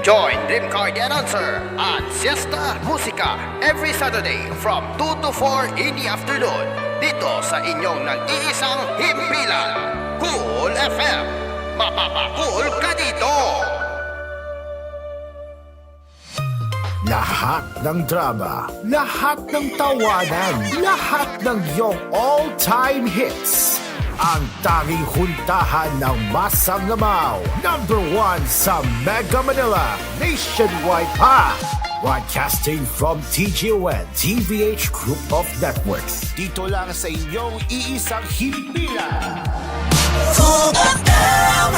Join Dream Car the Announcer at Siesta Musica every Saturday from 2 to 4 in the afternoon dito sa inyong nag-iisang himpilan, Cool FM. Mapapa-cool ka dito! Lahat ng drama, lahat ng tawanan, lahat ng iyong all-time hits. Ang tanging huntahan ng Masanggamaw, #1 sa Mega Manila, nationwide pa. Broadcasting from TGON, TVH Group of Networks. Dito lang sa inyong iisang himpilan. Cool FM!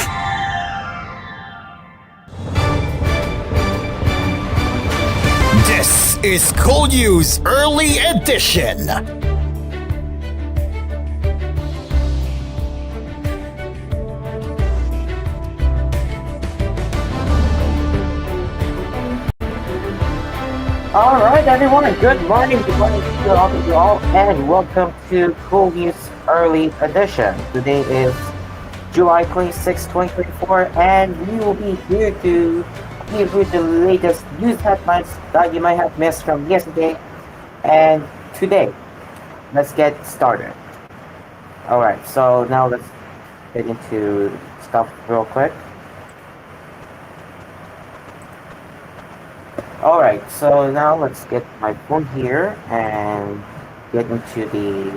This is koolNews Early Edition. Alright everyone, good morning to you all, and welcome to koolNews Early Edition. Today is July 26, 2024, and we will be here to give you the latest news headlines that you might have missed from yesterday and today. Let's get started. Alright, so now let's get into stuff real quick. Alright, so now let's get my phone here and get into the,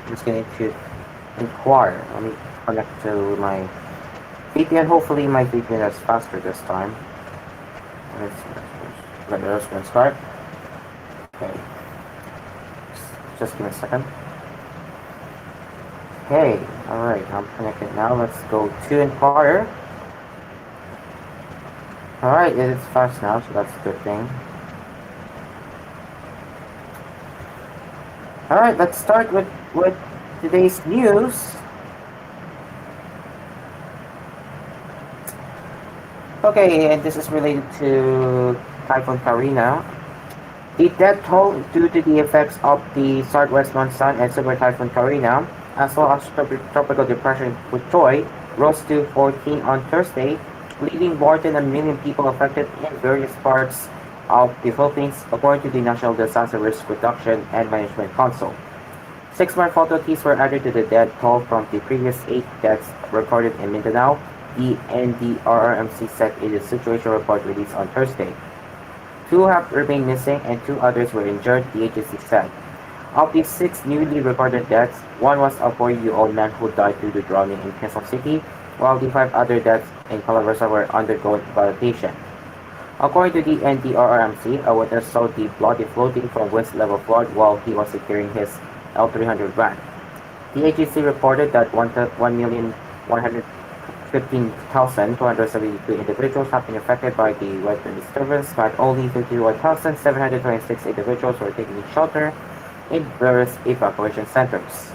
just getting to inquire. Let me connect to my VPN. Hopefully my VPN is faster this time. Let's go start. Okay. Just give me a second. Okay, alright, I'm connected now. Let's go to inquire. Alright, it is fast now, so that's a good thing. Alright, let's start with today's news. Okay, and this is related to Typhoon Karina. The death toll due to the effects of the southwest monsoon and super Typhoon Karina, as well as tropical depression with Joy, rose to 14 on Thursday, leaving more than 1 million people affected in various parts of the Philippines, according to the National Disaster Risk Reduction and Management Council. 6 more fatalities were added to the death toll from the previous 8 deaths recorded in Mindanao, the NDRRMC said in the situation report released on Thursday. 2 have remained missing and 2 others were injured, the agency said. Of the 6 newly recorded deaths, 1 was a 40-year-old man who died due to drowning in Quezon City, while the 5 other deaths in Calabarzon were undergoing validation. According to the NDRRMC, a witness saw the body floating from West Level flood while he was securing his L300 van. The agency reported that 1,115,272 individuals have been affected by the weather disturbance, but only 51,726 individuals were taking shelter in various evacuation centers.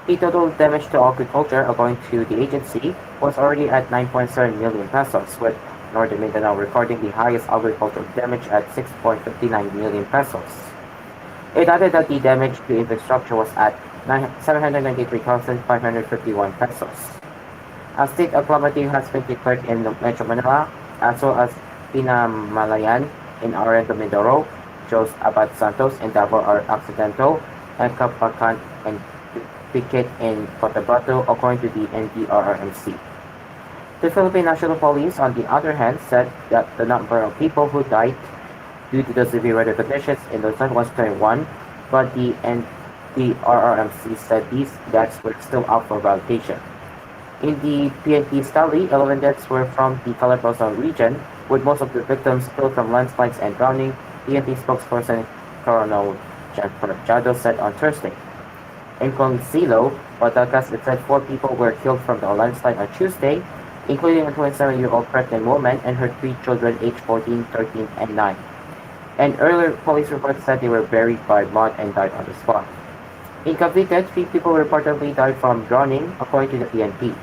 The total damage to agriculture, according to the agency, was already at 9.7 million pesos, with Northern Mindanao recording the highest agricultural damage at 6.59 million pesos. It added that the damage to infrastructure was at 793,551 pesos. A state of calamity has been declared in Metro Manila, as well as Pinamalayan in Oriental Mindoro, Jos Abad Santos in Davao Occidental, and Capacan and Piquet in Cotabato, according to the NDRRMC. The Philippine National Police, on the other hand, said that the number of people who died due to the severe weather conditions in Luzon was 21, but the NDRRMC said these deaths were still up for validation. In the PNP study, 11 deaths were from the Calabarzon region, with most of the victims killed from landslides and drowning, PNP spokesperson Coronel Jennifer Jado said on Thursday. In Consilo, Batangas, it said 4 people were killed from the landslide on Tuesday, including a 27-year-old pregnant woman and her 3 children aged 14, 13, and 9. And earlier police reports said they were buried by mud and died on the spot. In Cavite, 3 people reportedly died from drowning, according to the PNP.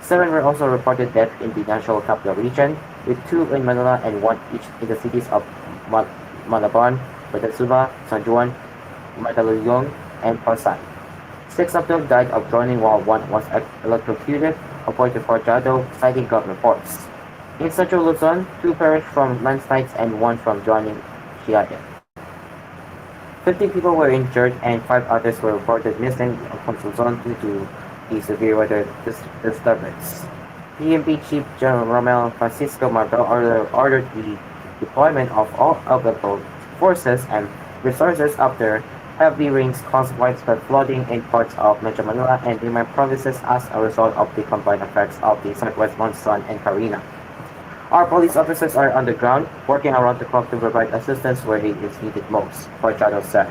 7 were also reported dead in the National Capital Region, with 2 in Manila and 1 each in the cities of Malabon, Batazuba, San Juan, Mandaluyong, and Pasay. 6 of them died of drowning while 1 was electrocuted, appointed for Jado, citing gov reports. In central Luzon, 2 perished from landslides and 1 from drowning, she added. 50 people were injured and 5 others were reported missing from Luzon due to the severe weather disturbance. PNP Chief General Romel Francisco Marbel ordered the deployment of all available forces and resources after heavy rains caused widespread flooding in parts of Metro Manila and Limay provinces as a result of the combined effects of the southwest monsoon and Carina. Our police officers are on the ground, working around the clock to provide assistance where it is needed most, Porchado said.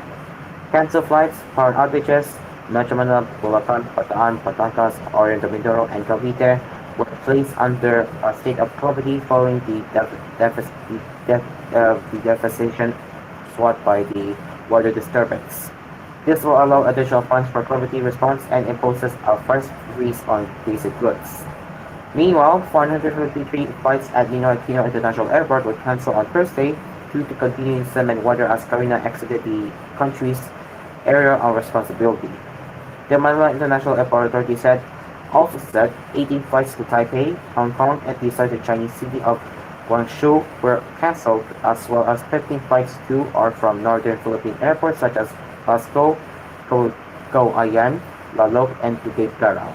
Cancel flights, power outages, Metro Manila, Bulacan, Bataan, Batangas, Oriental Mindoro, and Cavite were placed under a state of calamity following the devastation wrought by the weather disturbance. This will allow additional funds for calamity response and imposes a first freeze on basic goods. Meanwhile, 153 flights at Ninoy Aquino International Airport were canceled on Thursday due to continuing inclement weather as Carina exited the country's area of responsibility. The Manila International Airport Authority also said 18 flights to Taipei, Hong Kong, and the southern Chinese city of Guangzhou were cancelled, as well as 15 flights to or from northern Philippine airports such as Pasco, Cagayan, Lalok, and Tuguegarao.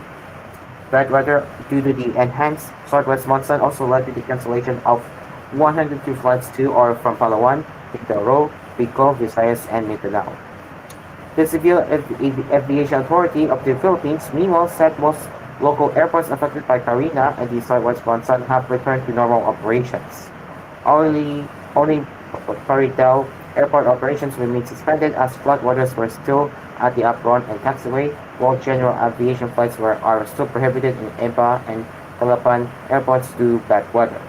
Bad weather due to the enhanced southwest monsoon also led to the cancellation of 102 flights to or from Palawan, Mindoro, Bicol, Visayas, and Mindanao. The Civil Aviation Authority of the Philippines, meanwhile, said most local airports affected by Carina and the southwest monsoon have returned to normal operations. Only Paridao airport operations remain suspended as floodwaters were still at the apron and taxiway, while general aviation flights are still prohibited in Eba and Calapan airports due to bad weather.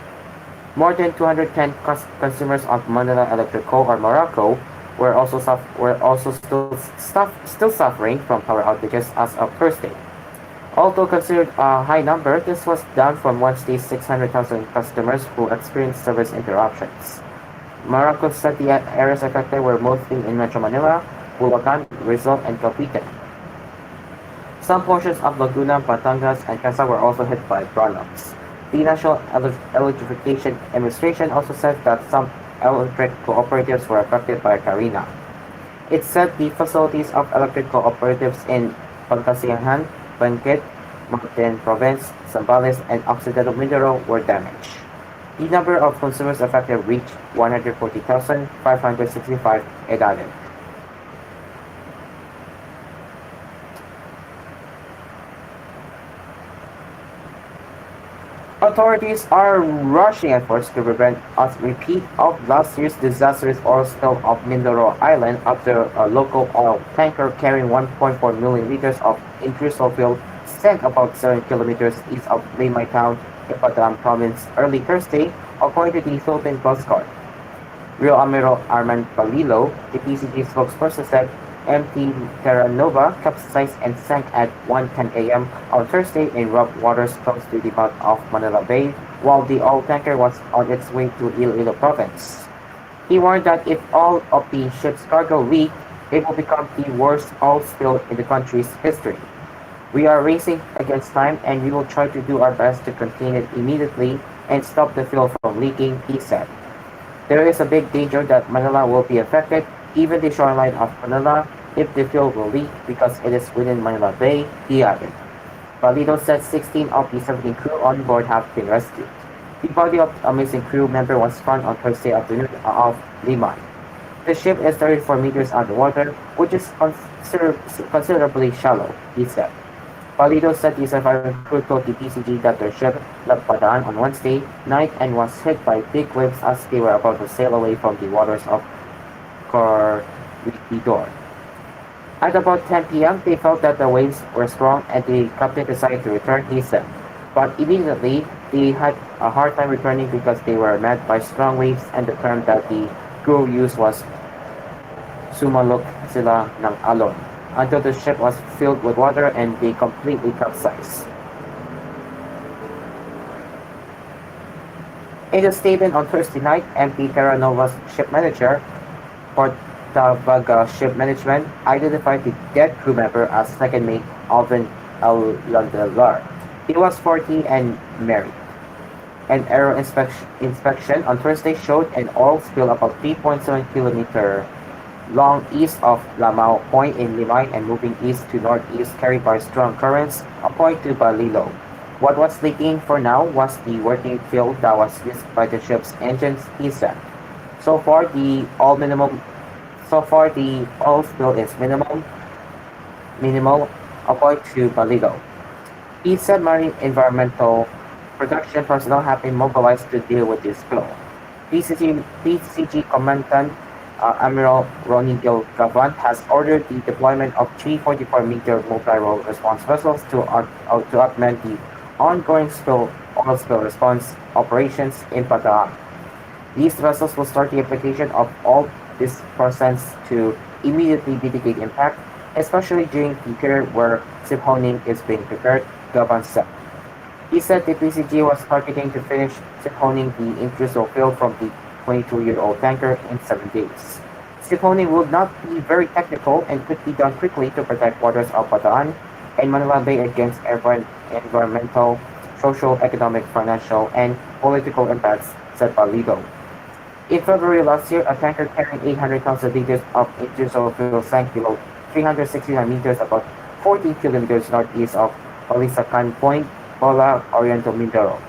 More than 210 consumers of Manila Electric Co. or Morocco were also still suffering from power outages as of Thursday. Although considered a high number, this was down from Wednesday's 600,000 customers who experienced service interruptions. Morocco said the areas affected were mostly in Metro Manila, Bulacan, Rizal, and Cavite. Some portions of Laguna, Batangas, and Quezon were also hit by brownouts. The National Electrification Administration also said that some electric cooperatives were affected by Carina. It said the facilities of electric cooperatives in Pangasinan, Benguet, Mountain Province, Zambales, and Occidental Mindoro were damaged. The number of consumers affected reached 140,565 added. Authorities are rushing efforts to prevent a repeat of last year's disastrous oil spill off Mindoro Island after a local oil tanker carrying 1.4 million liters of intrusive fuel sank about 7 kilometers east of Limay Town, Bataan Province early Thursday, according to the Philippine Coast Guard. Rio Amiro Arman Palilo, the PCG spokesperson, said MT Terra Nova capsized and sank at 1:10 a.m. on Thursday in rough waters close to the mouth of Manila Bay, while the oil tanker was on its way to Iloilo Province. He warned that if all of the ship's cargo leaked, it will become the worst oil spill in the country's history. We are racing against time and we will try to do our best to contain it immediately and stop the fuel from leaking, he said. There is a big danger that Manila will be affected, even the shoreline of Manila, if the fuel will leak because it is within Manila Bay, he added. Palito said 16 of the 17 crew on board have been rescued. The body of a missing crew member was found on Thursday afternoon off Limay. The ship is 34 meters underwater, which is considerably shallow, he said. Palito said the surviving crew told the PCG that their ship left Bataan on Wednesday night and was hit by big waves as they were about to sail away from the waters of Corregidor. At about 10 p.m., they felt that the waves were strong and the captain decided to return, he said. But immediately, they had a hard time returning because they were met by strong waves and the term that the crew used was sumalok sila ng alon, until the ship was filled with water and they completely capsized. In a statement on Thursday night, MT Terra Nova's ship manager, Portavaga Ship Management, identified the dead crew member as second mate Alvin El Landelar. He was 40 and married. An inspection on Thursday showed an oil spill about 3.7 kilometers long east of Lamau Point in Limay and moving east to northeast carried by strong currents, according to Balilo. What was leaking for now was the working fuel that was used by the ship's engines, he said. So far, the oil spill is minimal, according to Balilo. He said marine environmental protection personnel have been mobilized to deal with this spill. PCG Commandant Admiral Ronnie Gil Gavant has ordered the deployment of three 44-meter multi-role response vessels to augment the ongoing oil spill response operations in Bataan. These vessels will start the application of all these persons to immediately mitigate impact, especially during the period where ship honing is being prepared, Gavant said. He said the PCG was targeting to finish siphonning the intrusive fuel from the 22-year-old tanker in 7 days. Siphoning would not be very technical and could be done quickly to protect waters of Bataan and Manila Bay against environmental, social, economic, financial, and political impacts, said Balido. In February last year, a tanker carrying 800,000 liters of intrusive fuel sank below 369 meters about 14 kilometers northeast of Palisacan Point, Bola, Oriental Mindoro.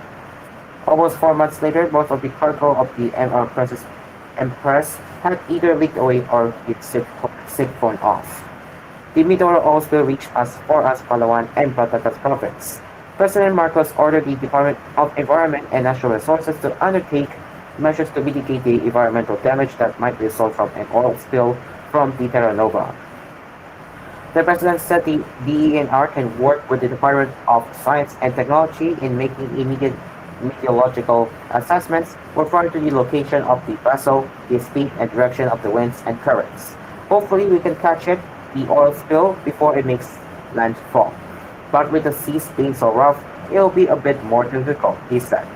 Almost 4 months later, most of the cargo of the MR Empress had either leaked away or its siphoned off. The Mindoro oil spill reached as far as Palawan and Batangas province. President Marcos ordered the Department of Environment and Natural Resources to undertake measures to mitigate the environmental damage that might result from an oil spill from the Terra Nova. The president said the DENR can work with the Department of Science and Technology in making immediate meteorological assessments referring to the location of the vessel, the speed and direction of the winds and currents. Hopefully we can catch the oil spill, before it makes landfall. But with the seas being so rough, it'll be a bit more difficult, he said.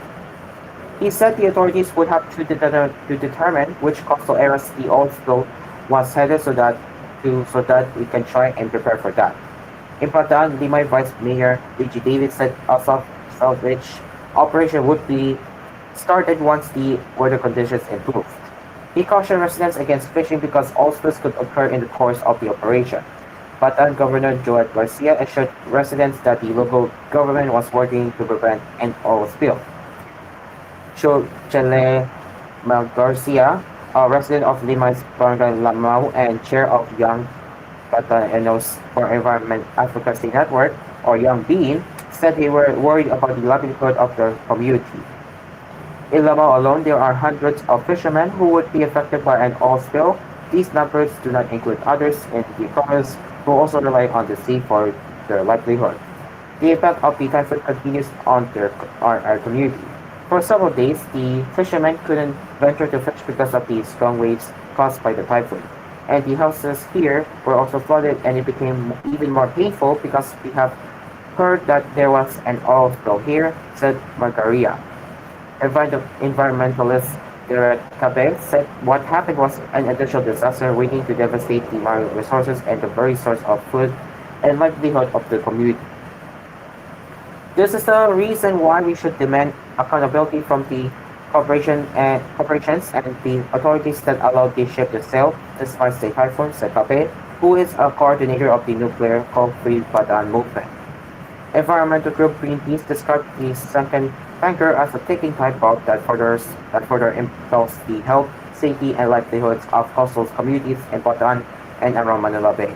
He said the authorities would have to determine which coastal areas the oil spill was headed so that we can try and prepare for that. In Bataan, Limay Vice Mayor Luigi David said a salvage operation would be started once the weather conditions improved. He cautioned residents against fishing because oil spills could occur in the course of the operation. Bataan Governor Joel Garcia assured residents that the local government was working to prevent an oil spill. Chele Garcia, a resident of Limay's Barangay Lamau and chair of Young Bataenos for Environment Advocacy Network, or Young Bean, said they were worried about the livelihood of their community. In Lamau alone, there are hundreds of fishermen who would be affected by an oil spill. These numbers do not include others in the province who also rely on the sea for their livelihood. The impact of the typhoon continues on our community. For several days, the fishermen couldn't venture to fish because of the strong waves caused by the typhoon. And the houses here were also flooded, and it became even more painful because we have heard that there was an oil spill here, said Margaria. Environmentalist Derek Cabe said what happened was an additional disaster waiting to devastate the marine resources and the very source of food and livelihood of the community. This is the reason why we should demand accountability from the corporations and the authorities that allowed the ship to sail despite the typhoon, said Cabe, who is a coordinator of the nuclear coal-free Bataan movement. Environmental group Greenpeace described the sunken tanker as a ticking time bomb that further impels the health, safety, and livelihoods of coastal communities in Bataan and around Manila Bay.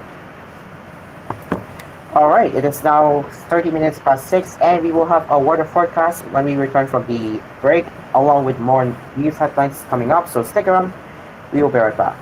Alright, it is now 30 minutes past 6, and we will have a weather forecast when we return from the break, along with more news headlines coming up, so stick around, we will be right back.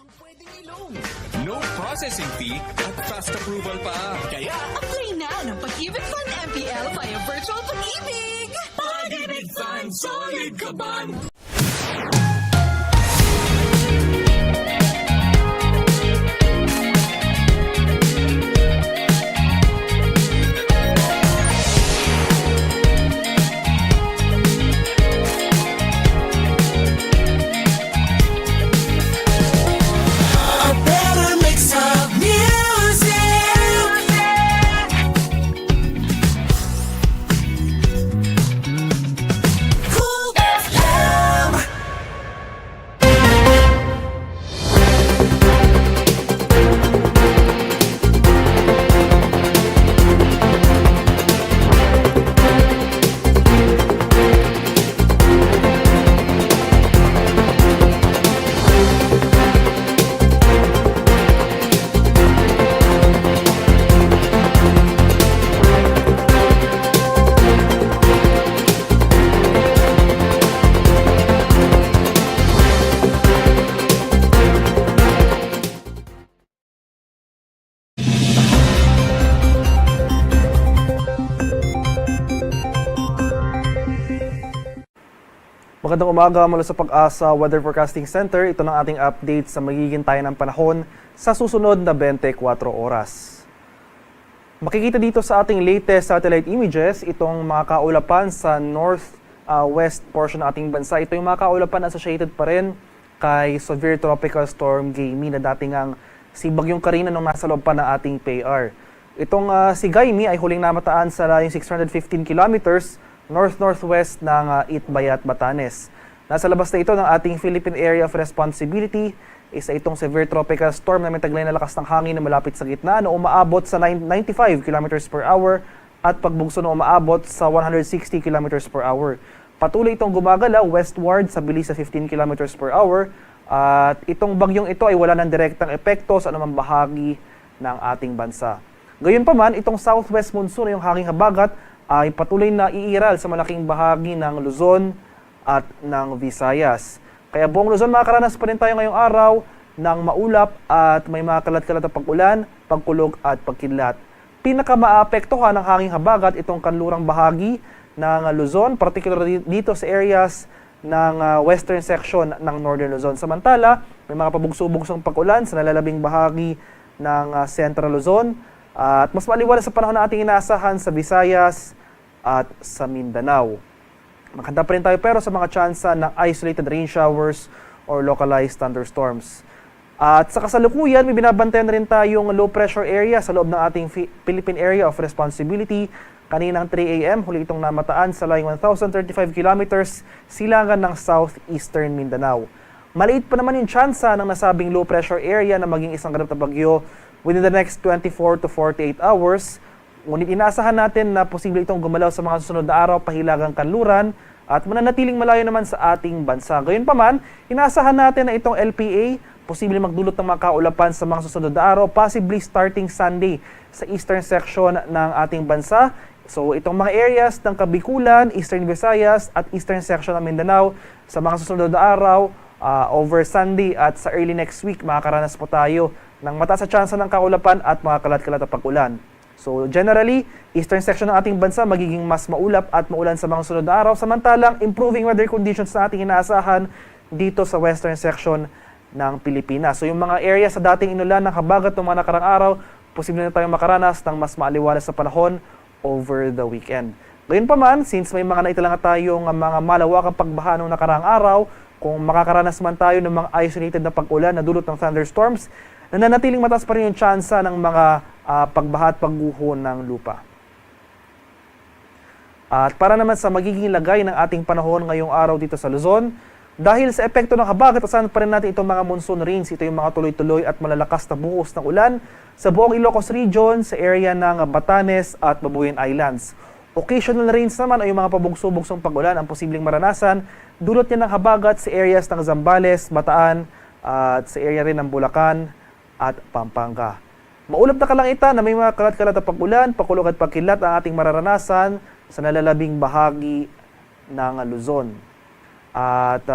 No processing fee at fast approval pa. Kaya, Apply na ng Pag-ibig Fund MPL via Virtual Pag-ibig! Pag-ibig Fund, solid ka ban! Magandang umaga mula sa Pag-asa Weather Forecasting Center. Ito ng ating update sa magiging tayo ng panahon sa susunod na 24 oras. Makikita dito sa ating latest satellite images itong mga kaulapan sa north-west portion ng ating bansa. Ito yung mga kaulapan associated pa rin kay Severe Tropical Storm Gaimi na dating ang si Bagyong Karina nung nasa loob pa ng ating PAR. Itong si Gaimi ay huling namataan sa layong 615 kilometers north-northwest ng Itbayat, Batanes. Nasa labas na ito ng ating Philippine Area of Responsibility. Isa itong severe tropical storm na may taglay na lakas ng hangin na malapit sa gitna na umaabot sa 95 km per hour at pagbugso na umaabot sa 160 km per hour. Patuloy itong gumagalaw westward sa bilis sa 15 km per hour at itong bagyong ito ay wala ng direktang epekto sa anumang bahagi ng ating bansa. Gayunpaman, itong southwest monsoon na yung hanging habagat ay patuloy na iiral sa malaking bahagi ng Luzon at ng Visayas. Kaya buong Luzon makakaranas pa rin tayo ngayong araw ng maulap at may mga kalat-kalat na pag-ulan, pagkulog at pagkidlat. Pinakamaapektuhan ng hanging habagat itong kanlurang bahagi ng Luzon, particularly dito sa areas ng western section ng Northern Luzon. Samantala, may mga pabugso-bugsong pag-ulan sa nalalabing bahagi ng Central Luzon, at mas maliwanag sa panahon na ating inaasahan sa Visayas at sa Mindanao. Makahanda pa rin tayo pero sa mga tsansa ng isolated rain showers or localized thunderstorms. At sa kasalukuyan, may binabantayan na rin tayong low pressure area sa loob ng ating Philippine Area of Responsibility. Kaninang 3 a.m., huli itong namataan sa layong 1,035 kilometers silangan ng southeastern Mindanao. Maliit pa naman yung tsansa ng nasabing low pressure area na maging isang ganap na bagyo within the next 24 to 48 hours. Ngunit inaasahan natin na posible itong gumalaw sa mga susunod na araw pahilagang kanluran at mananatiling malayo naman sa ating bansa. Gayunpaman, inaasahan natin na itong LPA posible magdulot ng mga kaulapan sa mga susunod na araw, possibly starting Sunday sa eastern section ng ating bansa. So itong mga areas ng Kabikulan, Eastern Visayas at eastern section ng Mindanao sa mga susunod na araw, over Sunday at sa early next week makakaranas po tayo ng mataas na tsansa ng kaulapan at mga kalat-kalat na pag-ulan. So generally, eastern section ng ating bansa magiging mas maulap at maulan sa mga sunod na araw, samantalang improving weather conditions na ating inaasahan dito sa western section ng Pilipinas. So yung mga area sa dating inulan ng habagat ng mga nakarang araw, posible na tayong makaranas ng mas maaliwalas sa panahon over the weekend. Gayunpaman, since may mga naitala tayong mga malawakang pagbaha noong nakarang araw, kung makakaranas man tayo ng mga isolated na pag-ulan na dulot ng thunderstorms, nananatiling mataas pa rin yung tsansa ng mga pagbaha at pagguho ng lupa. At para naman sa magiging lagay ng ating panahon ngayong araw dito sa Luzon, dahil sa epekto ng habagat, asahan pa rin natin itong mga monsoon rains. Ito yung mga tuloy-tuloy at malalakas na buhos ng ulan sa buong Ilocos Region, sa area ng Batanes at Babuyan Islands. Occasional rains naman ay yung mga pabugso-bugsong pag-ulan ang posibleng maranasan. Dulot niya ng habagat sa areas ng Zambales, Bataan at sa area rin ng Bulacan at Pampanga. Maulap na kalangitan na may mga kalat-kalat na pag-ulan, pakulog at pagkilat ang ating mararanasan sa nalalabing bahagi ng Luzon. At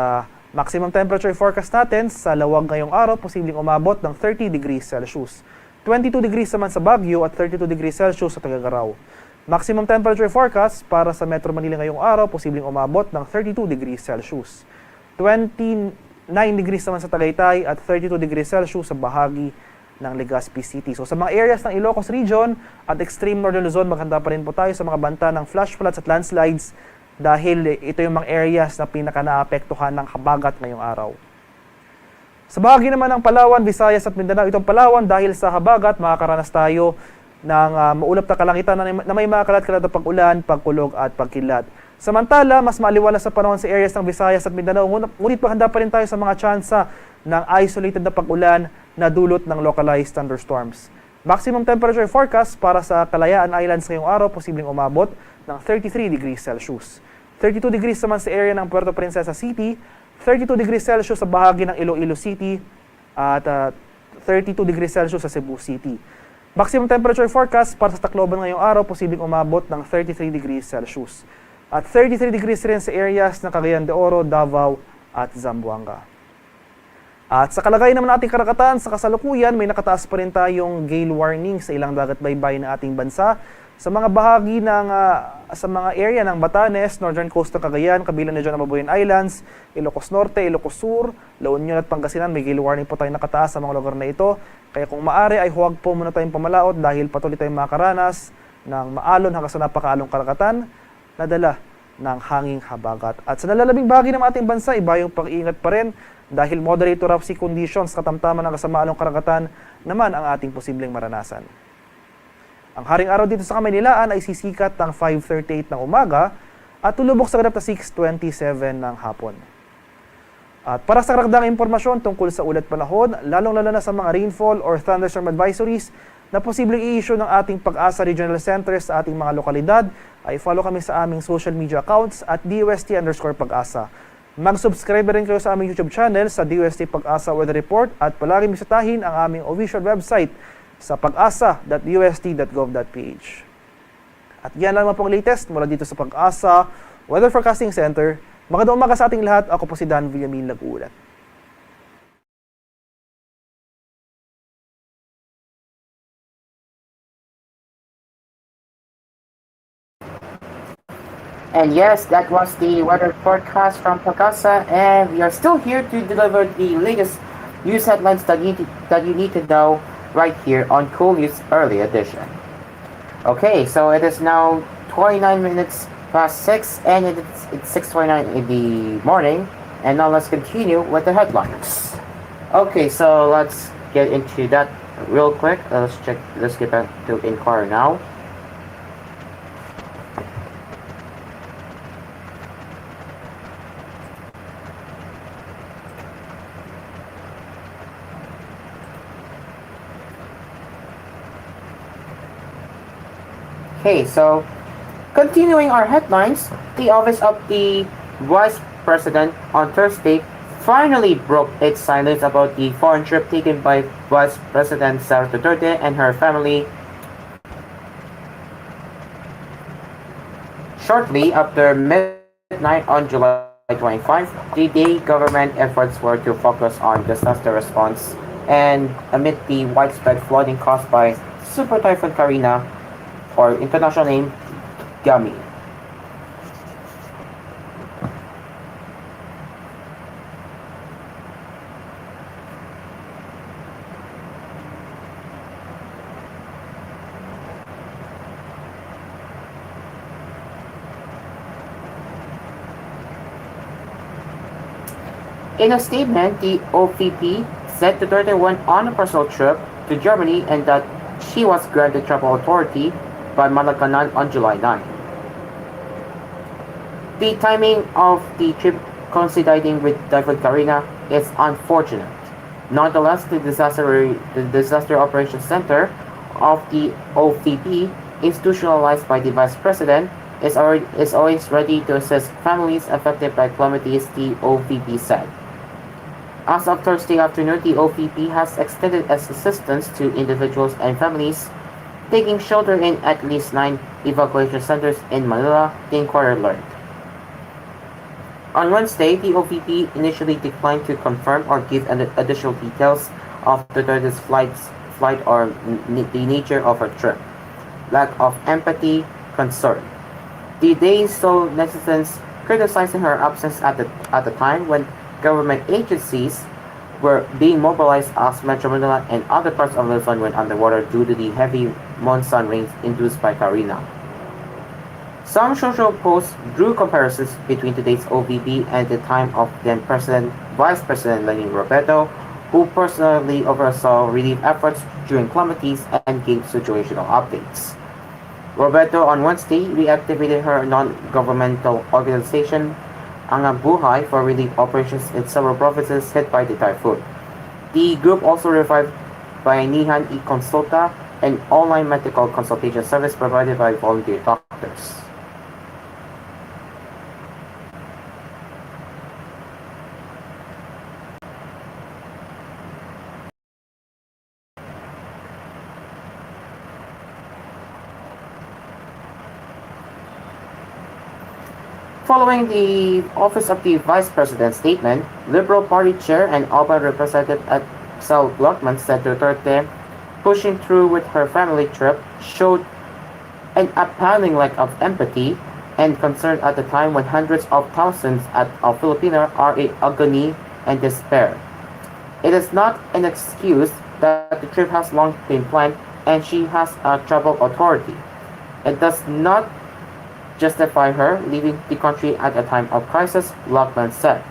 Maximum temperature forecast natin sa Lawag ngayong araw, posibleng umabot ng 30 degrees Celsius. 22 degrees naman sa Baguio at 32 degrees Celsius sa Tagagaraw. Maximum temperature forecast para sa Metro Manila ngayong araw, posibleng umabot ng 32 degrees Celsius. 29 degrees naman sa Tagaytay at 32 degrees Celsius sa bahagi ng Legazpi City. So sa mga areas ng Ilocos Region at Extreme Northern Luzon, maghanda pa rin po tayo sa mga banta ng flash floods at landslides dahil ito yung mga areas na pinaka-naapektuhan ng habagat ngayong araw. Sa bahagi naman ng Palawan, Visayas at Mindanao, itong Palawan dahil sa habagat, makakaranas tayo ng maulap na kalangitan na may mga kalat-kalat na pag-ulan, pagkulog at pagkilat. Samantala, mas maaliwalas sa panahon sa areas ng Visayas at Mindanao, ngunit maghanda pa rin tayo sa mga tsansa ng isolated na pag-ulan na dulot ng localized thunderstorms. Maximum temperature forecast para sa Kalayaan Islands ngayong araw, posibleng umabot ng 33 degrees Celsius. 32 degrees naman sa area ng Puerto Princesa City, 32 degrees Celsius sa bahagi ng Iloilo City, at 32 degrees Celsius sa Cebu City. Maximum temperature forecast para sa Tacloban ngayong araw, posibleng umabot ng 33 degrees Celsius. At 33 degrees rin sa areas ng Cagayan de Oro, Davao at Zamboanga. At sa kalagayan naman ating karagatan, sa kasalukuyan, may nakataas pa rin tayong gale warning sa ilang dagat baybayin ng ating bansa. Sa mga bahagi ng sa mga area ng Batanes, Northern Coast ng Cagayan, kabilang na dyan ang Mabuyan Islands, Ilocos Norte, Ilocos Sur, La Union at Pangasinan, may gale warning po tayo nakataas sa mga lugar na ito. Kaya kung maaari ay huwag po muna tayong pamalaot dahil patuloy tayong makakaranas ng maalon hanggang sa napakaalong karagatan na dala ng hanging habagat. At sa nalalabing bahagi ng ating bansa, iba yung pag-iingat pa rin dahil moderate to rough sea conditions, katamtaman ng kasamaalong karagatan naman ang ating posibleng maranasan. Ang haring araw dito sa Kamaynilaan ay sisikat ng 5:38 ng umaga at tulubok sa ganap na 6:27 ng hapon. At para sa karagdagang impormasyon tungkol sa ulat panahon, lalong-lalo na sa mga rainfall or thunderstorm advisories na posibleng i-issue ng ating Pag-asa Regional Center sa ating mga lokalidad, ay follow kami sa aming social media accounts at DOST_Pag-asa. Mag-subscribe rin kayo sa aming YouTube channel sa DOST Pag-asa Weather Report at palagi bisitahin ang aming official website sa pag-asa.ust.gov.ph. At yan lang pong latest mula dito sa Pag-asa Weather Forecasting Center. Magandang umaga sa ating lahat. Ako po si Dan Villamin Lagulat. And yes, that was the weather forecast from Pag-asa, and we are still here to deliver the latest news headlines that you need to know right here on koolNews Early Edition. Okay, so it is now 29 minutes past 6 and it's 6:29 in the morning, and now let's continue with the headlines. Okay, so let's get into that real quick. Let's get back to Inquirer now. Okay, so continuing our headlines, the office of the Vice President on Thursday finally broke its silence about the foreign trip taken by Vice President Sara Duterte and her family shortly after midnight on July 25. The day government efforts were to focus on disaster response and amid the widespread flooding caused by Super Typhoon Karina, or international name Gami. In a statement, the OVP said Duterte went on a personal trip to Germany and that she was granted travel authority by Malacanan on July 9. The timing of the trip coinciding with Typhoon Karina is unfortunate. Nonetheless, the Disaster Operations Center of the OVP, institutionalized by the Vice President, is always ready to assist families affected by calamities, the OVP said. As of Thursday afternoon, the OVP has extended its assistance to individuals and families taking shelter in at least 9 evacuation centers in Manila, the Inquirer learned. On Wednesday, the OVP initially declined to confirm or give additional details of Duterte's flight or the nature of her trip. Lack of empathy, concern. The day saw netizens criticizing her absence at the time when government agencies were being mobilized as Metro Manila and other parts of Luzon went underwater due to the heavy monsoon rains induced by Karina. Some social posts drew comparisons between today's OVP and the time of then Vice President Lenin Robredo, who personally oversaw relief efforts during calamities and gave situational updates. Robredo on Wednesday reactivated her non-governmental organization, Ang Buhay, for relief operations in several provinces hit by the typhoon. The group also revived Bayanihan e-Consulta, an online medical consultation service provided by volunteer doctors. Following the office of the Vice President's statement, Liberal Party Chair and ALBA Representative Excel Glockman said Duterte, pushing through with her family trip, showed an appalling lack of empathy and concern at the time when hundreds of thousands of Filipinos are in agony and despair. It is not an excuse that the trip has long been planned and she has a tribal authority. It does not justify her leaving the country at a time of crisis, Lockman said.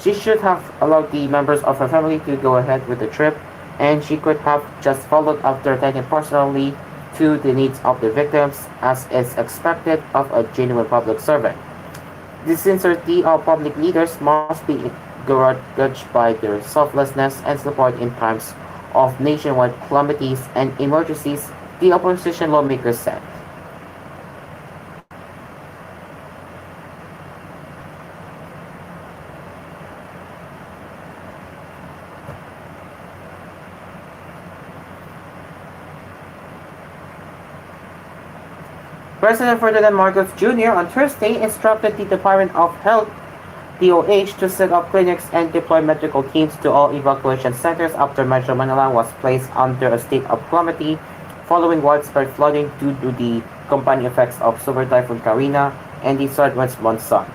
She should have allowed the members of her family to go ahead with the trip, and she could have just followed after attending personally to the needs of the victims, as is expected of a genuine public servant. The sincerity of public leaders must be judged by their selflessness and support in times of nationwide calamities and emergencies, the opposition lawmakers said. President Ferdinand Marcos Jr. on Thursday instructed the Department of Health DOH to set up clinics and deploy medical teams to all evacuation centers after Metro Manila was placed under a state of calamity following widespread flooding due to the combined effects of Super Typhoon Karina and the southwest monsoon.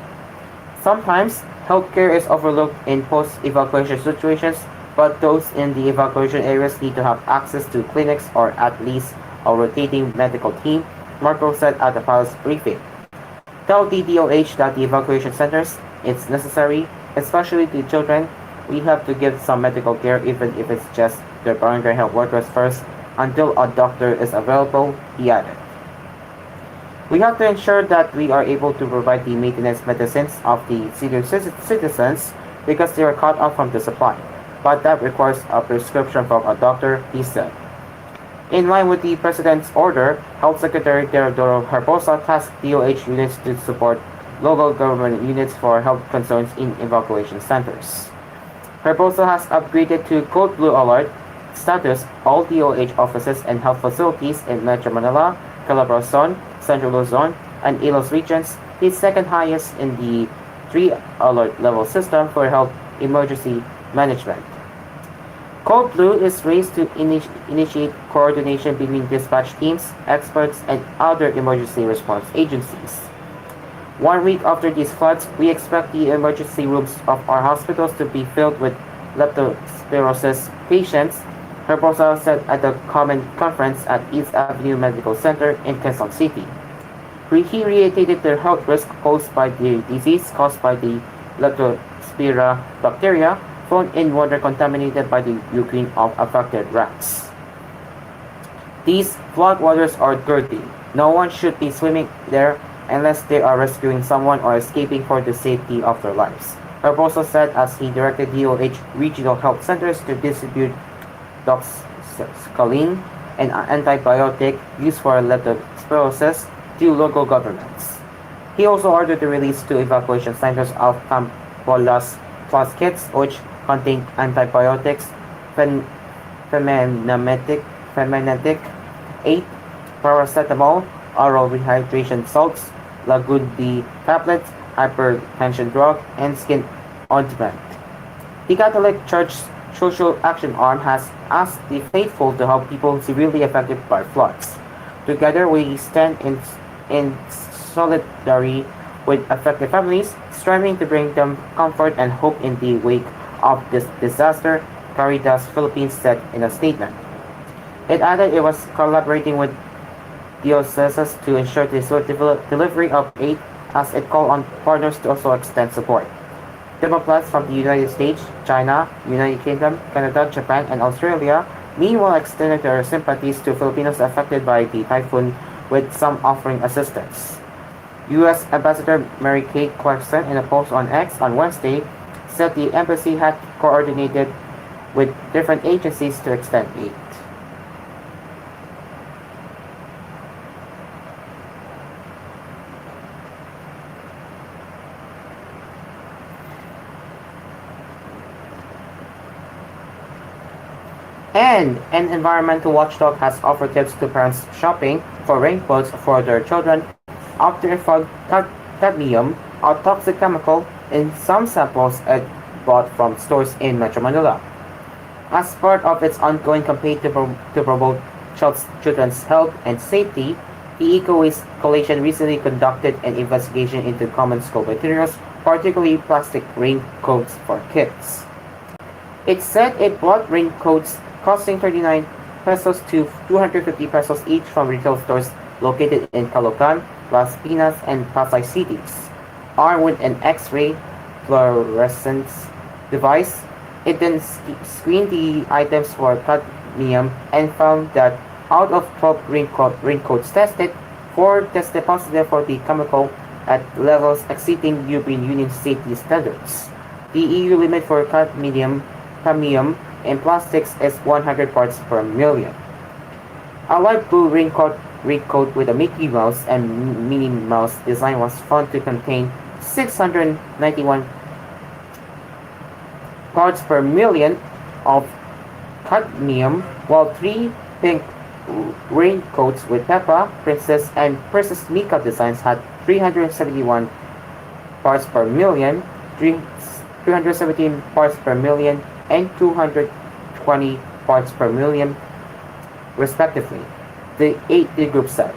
Sometimes, healthcare is overlooked in post-evacuation situations, but those in the evacuation areas need to have access to clinics or at least a rotating medical team, Marcos said at the palace briefing. Tell the DOH that the evacuation centers, it's necessary, especially to children. We have to give some medical care even if it's just their primary health workers first until a doctor is available, he added. We have to ensure that we are able to provide the maintenance medicines of the senior citizens because they are cut off from the supply. But that requires a prescription from a doctor, he said. In line with the President's order, Health Secretary Teodoro Herbosa tasked DOH units to support local government units for health concerns in evacuation centers. Herbosa has upgraded to Code Blue Alert status all DOH offices and health facilities in Metro Manila, Calabarzon, Central Luzon, and Ilos regions, the second highest in the 3 alert level system for health emergency management. Code Blue is raised to initiate coordination between dispatch teams, experts, and other emergency response agencies. 1 week after these floods, we expect the emergency rooms of our hospitals to be filled with leptospirosis patients, Herbosa said at the Common Conference at East Avenue Medical Center in Quezon City. He reiterated the health risk posed by the disease caused by the leptospira bacteria found in water contaminated by the urine of affected rats. These flood waters are dirty. No one should be swimming there unless they are rescuing someone or escaping for the safety of their lives, Herbosa said as he directed DOH regional health centers to distribute doxycycline, an antibiotic used for leptospirosis, to local governments. He also ordered the release to evacuation centers of Campolas Plus kits, which contain antibiotics, Femenetic, 8, paracetamol, oral rehydration salts, Lagoon D tablets, hypertension drug, and skin ointment. The Catholic Church's Social Action Arm has asked the faithful to help people severely affected by floods. Together, we stand in solidarity with affected families, striving to bring them comfort and hope in the wake of this disaster, Caritas Philippines said in a statement. It added it was collaborating with dioceses to ensure the swift delivery of aid as it called on partners to also extend support. Diplomats from the United States, China, United Kingdom, Canada, Japan, and Australia meanwhile extended their sympathies to Filipinos affected by the typhoon, with some offering assistance. U.S. Ambassador Mary Kay Clarkson, in a post on X on Wednesday, said the embassy had coordinated with different agencies to extend aid. And an environmental watchdog has offered tips to parents shopping for raincoats for their children after it found cadmium, a toxic chemical, in some samples it bought from stores in Metro Manila. As part of its ongoing campaign to promote children's health and safety, the Eco-Waste Coalition recently conducted an investigation into common school materials, particularly plastic raincoats for kids. It said it bought raincoats costing 39 pesos to 250 pesos each from retail stores located in Caloocan, Las Pinas, and Pasay cities. Armed with an X-ray fluorescence device, it then screened the items for cadmium and found that out of 12 raincoats tested, 4 tested positive for the chemical at levels exceeding European Union safety standards. The EU limit for cadmium in plastics is 100 parts per million. A light blue raincoat with a Mickey Mouse and Minnie Mouse design was found to contain 691 parts per million of cadmium, while 3 pink raincoats with Peppa, Princess, and Princess Mika designs had 371 parts per million, 317 parts per million, and 220 parts per million, respectively, the group said.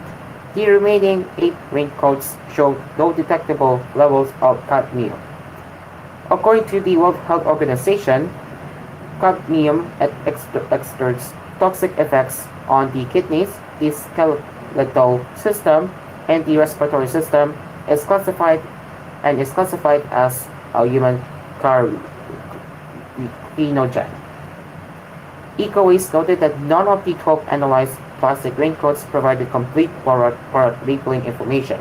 The remaining 8 raincoats showed no detectable levels of cadmium. According to the World Health Organization, cadmium exerts toxic effects on the kidneys, the skeletal system, and the respiratory system, is classified as a human carcinogen. Eco-Waste noted that none of the 12 analyzed plastic raincoats provided complete product labeling information.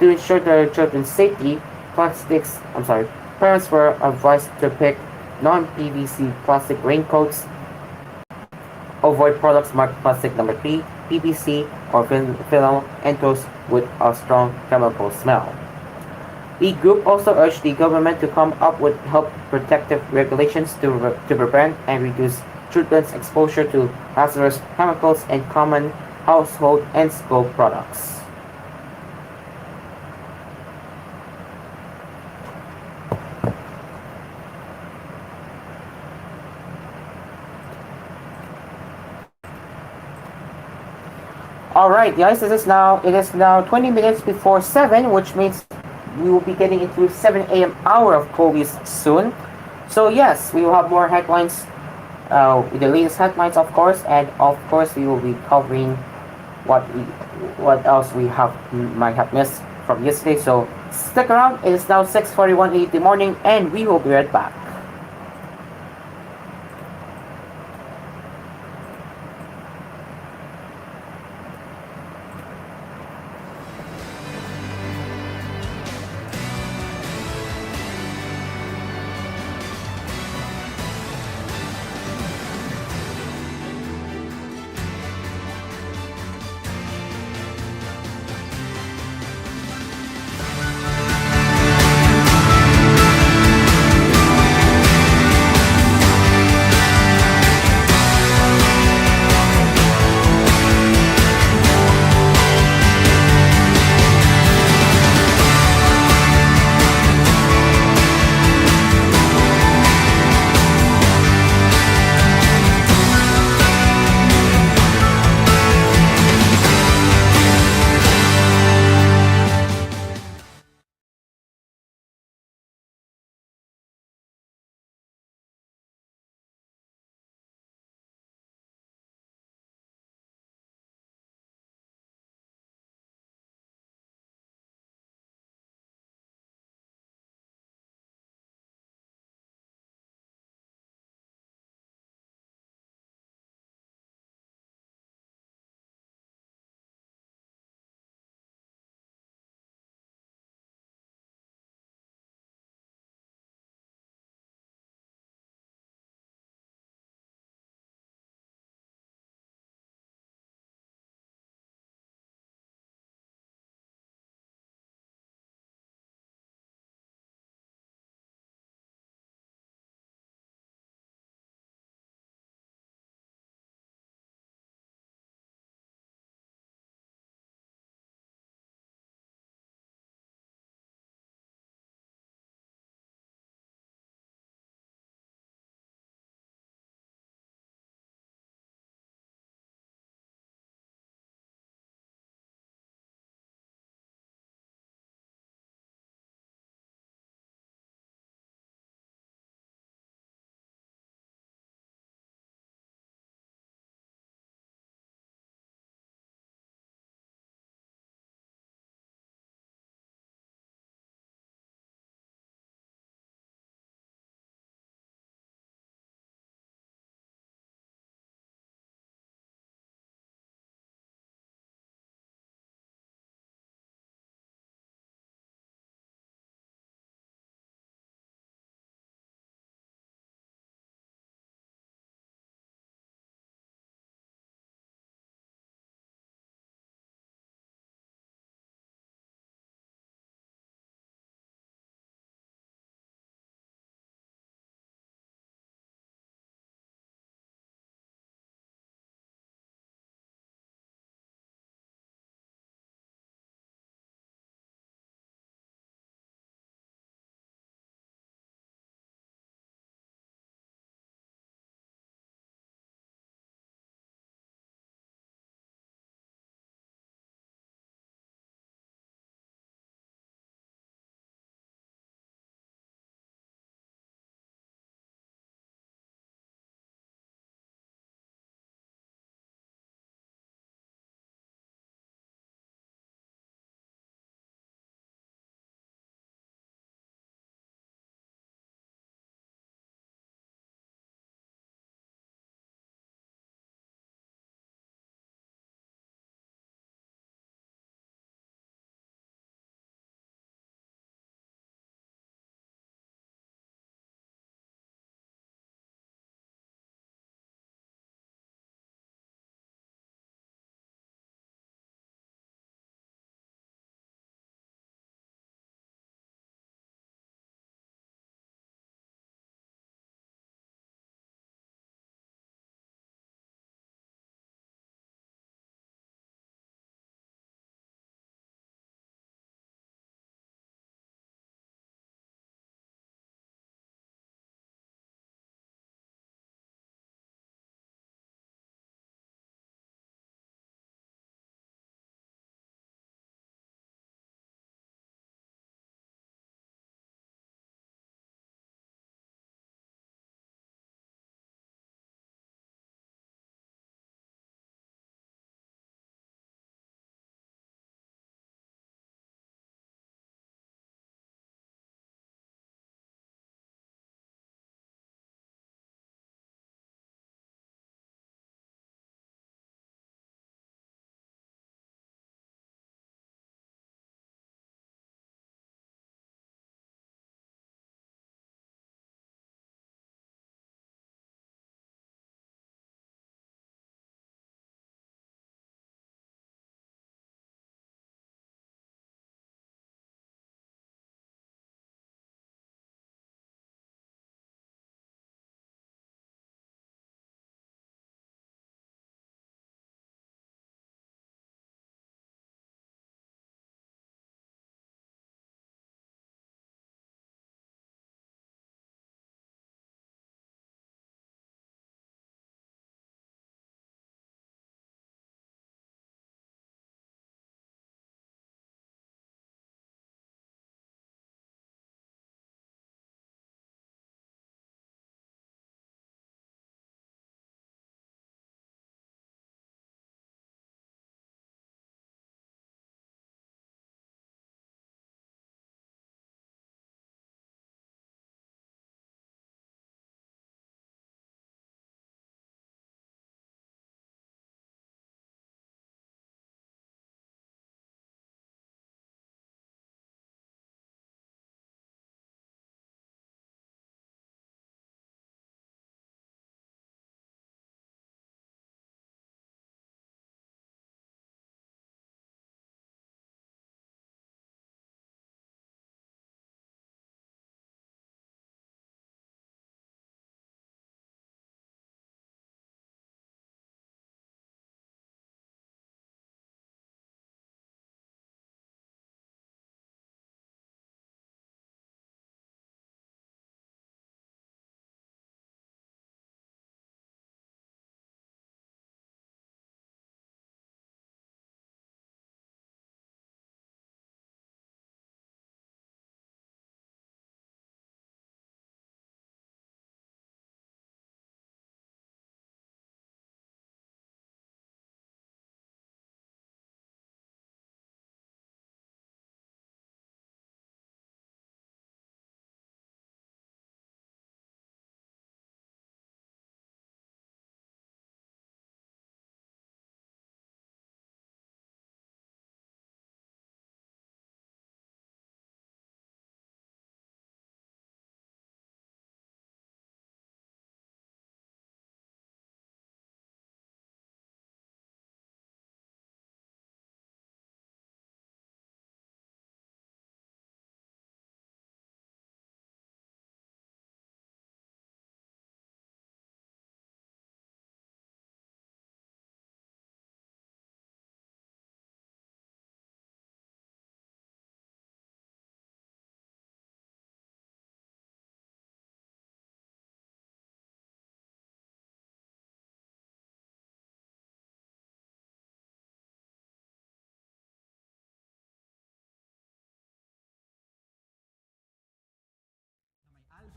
To ensure their children's safety, parents were advised to pick non-PVC plastic raincoats, avoid products marked plastic number 3, PVC, or film, and those with a strong chemical smell. The group also urged the government to come up with health protective regulations to prevent and reduce children's exposure to hazardous chemicals and common household and school products. Alright guys, it is now 20 minutes before 7, which means we will be getting into 7 a.m. hour of koolNews soon. So yes, we will have more headlines, with the latest headlines of course, and of course we will be covering what else we might have missed from yesterday. So stick around, it is now 6:41 in the morning and we will be right back.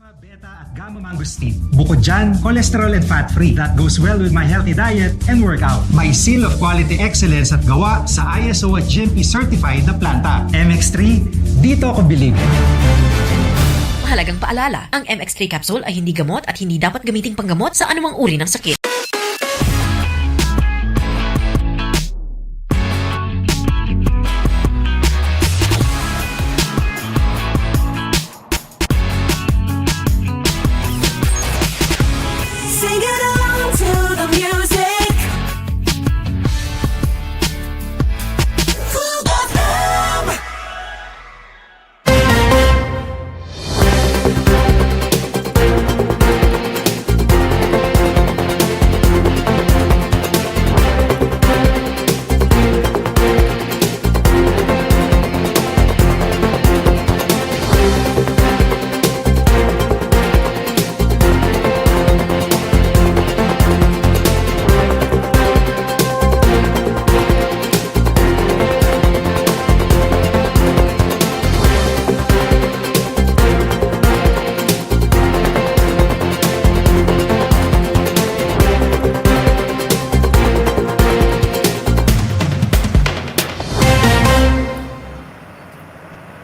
Beta at gamma mangosteen. Bukod dyan, cholesterol and fat-free that goes well with my healthy diet and workout. May seal of quality excellence at gawa sa ISO at GMP certified na planta. MX3, dito ako bilib. Mahalagang paalala, ang MX3 capsule ay hindi gamot at hindi dapat gamiting panggamot sa anumang uri ng sakit.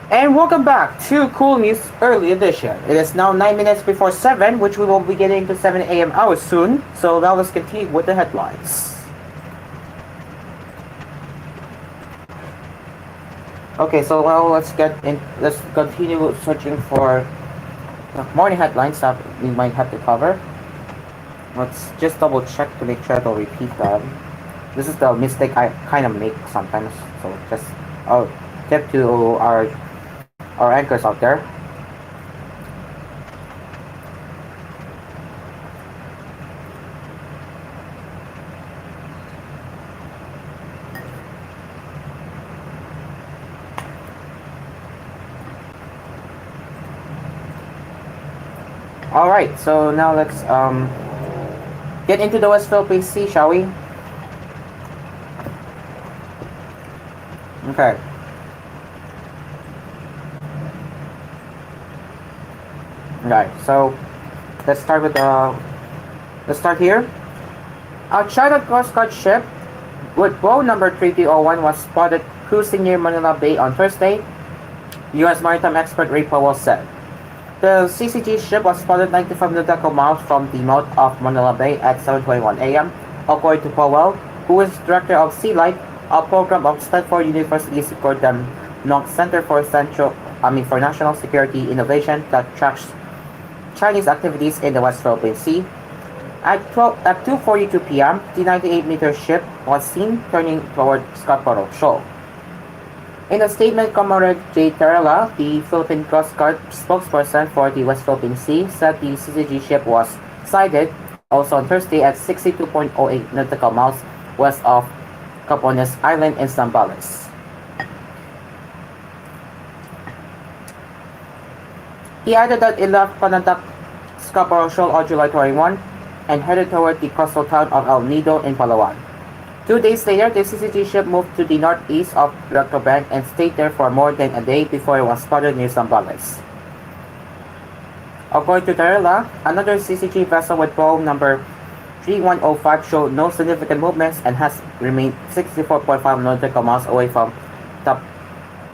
And welcome back to Cool News Early Edition. It is now 9 minutes before 7, which we will be getting to 7 a.m. hours soon. So now let's continue with the headlines. Okay, so now let's continue searching for the morning headlines that we might have to cover. Let's just double check to make sure I don't repeat them. This is the mistake I kind of make sometimes. So just tip to our anchors out there. All right, so now let's get into the West Philippine Sea, shall we? Okay. Right, so let's start here. A China Coast Guard ship with bow number 3201 was spotted cruising near Manila Bay on Thursday, U.S. maritime expert Ray Powell said. The CCG ship was spotted 95 nautical miles from the mouth of Manila Bay at 7:21 a.m., according to Powell, who is director of Sea Light, a program of Stanford University's Gordon Knox Center for National Security Innovation that tracks Chinese activities in the West Philippine Sea. At 2:42 p.m., the 98-meter ship was seen turning toward Scarborough Shoal. In a statement, Comrade J. Terrella, the Philippine Coast Guard spokesperson for the West Philippine Sea, said the CCG ship was sighted also on Thursday at 62.08 nautical miles west of Capones Island in Zambales. He added that it left Panantac Scarborough Shoal on July 21 and headed toward the coastal town of El Nido in Palawan. 2 days later, the CCG ship moved to the northeast of Recto Bank and stayed there for more than a day before it was spotted near Zambales. According to Tarela, another CCG vessel with bow number 3105 showed no significant movements and has remained 64.5 nautical miles away from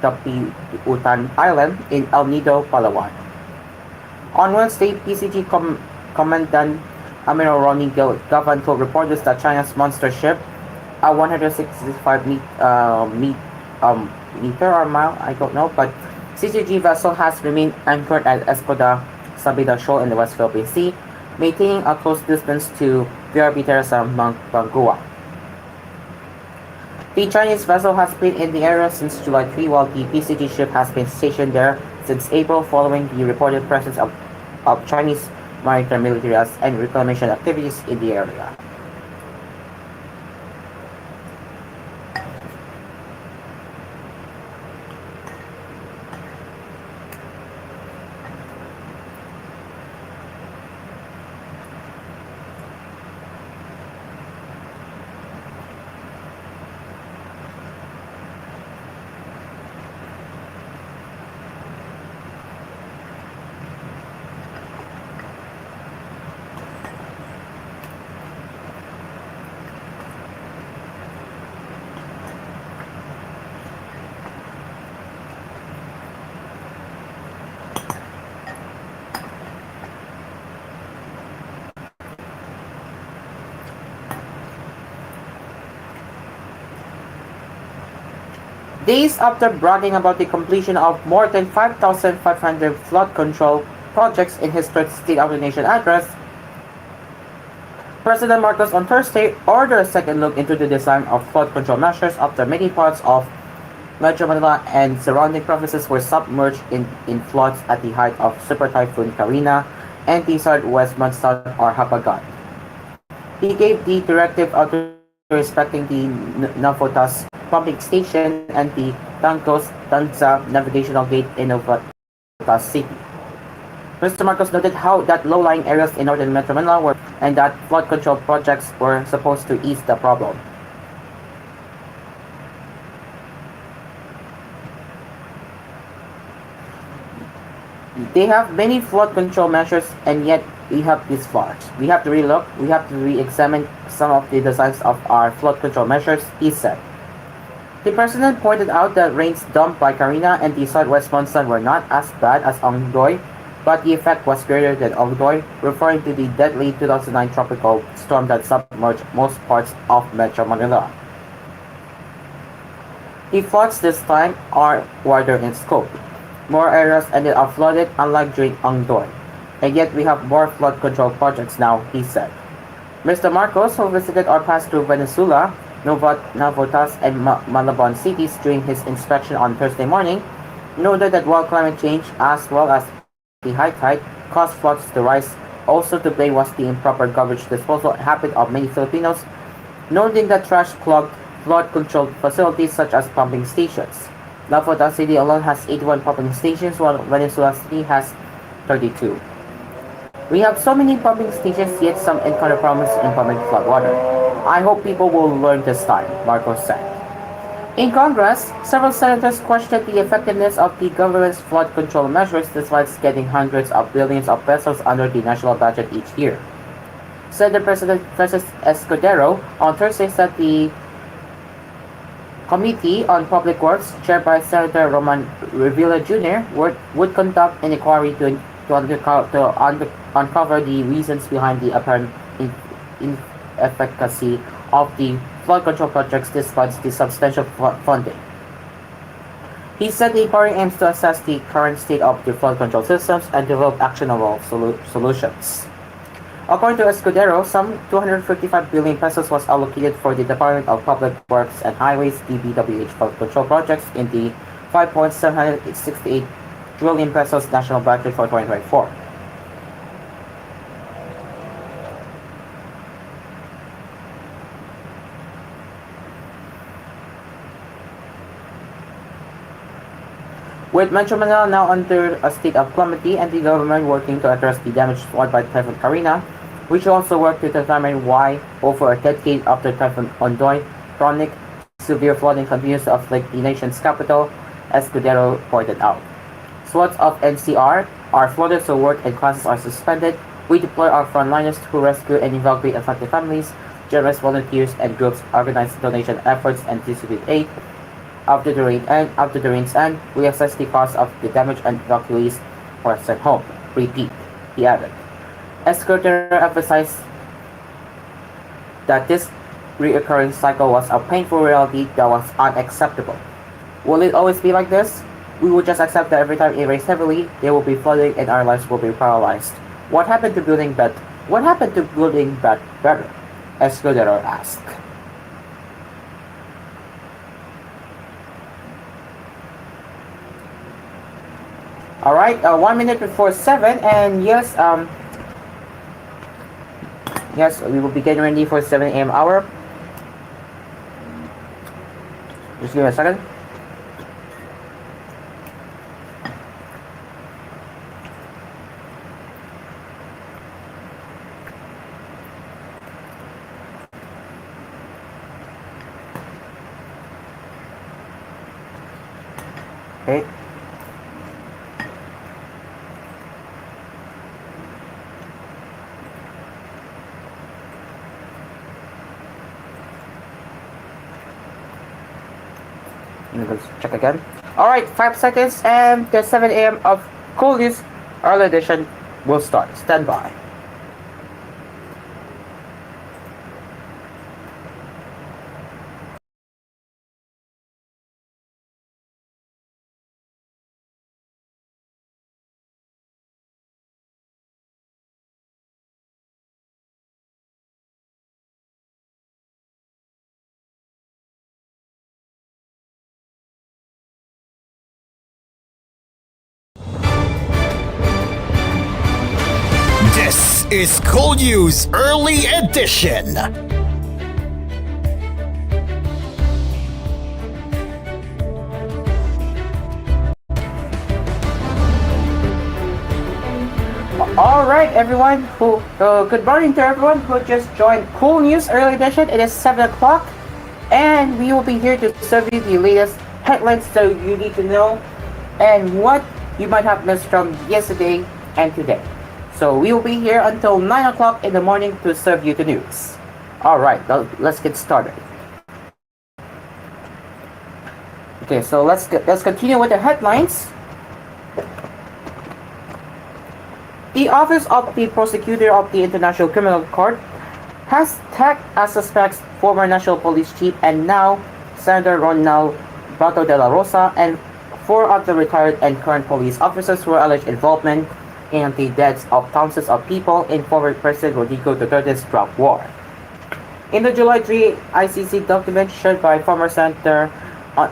Tapiutan Island in El Nido, Palawan. On Wednesday, PCG Commandant Admiral Ronnie Gavan told reporters that China's monster ship, a 165 meter or mile, I don't know, but CCG vessel has remained anchored at Escoda Sabida Shoal in the West Philippine Sea, maintaining a close distance to BRB Teresa Bangua. The Chinese vessel has been in the area since July 3, while the PCG ship has been stationed there since April following the reported presence of Chinese maritime military and reclamation activities in the area. Days after bragging about the completion of more than 5,500 flood control projects in his third State of the Nation address, President Marcos on Thursday ordered a second look into the design of flood control measures after many parts of Metro Manila and surrounding provinces were submerged in floods at the height of Super Typhoon Karina and the southwest monsoon or Habagat. He gave the directive out respecting the Navotas pumping station and the Tangos Tanza navigational gate in Navotas City. Mr. Marcos noted how that low-lying areas in northern Metro Manila were and that flood control projects were supposed to ease the problem. They have many flood control measures and yet we have these floods. We have to relook, we have to re-examine some of the designs of our flood control measures, he said. The president pointed out that rains dumped by Karina and the southwest monsoon were not as bad as Ongdoy, but the effect was greater than Ongdoy, referring to the deadly 2009 tropical storm that submerged most parts of Metro Manila. The floods this time are wider in scope. More areas ended up flooded, unlike during Ongdoy. And yet we have more flood control projects now, he said. Mr. Marcos, who visited or passed through Venezuela, Navotas, and Malabon cities during his inspection on Thursday morning, noted that while climate change, as well as the high tide, caused floods to rise, also to blame was the improper garbage disposal habit of many Filipinos, noting that trash clogged flood-controlled facilities such as pumping stations. Navotas City alone has 81 pumping stations, while Venezuela City has 32. We have so many pumping stations, yet some encounter problems in pumping flood water. I hope people will learn this time, Marcos said. In Congress, several senators questioned the effectiveness of the government's flood control measures despite getting hundreds of billions of pesos under the national budget each year. Senate President Francis Escudero on Thursday said the Committee on Public Works, chaired by Senator Roman Revilla Jr., would conduct an inquiry to uncover the reasons behind the apparent inefficacy of the flood control projects despite the substantial funding. He said the inquiry aims to assess the current state of the flood control systems and develop actionable solutions. According to Escudero, some 255 billion pesos was allocated for the Department of Public Works and Highways DPWH flood control projects in the 5.768 trillion pesos national budget for 2024. With Metro Manila now under a state of calamity and the government working to address the damage caused by Typhoon Karina, we should also work to determine why, over a decade after Typhoon Ondoy, chronic severe flooding continues to afflict the nation's capital, Escudero pointed out. Swaths of NCR are flooded so work and classes are suspended. We deploy our frontliners who rescue and evacuate affected families, generous volunteers and groups organize donation efforts and distribute aid. After the rains end, we assess the cost of the damage and evacuees were sent home. Repeat, he added. Escudero emphasized that this reoccurring cycle was a painful reality that was unacceptable. Will it always be like this? We will just accept that every time it rains heavily, there will be flooding and our lives will be paralyzed. What happened to building better? Escudero asked. All right, 1 minute before 7, and yes, we will be getting ready for 7 a.m. hour. Just give me a second. Okay. Let's check again. Alright, 5 seconds and the 7 a.m. of koolNews early edition will start. Stand by. is koolNews Early Edition. All right, everyone. Good morning to everyone who just joined koolNews Early Edition. It is 7 o'clock, and we will be here to serve you the latest headlines so you need to know and what you might have missed from yesterday and today. So we will be here until 9 o'clock in the morning to serve you the news. All right, let's get started. Okay, so let's continue with the headlines. The Office of the Prosecutor of the International Criminal Court has tagged as suspects former National Police Chief and now Senator Ronald Bato de la Rosa and 4 other retired and current police officers who are alleged involvement in the deaths of thousands of people in former President Rodrigo Duterte's drug war. In the July 3 ICC document shared by former Senator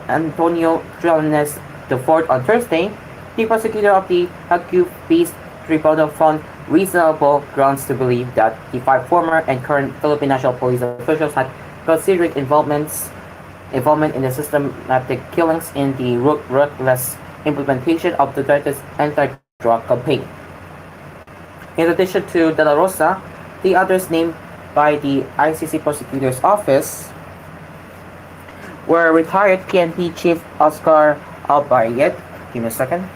Antonio Trillanes IV on Thursday, the prosecutor of the accused Tribunal found reasonable grounds to believe that the 5 former and current Philippine National Police officials had considered involvement in the systematic killings in the ruthless implementation of Duterte's anti-drug campaign. In addition to De La Rosa, the others named by the ICC Prosecutor's Office were retired PNP Chief Oscar Albayet. Give me a second.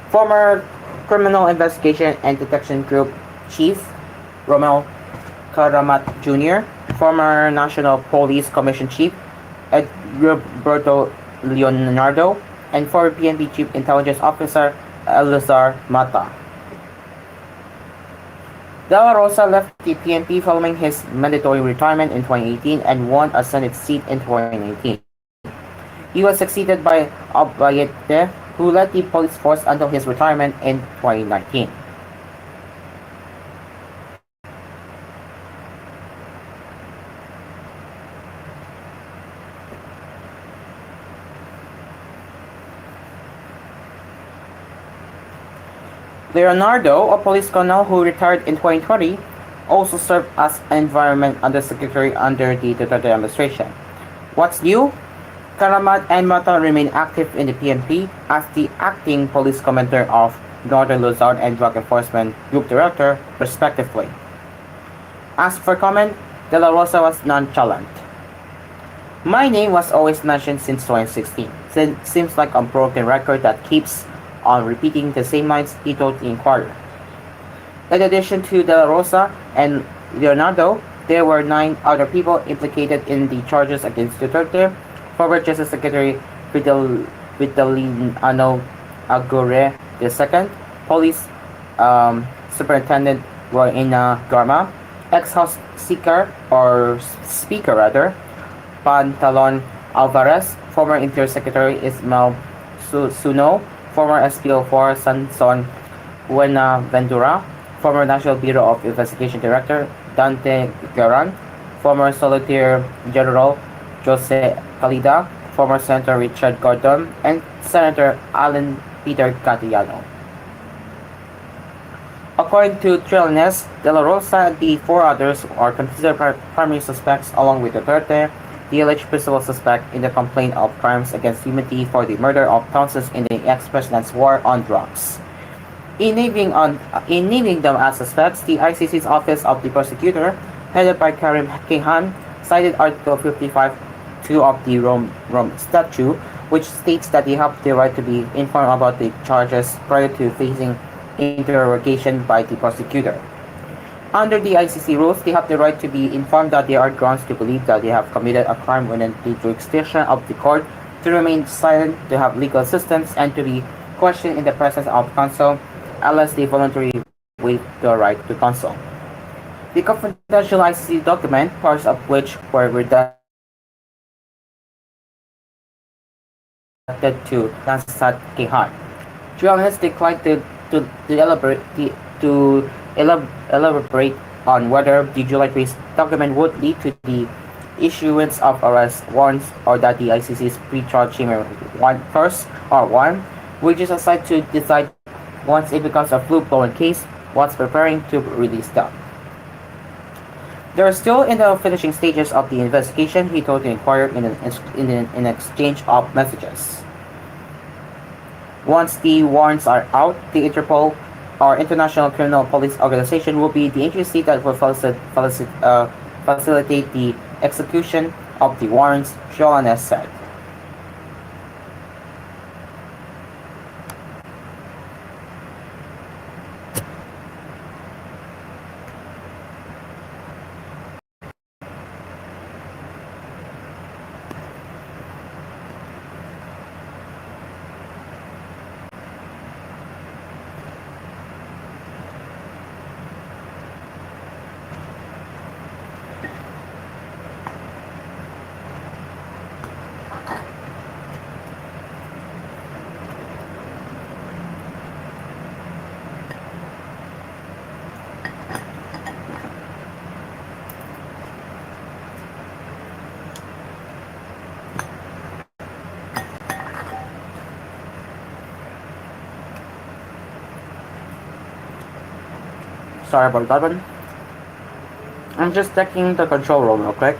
Former Criminal Investigation and Detection Group Chief Romel Karamat Jr., former National Police Commission Chief Roberto Leonardo, and former PNP Chief Intelligence Officer Elazar Mata. De La Rosa left the PNP following his mandatory retirement in 2018 and won a Senate seat in 2019. He was succeeded by Albayete, who led the police force until his retirement in 2019. Leonardo, a police colonel who retired in 2020, also served as Environment Undersecretary under the Duterte administration. What's new? Karamat and Mata remain active in the PNP as the acting police commander of Northern Luzon and Drug Enforcement Group Director, respectively. As for comment, De La Rosa was nonchalant. My name was always mentioned since 2016. Seems like a broken record that keeps on repeating the same lines, he told the Inquirer. In addition to De La Rosa and Leonardo, there were 9 other people implicated in the charges against Duterte. Former Justice Secretary Vitalino Aguirre II, Police Superintendent Royina Garma, ex-House Speaker Pantalon Alvarez, former Interior Secretary Ismael Suno, former SPO4 Sanson Buenaventura, former National Bureau of Investigation Director Dante Garan, former Solicitor General Jose Calida, former Senator Richard Gordon, and Senator Alan Peter Catillano. According to Trillanes, De La Rosa and the 4 others are considered primary suspects along with Duterte, the alleged principal suspect in the complaint of crimes against humanity for the murder of thousands in the ex-president's war on drugs. In naming them as suspects, the ICC's Office of the Prosecutor, headed by Karim Kehan, cited Article 55(2) of the Rome Statute, which states that they have the right to be informed about the charges prior to facing interrogation by the prosecutor. Under the ICC rules, they have the right to be informed that there are grounds to believe that they have committed a crime within the jurisdiction of the court, to remain silent, to have legal assistance, and to be questioned in the presence of counsel unless they voluntarily waive the right to counsel. The confidential ICC document, parts of which were redacted to Nansat Kehan. Journalists declined to elaborate on whether the July 3 document would lead to the issuance of arrest warrants or that the ICC's pre-trial chamber one, which is assigned to decide Once it becomes a full-blown case, what's preparing to release them. They are still in the finishing stages of the investigation, he told the Inquirer in an exchange of messages. Once the warrants are out, the Interpol, our International Criminal Police Organization, will be the agency that will facilitate the execution of the warrants, Joannes said. Sorry about that one. I'm just checking the control room real quick.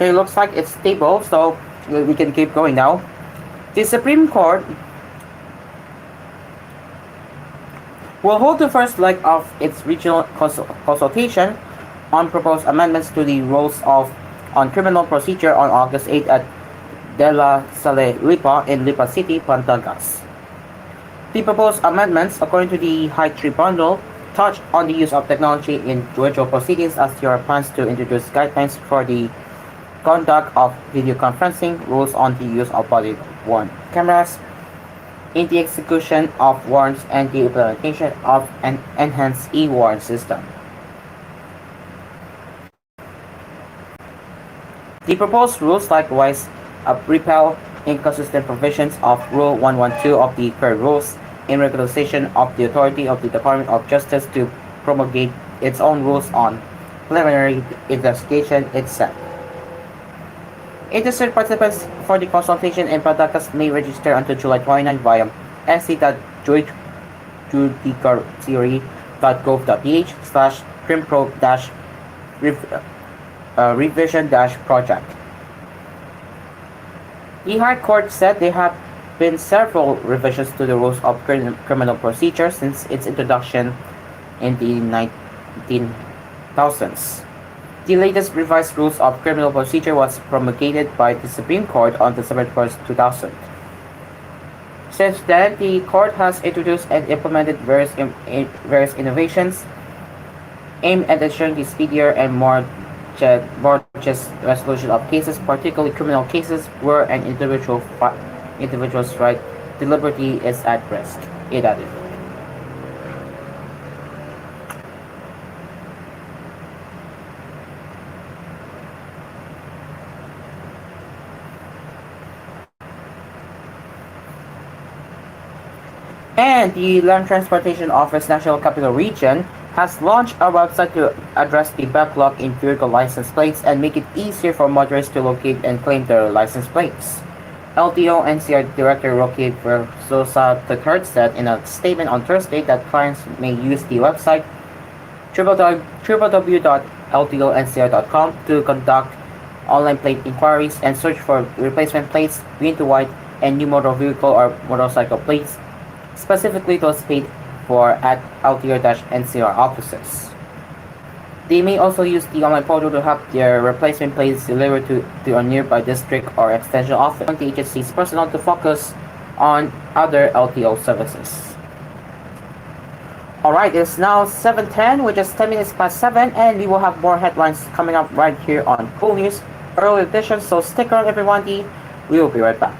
Okay, looks like it's stable, so we can keep going now. The Supreme Court will hold the first leg of its regional consultation on proposed amendments to the rules on criminal procedure on August 8 at De La Salle Lipa in Lipa City, Pantagas. The proposed amendments, according to the High Tribunal, touch on the use of technology in judicial proceedings as there are plans to introduce guidelines for the conduct of video conferencing, rules on the use of body-worn cameras in the execution of warrants, and the implementation of an enhanced e-warrant system. The proposed rules likewise repel inconsistent provisions of Rule 112 of the current rules in regularization of the authority of the Department of Justice to promulgate its own rules on preliminary investigation, it said. Interested participants for the consultation in Pantagas may register until July 29 via sc.judiciary.gov.ph/crimpro-revision-project. The High Court said there have been several revisions to the rules of criminal procedure since its introduction in the 1900s. The latest revised rules of criminal procedure was promulgated by the Supreme Court on December 1st, 2000. Since then, the court has introduced and implemented various innovations aimed at ensuring the speedier and more just resolution of cases, particularly criminal cases where an individual's right to liberty is at risk, it added. And the Land Transportation Office National Capital Region has launched a website to address the backlog in vehicle license plates and make it easier for motorists to locate and claim their license plates. LTO NCR Director Roque Versosa III said in a statement on Thursday that clients may use the website www.ltoncr.com to conduct online plate inquiries and search for replacement plates, green to white, and new motor vehicle or motorcycle plates, specifically those paid for at LTO-NCR offices. They may also use the online portal to have their replacement plates delivered to a nearby district or extension office, allowing the agency's personnel to focus on other LTO services. Alright, it's now 7:10, which is 10 minutes past 7, and we will have more headlines coming up right here on koolNews Early Edition, so stick around everyone, we will be right back.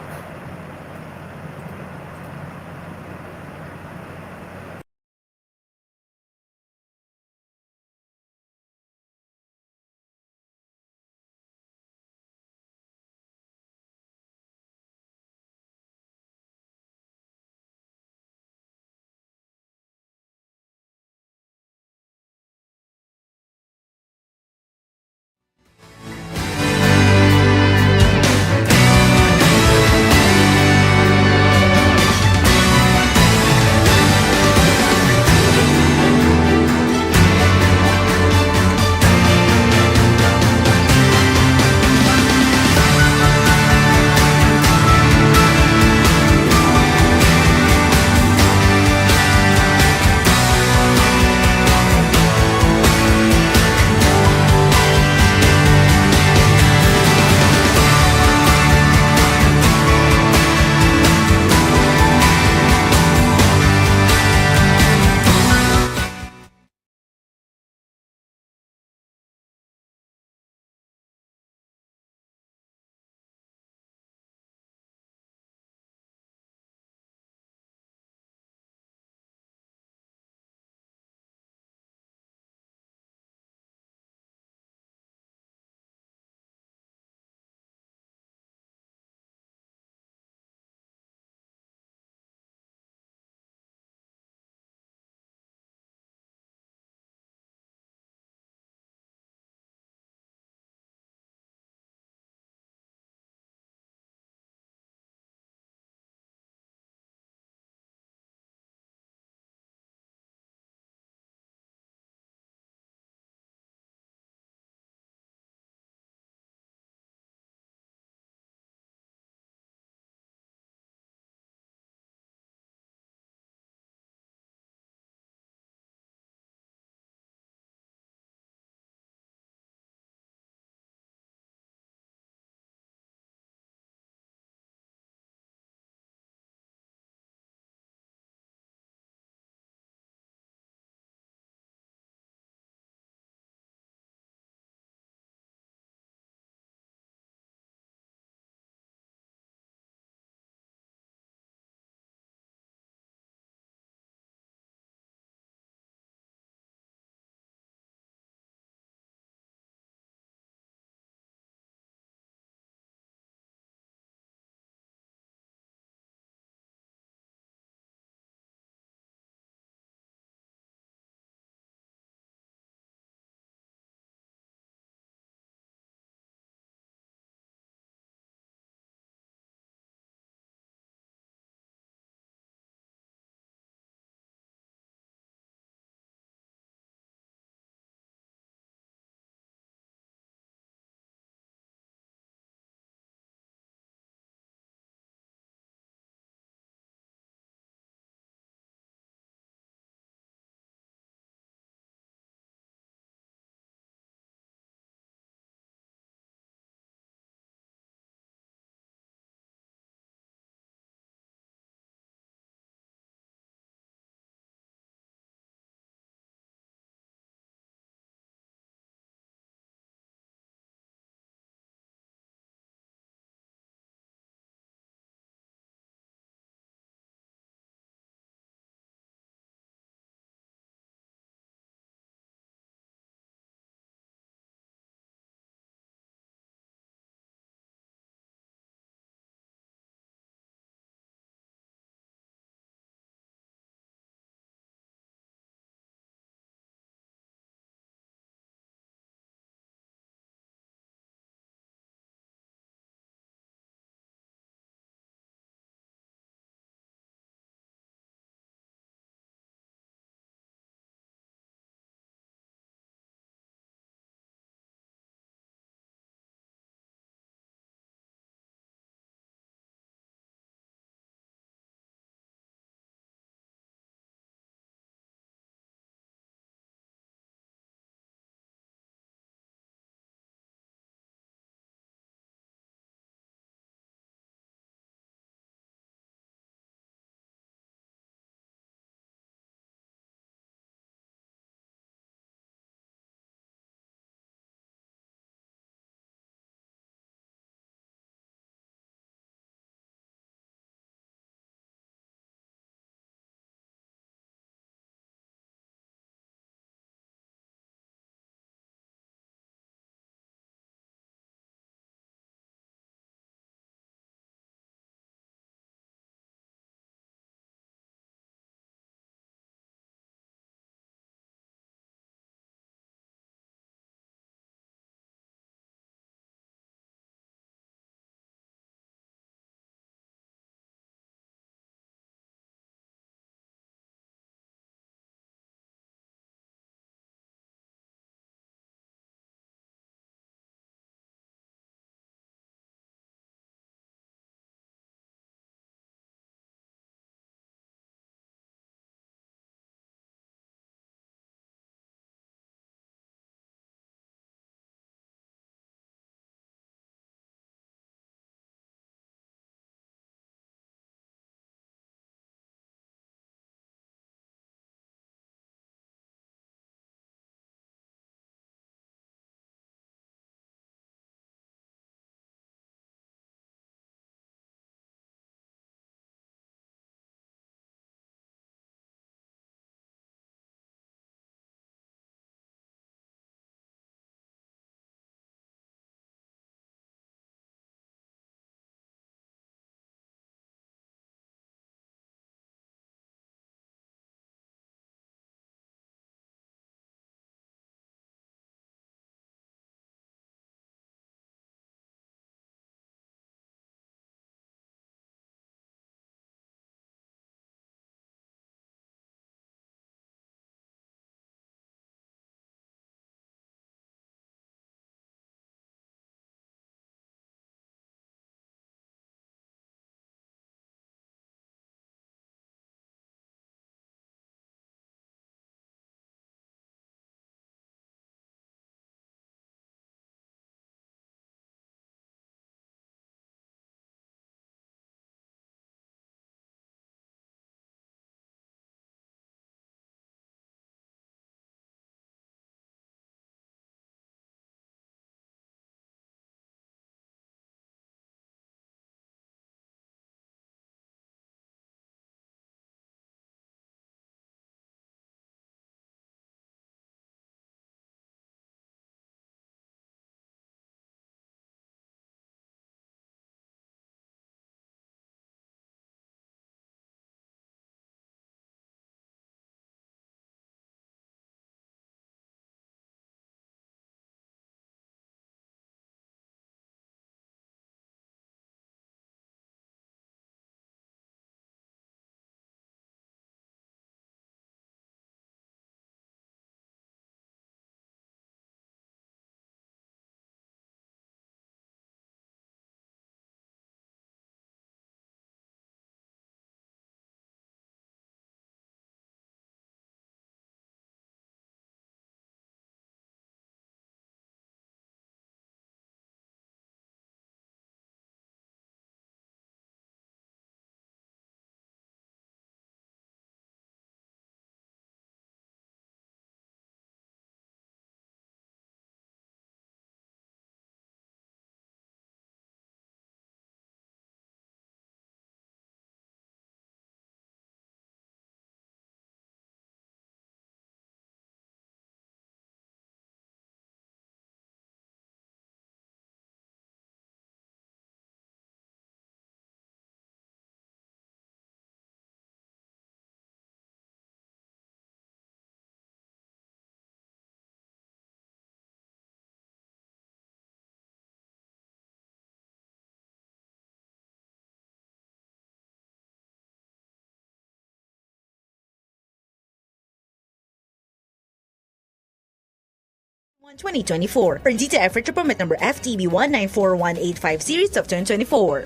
2024 per DTI Freighter Permit number FTB 1941885 series of 2024.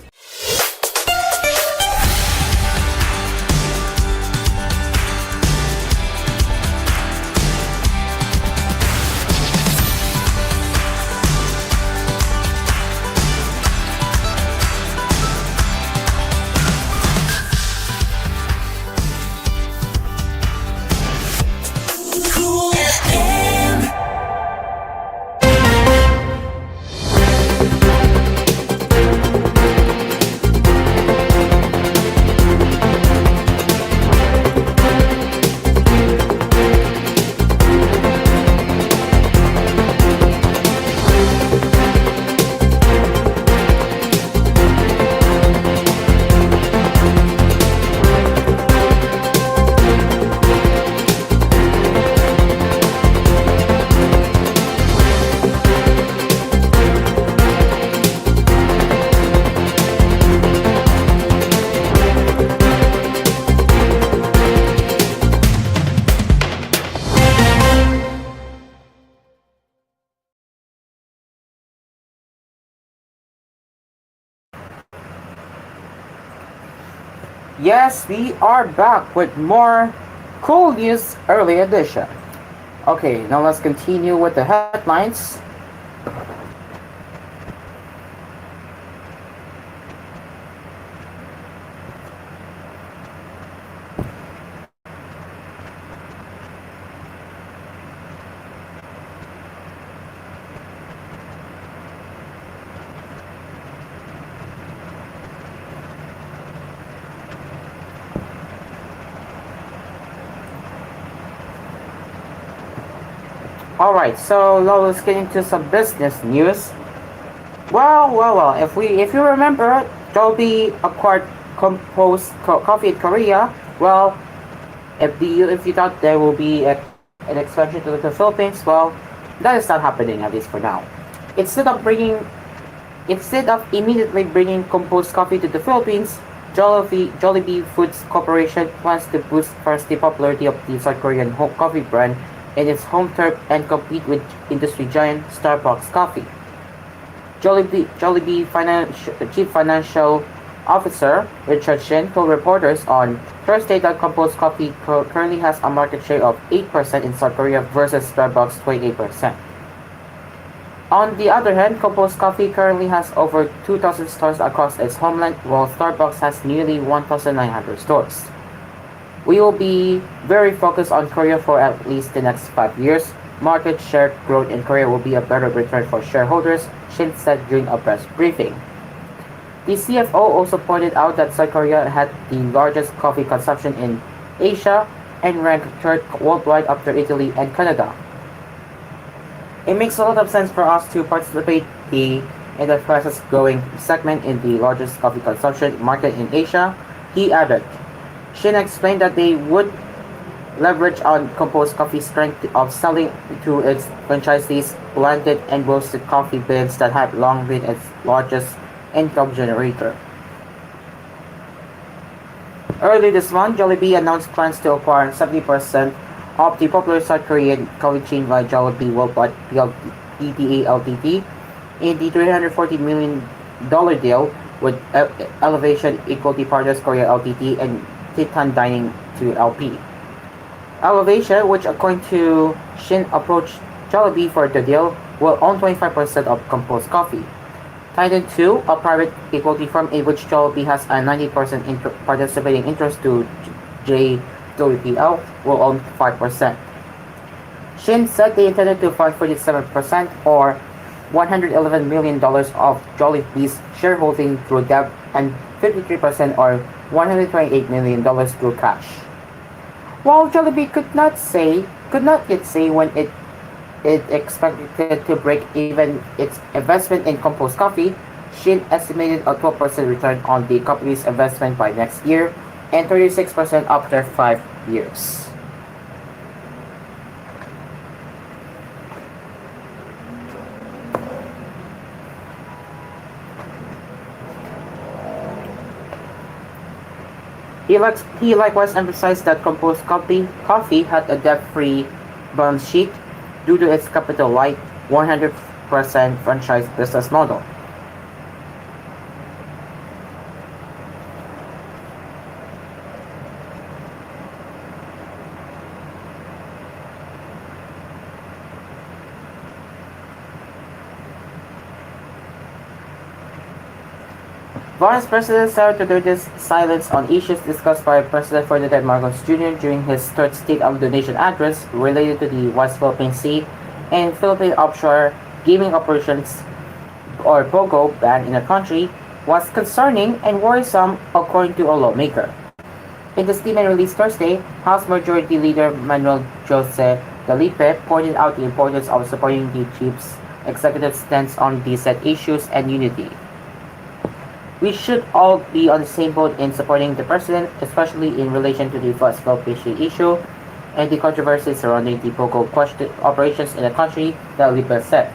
Yes, we are back with more Cool News Early Edition. Okay, now let's continue with the headlines. Alright, so now let's get into some business news. Well, if you remember, Jollibee acquired Coffee in Korea. Well, if you thought there will be an expansion to the Philippines, well, that is not happening, at least for now. Instead of immediately bringing composed coffee to the Philippines, Jollibee Foods Corporation plans to boost first the popularity of the South Korean home coffee brand in its home turf and compete with industry giant Starbucks Coffee. Jollibee Chief Financial Officer Richard Shin told reporters on Thursday that composed coffee currently has a market share of 8% in South Korea versus Starbucks' 28%. On the other hand, composed coffee currently has over 2,000 stores across its homeland, while Starbucks has nearly 1,900 stores. We will be very focused on Korea for at least the next 5 years. Market share growth in Korea will be a better return for shareholders, Shin said during a press briefing. The CFO also pointed out that South Korea had the largest coffee consumption in Asia and ranked third worldwide after Italy and Canada. It makes a lot of sense for us to participate in the fastest growing segment in the largest coffee consumption market in Asia, he added. Shin explained that they would leverage on composed coffee's strength of selling to its franchisees blended and roasted coffee beans that have long been its largest income generator. Early this month, Jollibee announced plans to acquire 70% of the popular South Korean coffee chain by Jollibee Worldwide PTA Ltd in the $340 million deal with Elevation Equity Partners Korea Ltd and Titan Dining 2 LP. Elevation, which according to Shin approached Jollibee for the deal, will own 25% of composed coffee. Titan 2, a private equity firm in which Jollibee has a 90% participating interest to JWPL, will own 5%. Shin said they intended to fund 47% or $111 million of Jollibee's shareholding through debt and 53% or $128 million through cash. While Jollibee could not yet say when it expected to break even its investment in composed coffee, Shin estimated a 12% return on the company's investment by next year and 36% after 5 years. He likewise emphasized that composed coffee had a debt-free balance sheet due to its capital-light 100% franchise business model. Vice President Sara Duterte's silence on issues discussed by President Ferdinand Marcos Jr. during his third State of the Nation address related to the West Philippine Sea and Philippine offshore gaming operations or POGO ban in the country was concerning and worrisome according to a lawmaker. In the statement released Thursday, House Majority Leader Manuel Jose Galipe pointed out the importance of supporting the chief's executive stance on these said issues and unity. We should all be on the same boat in supporting the President, especially in relation to the West Philippine Sea issue and the controversy surrounding the POGO operations in the country, Galipe said.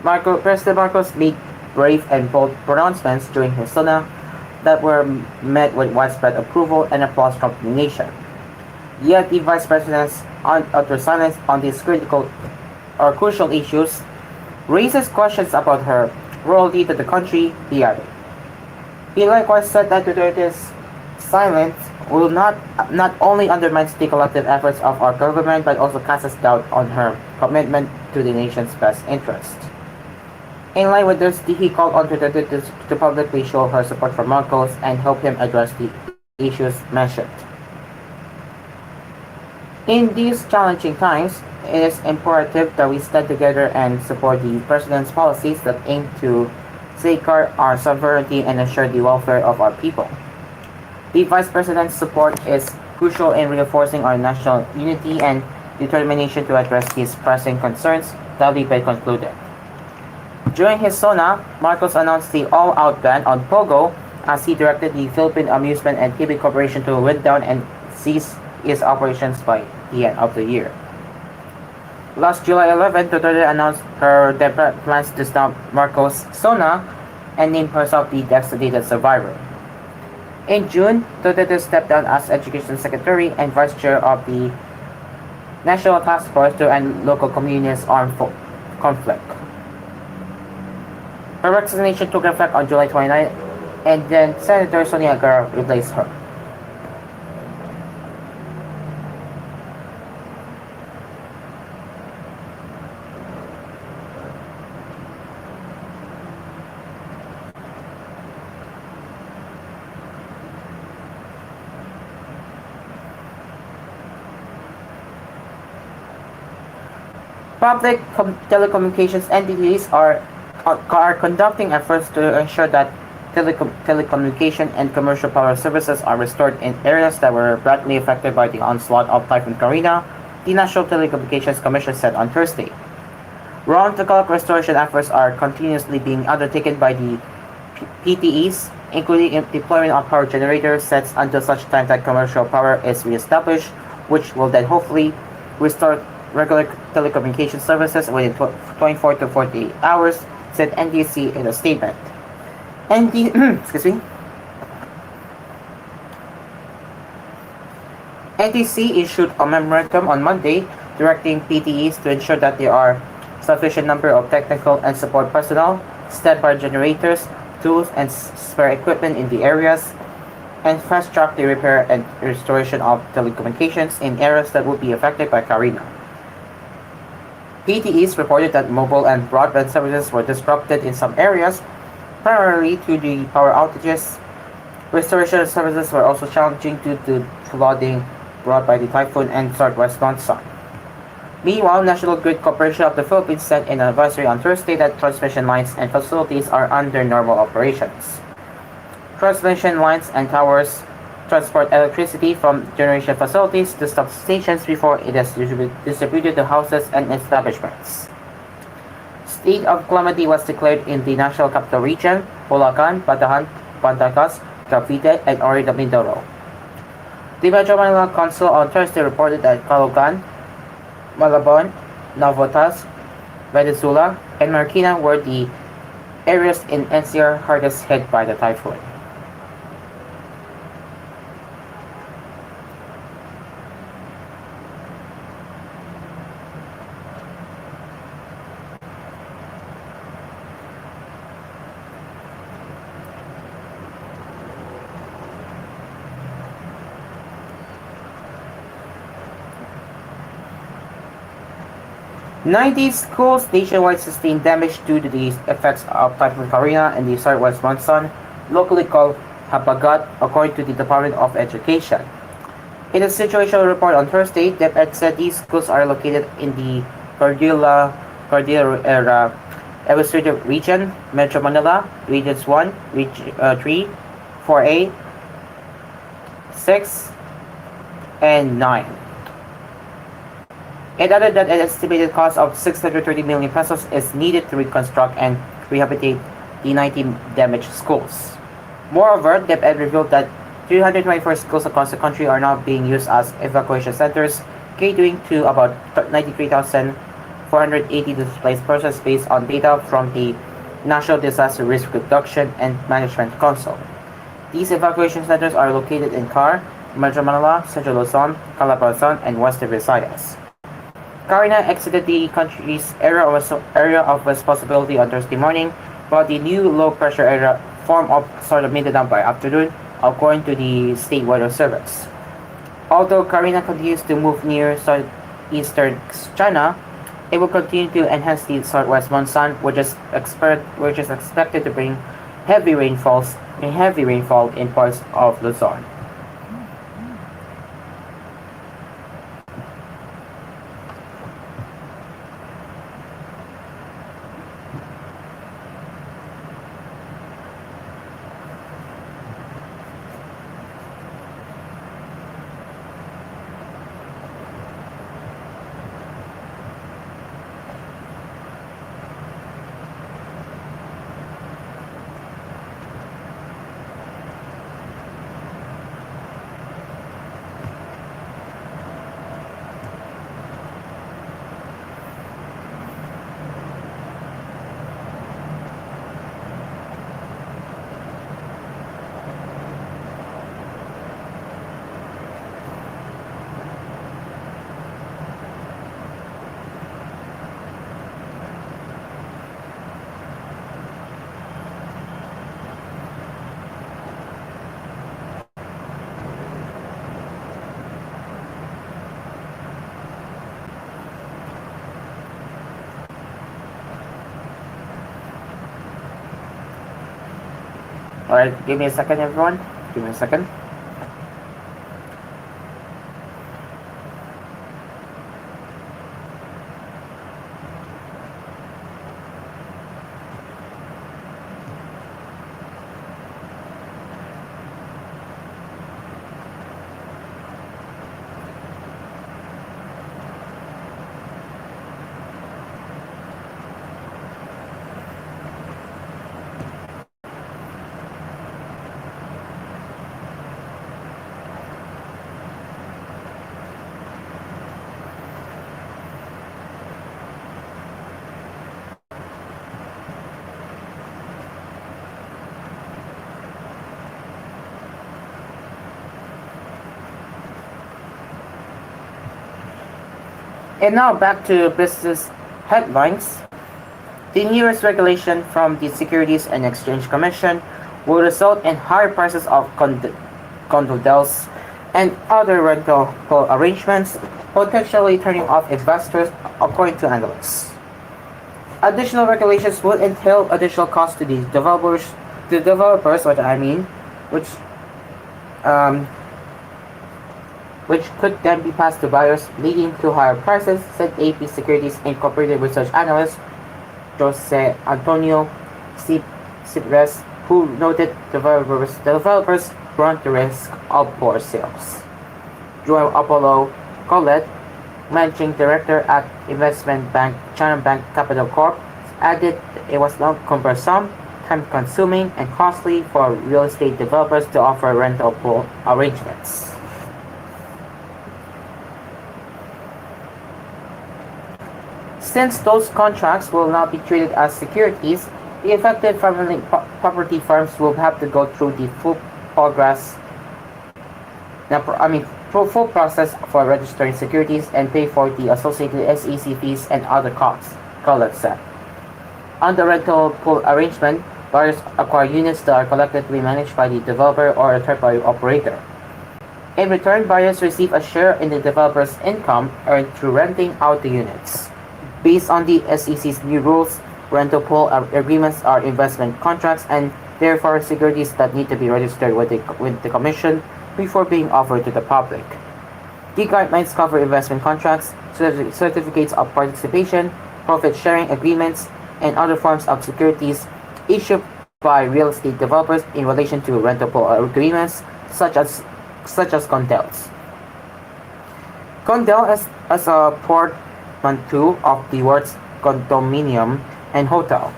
President Marcos made brave and bold pronouncements during his SONA that were met with widespread approval and applause from the nation. Yet the Vice President's utter silence on these critical or crucial issues raises questions about her royalty to the country, he added. He likewise said that Duterte's silence will not only undermine the collective efforts of our government but also casts doubt on her commitment to the nation's best interest. In line with this, he called on Duterte to publicly show her support for Marcos and help him address the issues mentioned. In these challenging times, it is imperative that we stand together and support the President's policies that aim to safeguard our sovereignty and ensure the welfare of our people. The Vice President's support is crucial in reinforcing our national unity and determination to address these pressing concerns, Galipe concluded. During his SONA, Marcos announced the all-out ban on POGO as he directed the Philippine Amusement and Gaming Corporation to wind down and cease its operations by the end of the year. Last July 11, Duterte announced her plans to stop Marcos' SONA and named herself the designated survivor. In June, Duterte stepped down as Education Secretary and Vice Chair of the National Task Force to End Local Communist Armed Conflict. Her resignation took effect on July 29, and then Senator Sonia Aguirre replaced her. Public telecommunications entities are conducting efforts to ensure that telecommunication and commercial power services are restored in areas that were badly affected by the onslaught of Typhoon Karina, the National Telecommunications Commission said on Thursday. Round-the-clock restoration efforts are continuously being undertaken by the PTEs, including deployment of power generator sets until such time that commercial power is re-established, which will then hopefully restore regular telecommunication services within 24 to 48 hours, said NTC in a statement. NTC issued a memorandum on Monday directing PTEs to ensure that there are sufficient number of technical and support personnel, standby generators, tools, and spare equipment in the areas, and fast-track the repair and restoration of telecommunications in areas that would be affected by Karina. PTEs reported that mobile and broadband services were disrupted in some areas, primarily due to the power outages. Restoration services were also challenging due to flooding brought by the typhoon and southwest monsoon. Meanwhile, National Grid Corporation of the Philippines said in an advisory on Thursday that transmission lines and facilities are under normal operations. Transmission lines and towers transport electricity from generation facilities to substations before it is distributed to houses and establishments. State of calamity was declared in the National Capital Region, Bulacan, Batahan, Pantagas, Cavite, and Oriental Mindoro. The Metro Manila Council on Thursday reported that Caloocan, Malabon, Navotas, Venezuela, and Marikina were the areas in NCR hardest hit by the typhoon. 90 schools nationwide sustained damage due to the effects of Typhoon Karina and the southwest monsoon, locally called Habagat, according to the Department of Education. In a situational report on Thursday, DepEd said these schools are located in the Cordillera Administrative Region, Metro Manila, Regions 1, 3, 4A, 6, and 9. It added that an estimated cost of 630 million pesos is needed to reconstruct and rehabilitate the 19 damaged schools. Moreover, DepEd revealed that 324 schools across the country are now being used as evacuation centers, catering to about 93,480 displaced persons based on data from the National Disaster Risk Reduction and Management Council. These evacuation centers are located in CAR, Metro Manila, Central Luzon, Calabarzon, and Western Visayas. Karina exited the country's area of responsibility on Thursday morning, while the new low-pressure area formed up started Mindanao by afternoon, according to the State Weather Service. Although Karina continues to move near southeastern China, it will continue to enhance the southwest monsoon, which is expected to bring heavy rainfall in parts of Luzon. Alright, give me a second, everyone. Give me a second. And now back to business headlines. The newest regulation from the Securities and Exchange Commission will result in higher prices of condos and other rental arrangements, potentially turning off investors, according to analysts. Additional regulations will entail additional costs to the developers, which could then be passed to buyers, leading to higher prices, said AP Securities Incorporated research analyst Jose Antonio Cipres, who noted developers run the risk of poor sales. Joel Apollo Colette, managing director at investment bank China Bank Capital Corp, added it was not cumbersome, time-consuming, and costly for real estate developers to offer rental pool arrangements. Since those contracts will not be treated as securities, the affected property firms will have to go through the full process for registering securities and pay for the associated SEC fees and other costs, Collett said. Under rental pool arrangement, buyers acquire units that are collectively managed by the developer or a third-party operator. In return, buyers receive a share in the developer's income earned through renting out the units. Based on the SEC's new rules, rental pool agreements are investment contracts and therefore securities that need to be registered with the Commission before being offered to the public. The guidelines cover investment contracts, certificates of participation, profit sharing agreements, and other forms of securities issued by real estate developers in relation to rental pool agreements, such as condels. Condel is a portmanteau of the words condominium and hotel.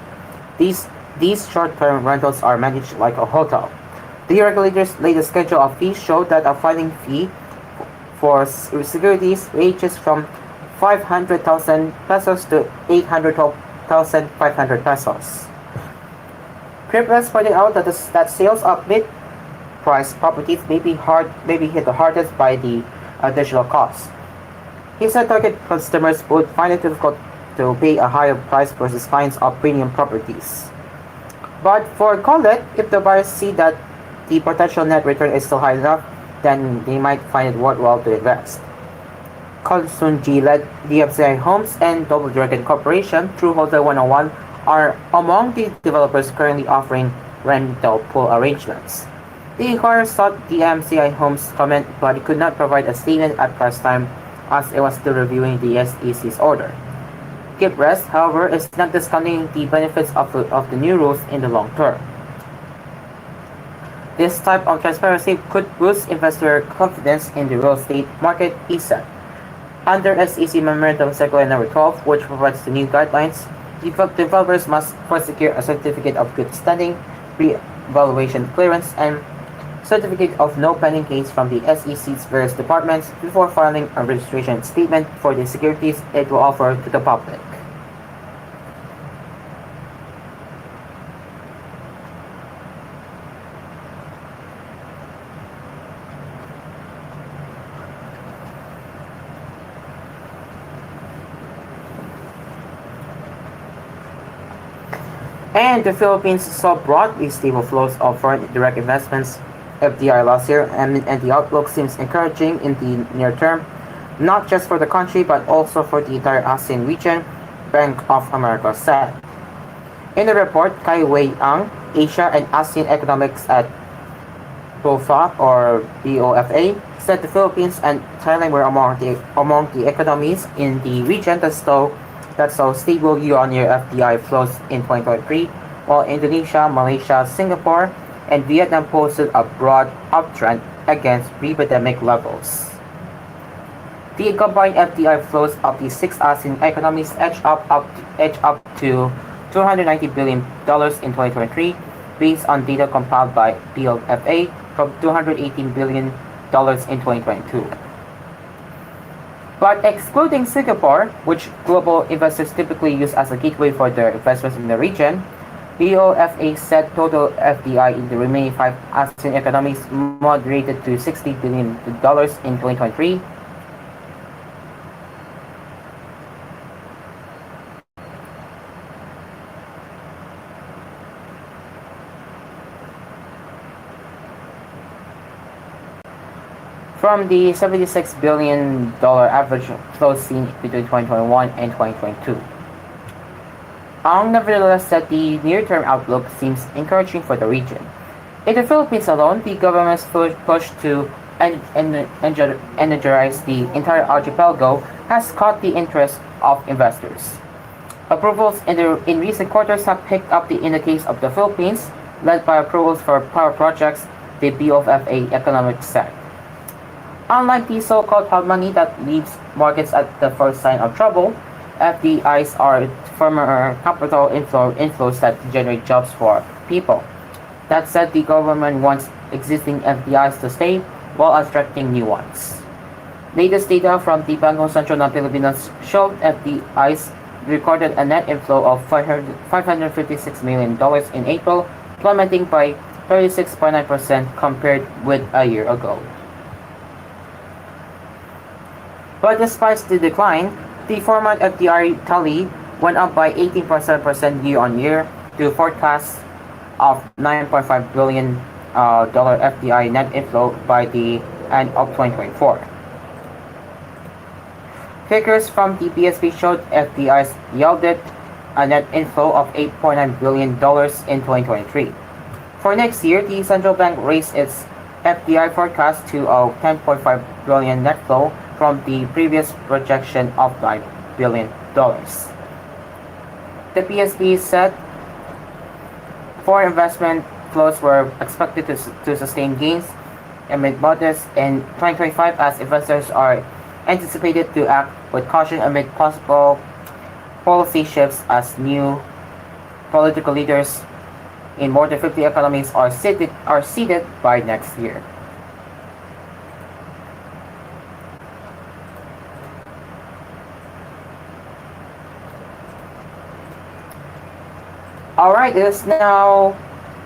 These short-term rentals are managed like a hotel. The regulators' latest schedule of fees show that a filing fee for securities ranges from 500,000 pesos to 812,500 pesos. Cripples pointed out that sales of mid-price properties may be hit the hardest by the additional costs. He said target customers would find it difficult to pay a higher price versus clients of premium properties. But for Colette, if the buyers see that the potential net return is still high enough, then they might find it worthwhile to invest. Konsun G led DFCI Homes and Double Dragon Corporation through Hotel 101 are among the developers currently offering rental pool arrangements. The inquirer sought DMCI Homes' comment but it could not provide a statement at press time as it was still reviewing the SEC's order. Gibrest, however, is not discounting the benefits of the new rules in the long term. This type of transparency could boost investor confidence in the real estate market, he said. Under SEC Memorandum Circular No. 12, which provides the new guidelines, developers must first secure a certificate of good standing, pre-evaluation clearance, and certificate of no pending case from the SEC's various departments before filing a registration statement for the securities it will offer to the public. And the Philippines saw broadly stable flows of foreign direct investments FDI last year, and the outlook seems encouraging in the near term, not just for the country but also for the entire ASEAN region, Bank of America said. In the report, Kai Wei Ang, Asia and ASEAN Economics at BOFA or BOFA, said the Philippines and Thailand were among the economies in the region that saw stable year-on-year FDI flows in 2023, while Indonesia, Malaysia, Singapore, and Vietnam posted a broad uptrend against pre-pandemic levels. The combined FDI flows of the six ASEAN economies edged up to $290 billion in 2023, based on data compiled by BOFA from $218 billion in 2022. But excluding Singapore, which global investors typically use as a gateway for their investments in the region, BOFA said total FDI in the remaining five ASEAN economies moderated to $60 billion in 2023. From the $76 billion average flow seen between 2021 and 2022. Ang nevertheless said the near-term outlook seems encouraging for the region. In the Philippines alone, the government's push to energize the entire archipelago has caught the interest of investors. Approvals in recent quarters have picked up in the case of the Philippines, led by approvals for power projects, the BOFA economic said. Unlike the so-called hard money that leaves markets at the first sign of trouble, FDIs are former capital inflows that generate jobs for people. That said, the government wants existing FDIs to stay while attracting new ones. Latest data from the Bangko Sentro ng Pilipinas showed FDIs recorded a net inflow of $556 million in April, plummeting by 36.9% compared with a year ago. But despite the decline, the format FDI tally went up by 18.7% year-on-year to forecasts of $9.5 billion FDI net inflow by the end of 2024. Figures from the PSP showed FDIs yielded a net inflow of $8.9 billion in 2023. For next year, the central bank raised its FDI forecast to a $10.5 billion net flow from the previous projection of $9 billion. The PSP said foreign investment flows were expected to sustain gains amid modest in 2025 as investors are anticipated to act with caution amid possible policy shifts as new political leaders in more than 50 economies are seated by next year. Alright, it is now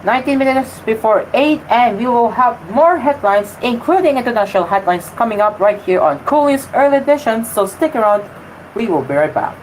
19 minutes before 8 and we will have more headlines including international headlines coming up right here on koolNews Early Edition, so stick around, we will be right back.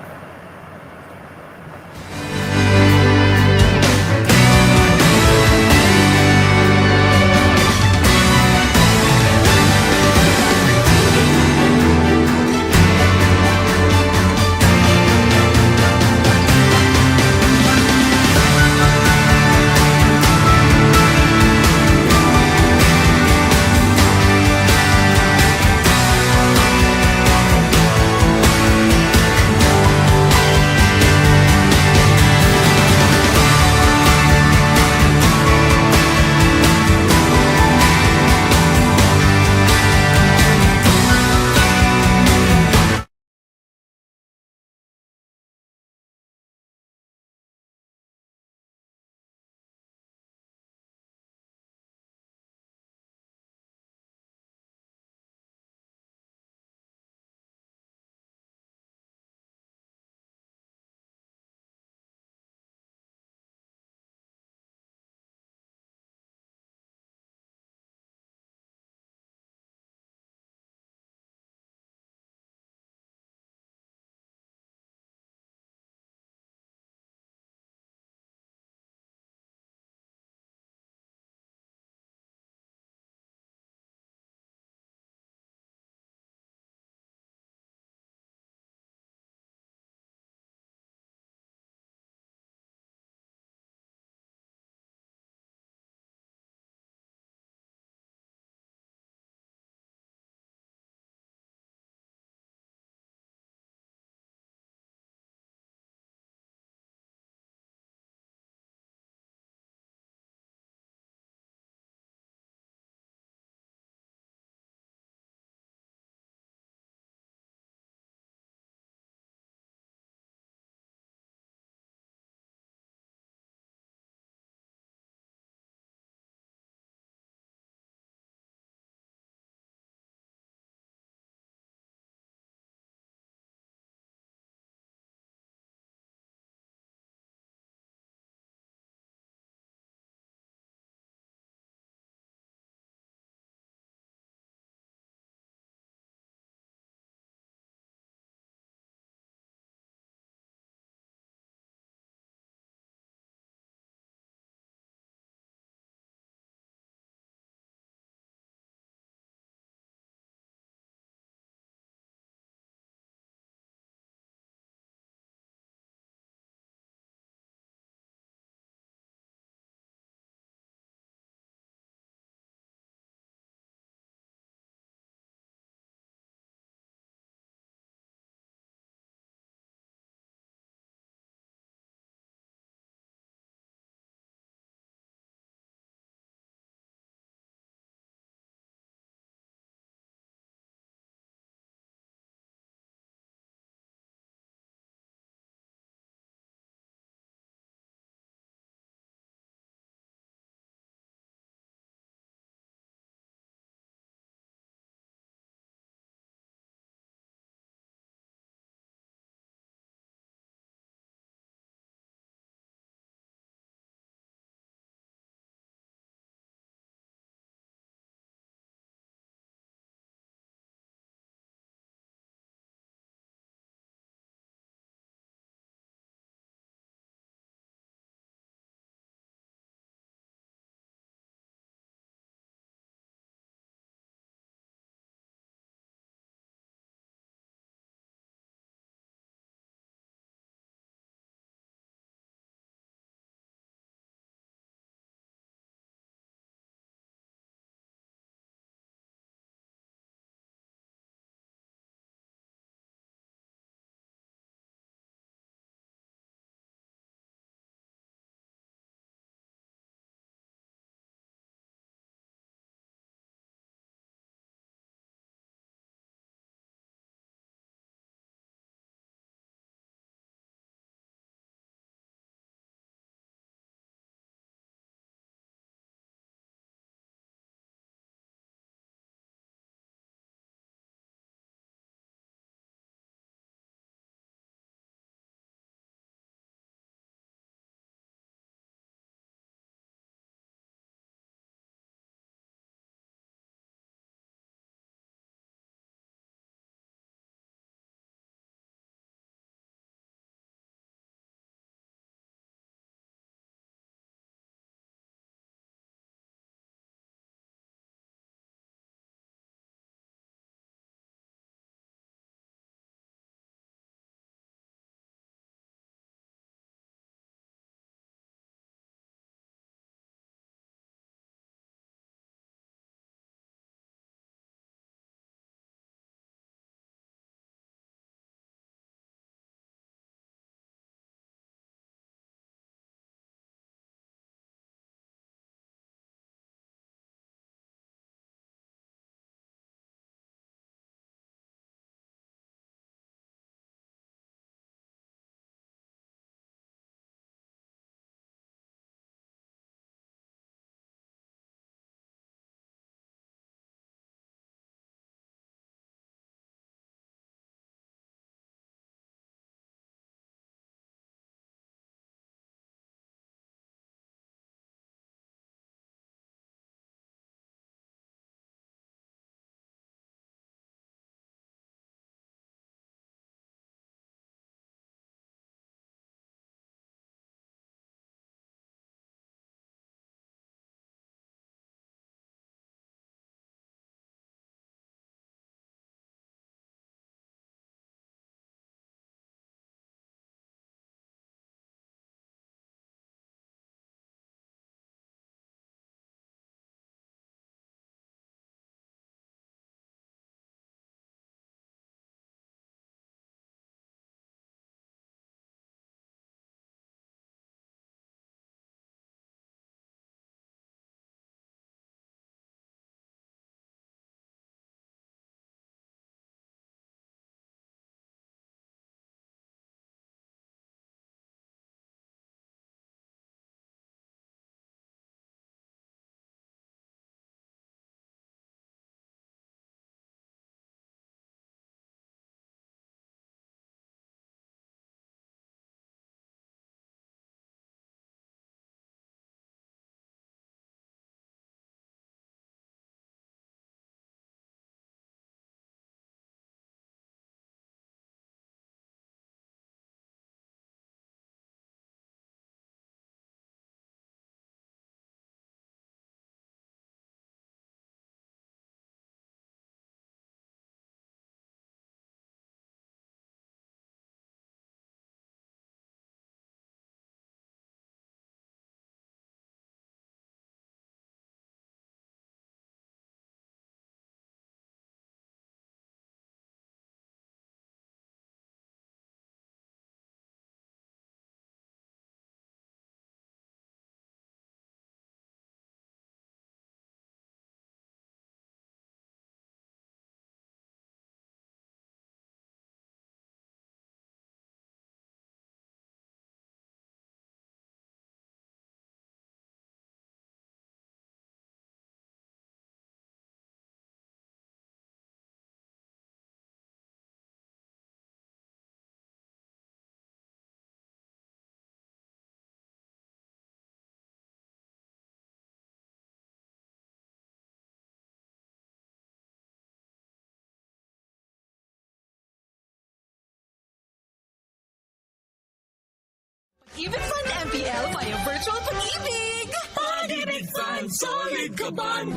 Even Fun MPL via virtual pag-ibig! Pag-ibig Fun, solid kaban!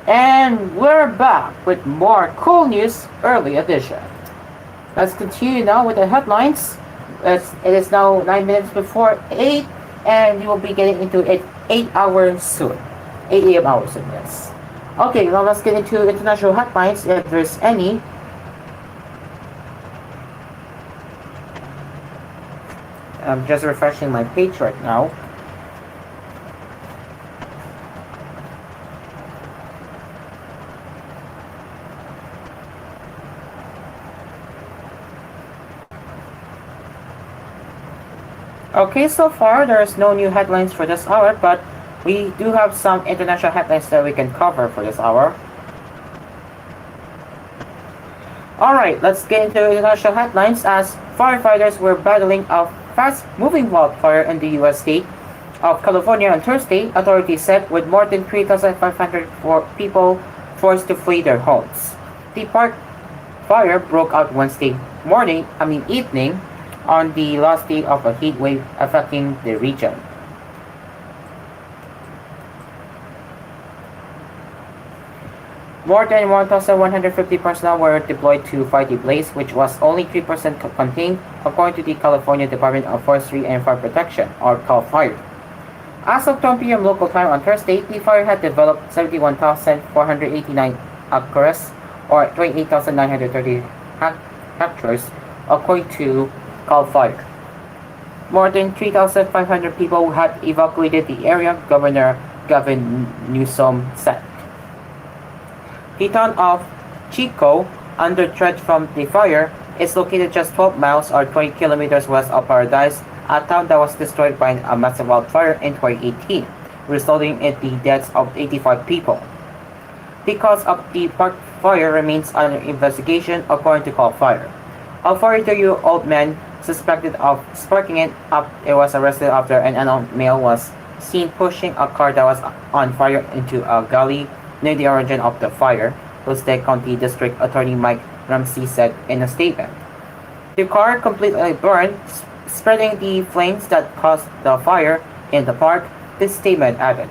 And we're back with more cool news early edition. Let's continue now with the headlines. It is now 9 minutes before 8, and you will be getting into it 8 hours soon. 8 a.m. hours soon, yes. Okay, now let's get into international headlines if there's any. I'm just refreshing my page right now. Okay, so far there's no new headlines for this hour, but we do have some international headlines that we can cover for this hour. Alright, let's get into international headlines as firefighters were battling a fast-moving wildfire in the US state of California on Thursday, authorities said, with more than 3,500 people forced to flee their homes. The park fire broke out Wednesday evening, on the last day of a heat wave affecting the region. More than 1,150 personnel were deployed to fight the blaze, which was only 3% contained, according to the California Department of Forestry and Fire Protection, or CAL FIRE. As of 12 p.m. local time on Thursday, the fire had developed 71,489 acres, or 28,930 hectares, according to CAL FIRE. More than 3,500 people had evacuated the area, Governor Gavin Newsom said. The town of Chico, under threat from the fire, is located just 12 miles or 20 kilometers west of Paradise, a town that was destroyed by a massive wildfire in 2018, resulting in the deaths of 85 people. The cause of the park fire remains under investigation, according to CAL FIRE. A 42-year-old man suspected of sparking it up was arrested after an unarmed male was seen pushing a car that was on fire into a gully near the origin of the fire, Tuesday County District Attorney Mike Ramsey said in a statement. The car completely burned, spreading the flames that caused the fire in the park, this statement added.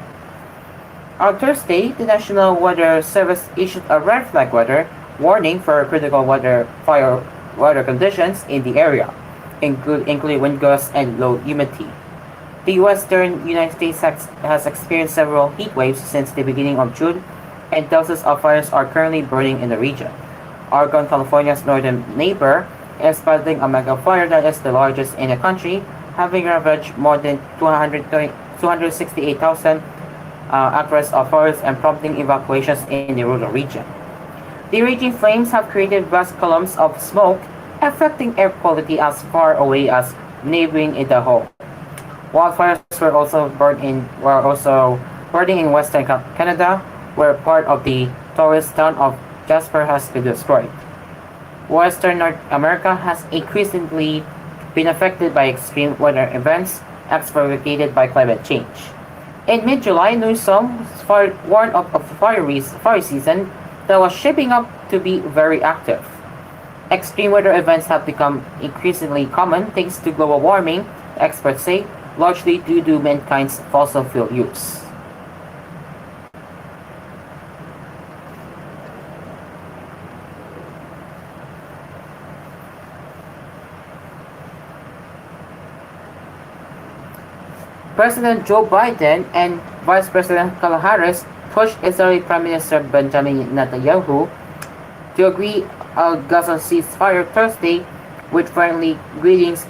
On Thursday, the National Weather Service issued a red flag weather warning for critical fire weather conditions in the area, including wind gusts and low humidity. The western United States has experienced several heat waves since the beginning of June, and dozens of fires are currently burning in the region. Oregon, California's northern neighbor, is battling a mega fire that is the largest in the country, having ravaged more than 268,000 acres of forest and prompting evacuations in the rural region. The raging flames have created vast columns of smoke, affecting air quality as far away as neighboring Idaho. Wildfires were also burning in western Canada, where part of the tourist town of Jasper has been destroyed. Western North America has increasingly been affected by extreme weather events exacerbated by climate change. In mid-July, Newsom warned of a fiery season that was shaping up to be very active. Extreme weather events have become increasingly common thanks to global warming, experts say, largely due to mankind's fossil fuel use. President Joe Biden and Vice President Kamala Harris pushed Israeli Prime Minister Benjamin Netanyahu to agree a Gaza ceasefire Thursday, with friendly greetings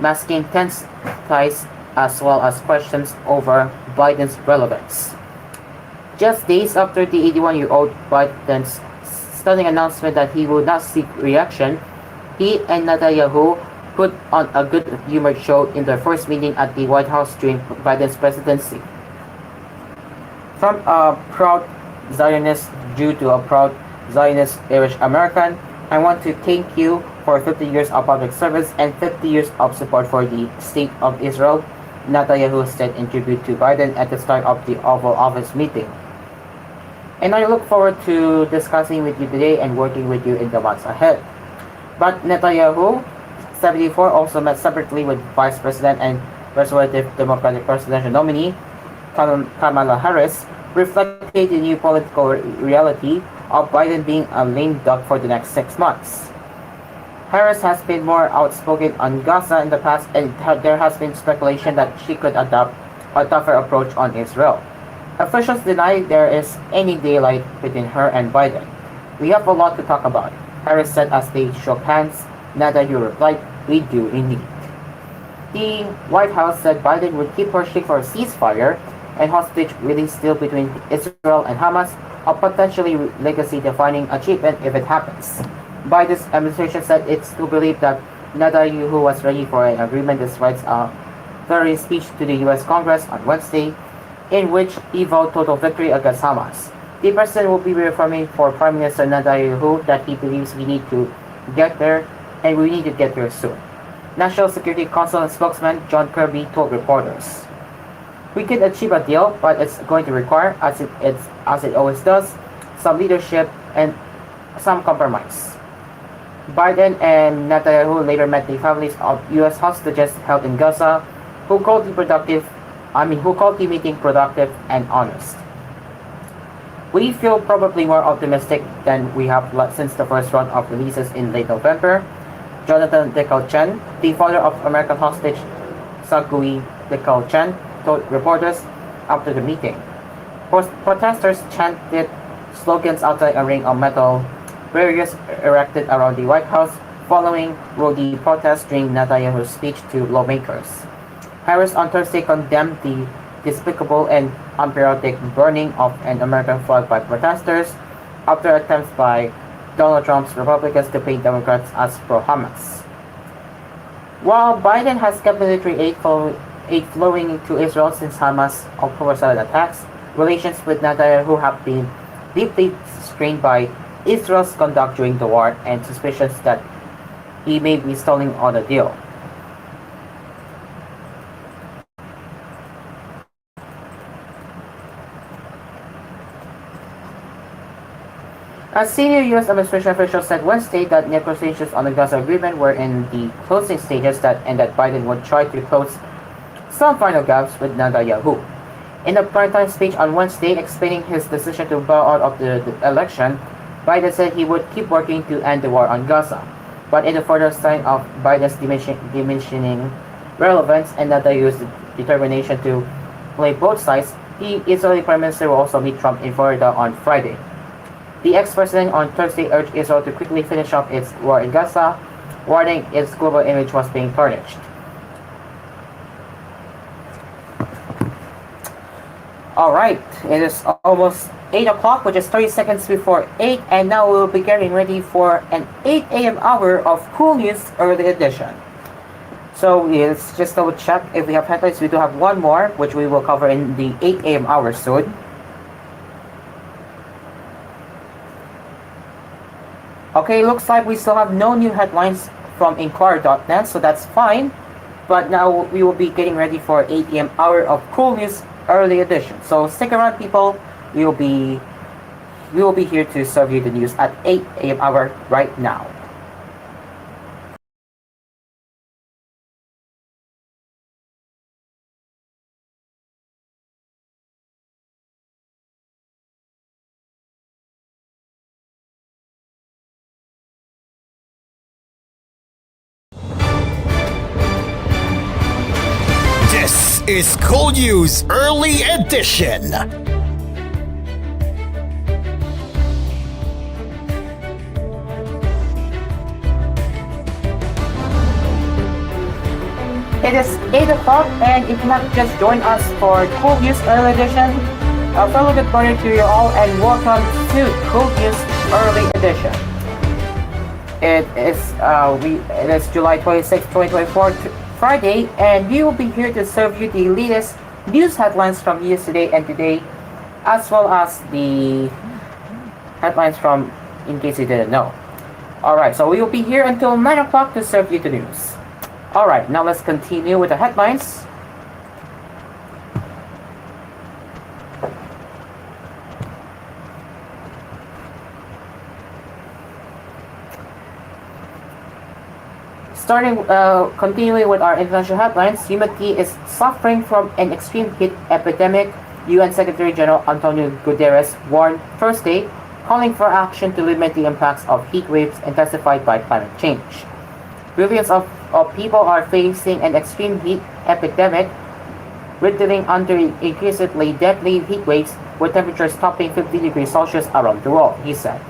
masking tense ties as well as questions over Biden's relevance. Just days after the 81-year-old Biden's stunning announcement that he would not seek re-election, he and Netanyahu put on a good-humored show in their first meeting at the White House during Biden's presidency. From a proud Zionist Jew to a proud Zionist Irish American, I want to thank you for 50 years of public service and 50 years of support for the State of Israel, Netanyahu said in tribute to Biden at the start of the Oval Office meeting. And I look forward to discussing with you today and working with you in the months ahead. But Netanyahu, 74, also met separately with Vice President and Conservative Democratic presidential nominee Kamala Harris, reflecting the new political reality of Biden being a lame duck for the next 6 months. Harris has been more outspoken on Gaza in the past, and there has been speculation that she could adopt a tougher approach on Israel. Officials deny there is any daylight between her and Biden. "We have a lot to talk about," Harris said as they shook hands. Netanyahu replied, "We do indeed." The White House said Biden would keep pushing for a ceasefire and hostage release deal between Israel and Hamas, a potentially legacy-defining achievement if it happens. Biden's administration said it still believed that Netanyahu was ready for an agreement despite a thorough speech to the U.S. Congress on Wednesday, in which he vowed total victory against Hamas. The president will be reaffirming for Prime Minister Netanyahu that he believes we need to get there, and we need to get there soon. National Security Council spokesman John Kirby told reporters, "We can achieve a deal, but it's going to require, as it always does, some leadership and some compromise." Biden and Netanyahu later met the families of U.S. hostages held in Gaza, who called the meeting productive and honest. "We feel probably more optimistic than we have since the first round of releases in late November," Jonathan Dekel-Chen, the father of American hostage Sagui Dekel-Chen, told reporters after the meeting. Protesters chanted slogans outside a ring of metal barriers erected around the White House following roadie protests during Netanyahu's speech to lawmakers. Harris on Thursday condemned the despicable and unpatriotic burning of an American flag by protesters after attempts by Donald Trump's Republicans to paint Democrats as pro-Hamas. While Biden has kept military aid flowing to Israel since Hamas' October 7 attacks, relations with Netanyahu have been deeply strained by Israel's conduct during the war and suspicions that he may be stalling on the deal. A senior U.S. administration official said Wednesday that negotiations on the Gaza agreement were in the closing stages and that Biden would try to close some final gaps with Netanyahu. In a primetime speech on Wednesday explaining his decision to bow out of the election, Biden said he would keep working to end the war on Gaza. But in a further sign of Biden's diminishing relevance and Netanyahu's determination to play both sides, the Israeli Prime Minister will also meet Trump in Florida on Friday. The ex-president on Thursday urged Israel to quickly finish up its war in Gaza, warning its global image was being tarnished. Alright, it is almost 8 o'clock, which is 30 seconds before 8, and now we'll be getting ready for an 8 a.m. hour of koolNews early edition. So let's just double check if we have headlines. We do have one more, which we will cover in the 8 a.m. hour soon. Okay, looks like we still have no new headlines from Inquirer.net, so that's fine. But now we will be getting ready for 8 a.m. hour of koolNews early edition. So stick around, people. We will be We will be here to serve you the news at 8 a.m. hour right now. This is koolNews Early Edition. It is 8 o'clock, and if you have just joined us for koolNews Early Edition, a fellow good morning to you all, and welcome to koolNews Early Edition. It is July 26, 2024, Friday, and we will be here to serve you the latest news headlines from yesterday and today, as well as the headlines from in case you didn't know. Alright, so we will be here until 9 o'clock to serve you the news. Alright, now let's continue with the headlines. Continuing with our international headlines, humanity is suffering from an extreme heat epidemic. UN Secretary General Antonio Guterres warned Thursday, calling for action to limit the impacts of heat waves intensified by climate change. Billions of people are facing an extreme heat epidemic, riddling under increasingly deadly heat waves with temperatures topping 50 degrees Celsius around the world, he said.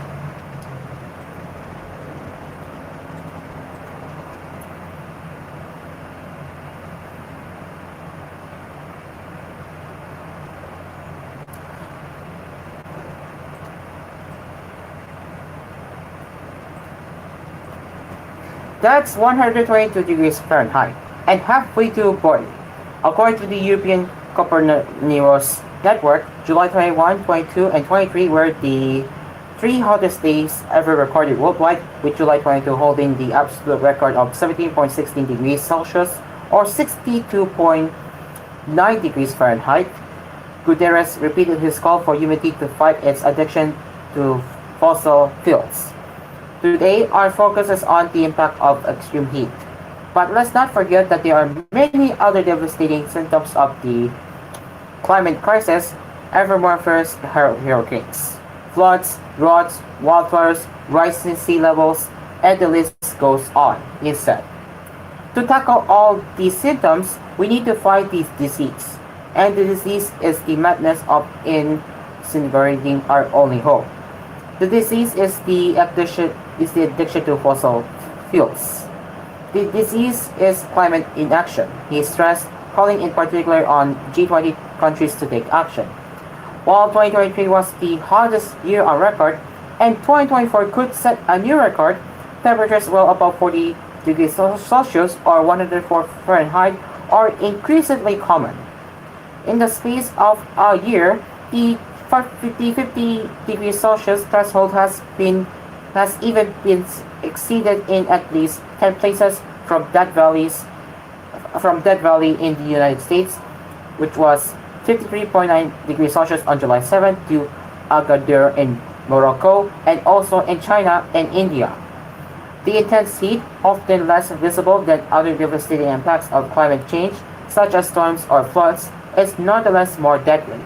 That's 122 degrees Fahrenheit and halfway to boiling. According to the European koolNews network, July 21, 22, and 23 were the three hottest days ever recorded worldwide, with July 22 holding the absolute record of 17.16 degrees Celsius or 62.9 degrees Fahrenheit. Guterres repeated his call for humanity to fight its addiction to fossil fuels. Today, our focus is on the impact of extreme heat. But let's not forget that there are many other devastating symptoms of the climate crisis: ever more fierce hurricanes, floods, droughts, wildfires, rising sea levels, and the list goes on, he said. To tackle all these symptoms, we need to fight this disease. And the disease is the madness of incinerating our only hope. The disease is the addiction to fossil fuels. The disease is climate inaction, he stressed, calling in particular on G20 countries to take action. While 2023 was the hottest year on record, and 2024 could set a new record, temperatures well above 40 degrees Celsius or 104 Fahrenheit are increasingly common. In the space of a year, the 50 degrees Celsius threshold has even been exceeded in at least 10 places, from Death Valley in the United States, which was 53.9 degrees Celsius on July 7th, to Agadir in Morocco, and also in China and India. The intense heat, often less visible than other devastating impacts of climate change, such as storms or floods, is nonetheless more deadly.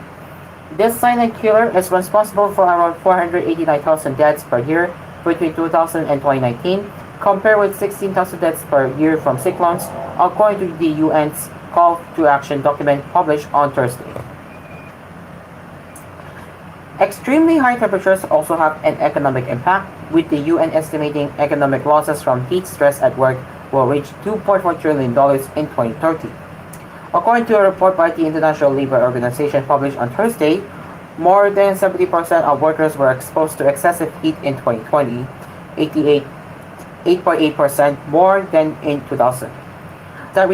This silent killer is responsible for around 489,000 deaths per year between 2000 and 2019, compared with 16,000 deaths per year from cyclones, according to the UN's Call to Action document published on Thursday. Extremely high temperatures also have an economic impact, with the UN estimating economic losses from heat stress at work will reach $2.4 trillion in 2030. According to a report by the International Labour Organization published on Thursday, more than 70% of workers were exposed to excessive heat in 2020, 8.8% more than in 2000. That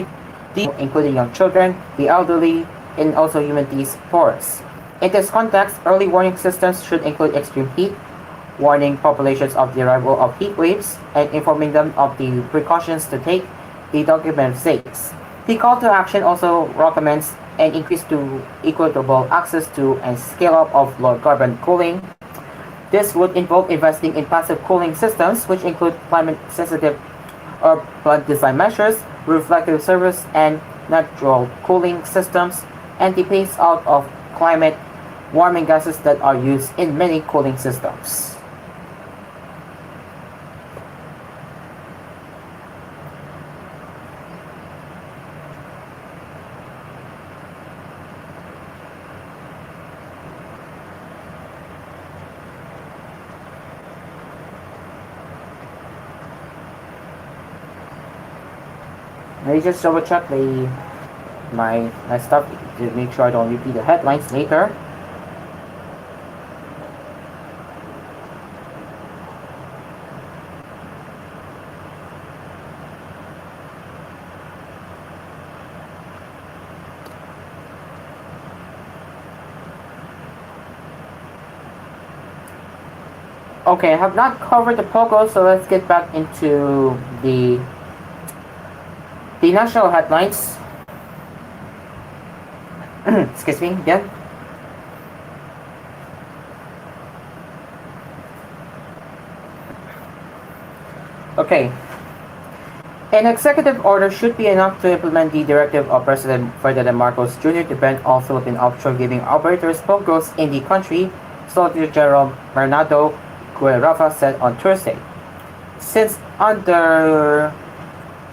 including young children, the elderly, and also humanities poorest. In this context, early warning systems should include extreme heat, warning populations of the arrival of heat waves, and informing them of the precautions to take, the document states. The call to action also recommends an increase to equitable access to and scale up of low carbon cooling, This would involve investing in passive cooling systems, which include climate-sensitive or plant design measures, reflective surface, and natural cooling systems, and the phase out of climate warming gases that are used in many cooling systems. Let me just double check my stuff to make sure I don't repeat the headlines later. Okay, I have not covered the POGO, so let's get back into the national headlines. Excuse me again. Okay. An executive order should be enough to implement the directive of President Ferdinand Marcos Jr. to ban all Philippine offshore gaming operators POGOs in the country, Solicitor General Bernardo Guerrafa said on Thursday. Since under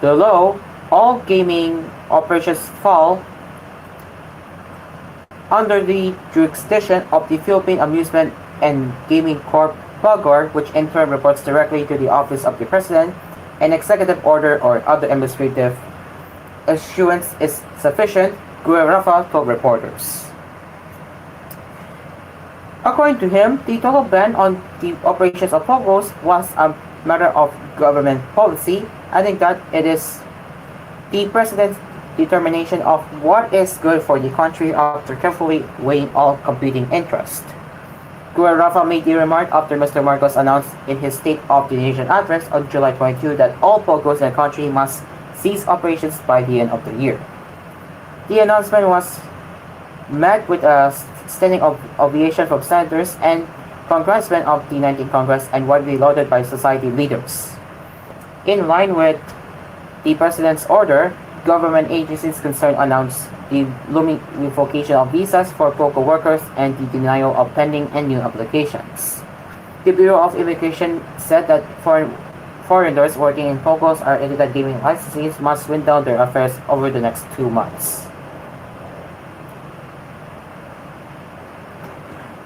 the law, all gaming operations fall under the jurisdiction of the Philippine Amusement and Gaming Corp. (PAGOR), which in turn reports directly to the Office of the President. An executive order or other administrative issuance is sufficient, Guerrafa told reporters. According to him, the total ban on the operations of POGOs was a matter of government policy, adding that it is the President's determination of what is good for the country after carefully weighing all competing interests. Guerrafa made the remark after Mr. Marcos announced in his State of the Nation address on July 22 that all POGOs in the country must cease operations by the end of the year. The announcement was met with a standing ovation from senators and congressmen of the 19th Congress and widely lauded by society leaders. In line with the President's order, government agencies concerned announced the looming revocation of visas for POGO workers and the denial of pending and new applications. The Bureau of Immigration said that foreigners working in POGOs or illegal gaming licensees must wind down their affairs over the next 2 months.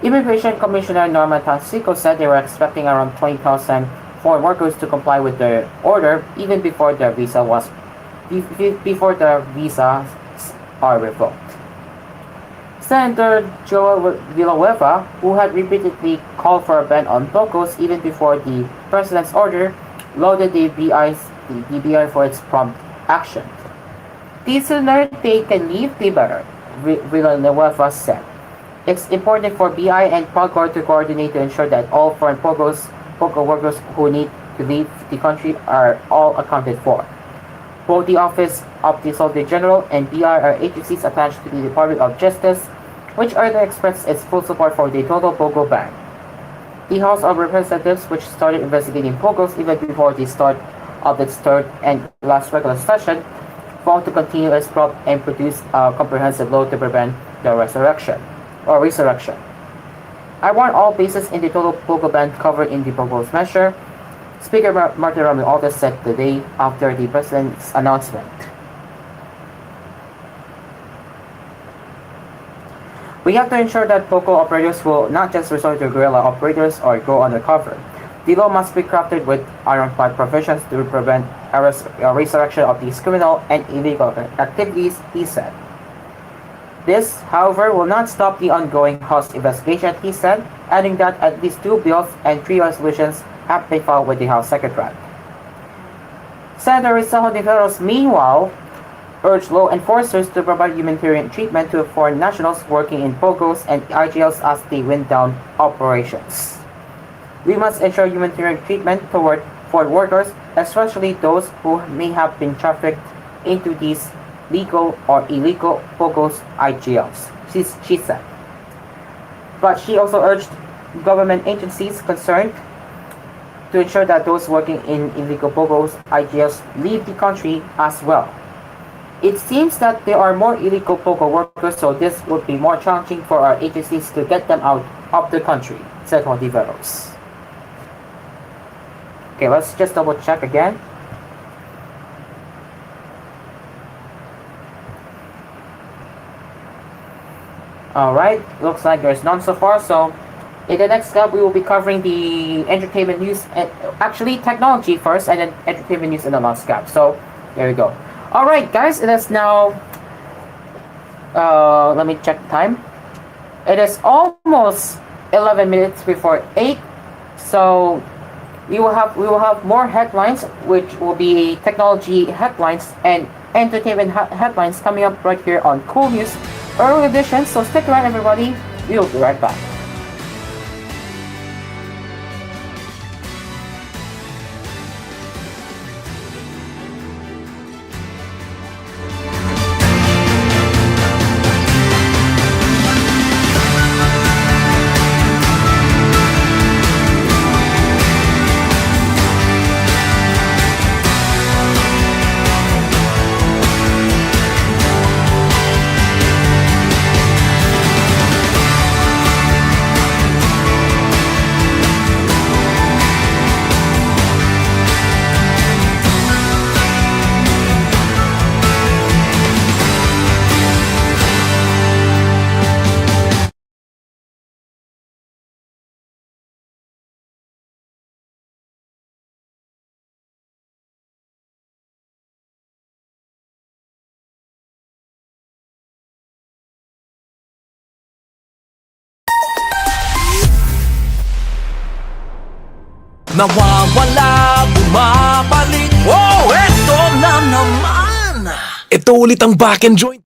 Immigration Commissioner Norman Tansico said they were expecting around 20,000 foreign workers to comply with their order even before their visas are revoked. Senator Joel Villanueva, who had repeatedly called for a ban on POGOs even before the President's order, lauded the BI for its prompt action. The sooner they can leave, the better, Villanueva said. It's important for BI and PAGOR to coordinate to ensure that all foreign POGO workers who need to leave the country are all accounted for. Both the Office of the Solicitor General and BI are agencies attached to the Department of Justice, which earlier expressed its full support for the total POGO ban. The House of Representatives, which started investigating POGOs even before the start of its third and last regular session, vowed to continue its probe and produce a comprehensive law to prevent the resurrection. I want all bases in the total POGO ban covered in the proposed measure, Speaker Martin Romualdez said the day after the President's announcement. We have to ensure that POGO operators will not just resort to guerrilla operators or go undercover. The law must be crafted with ironclad provisions to prevent a resurrection of these criminal and illegal activities, he said. This, however, will not stop the ongoing House investigation, he said, adding that at least 2 bills and 3 resolutions have been filed with the House Secretariat. Senator Rizal Hontiveros, meanwhile, urged law enforcers to provide humanitarian treatment to foreign nationals working in POGOs and IGLs as they wind down operations. We must ensure humanitarian treatment toward foreign workers, especially those who may have been trafficked into these legal or illegal POGOs IGLs, she said. But she also urged government agencies concerned to ensure that those working in illegal POGOs IGLs leave the country as well. It seems that there are more illegal POGO workers, so this would be more challenging for our agencies to get them out of the country, said one develops. Okay, let's just double check again. Alright, looks like there's none so far, so in the next step we will be covering the entertainment news, and actually technology first and then entertainment news in the last step. So there we go. Alright guys, it is now let me check the time. It is almost 11 minutes before 8, so we will have more headlines, which will be technology headlines and entertainment headlines coming up right here on koolNews Early Edition. So stick around, everybody. We will be right back. Nawawala, bumabalik. Oh, eto na naman! Ito ulit ang back and joint.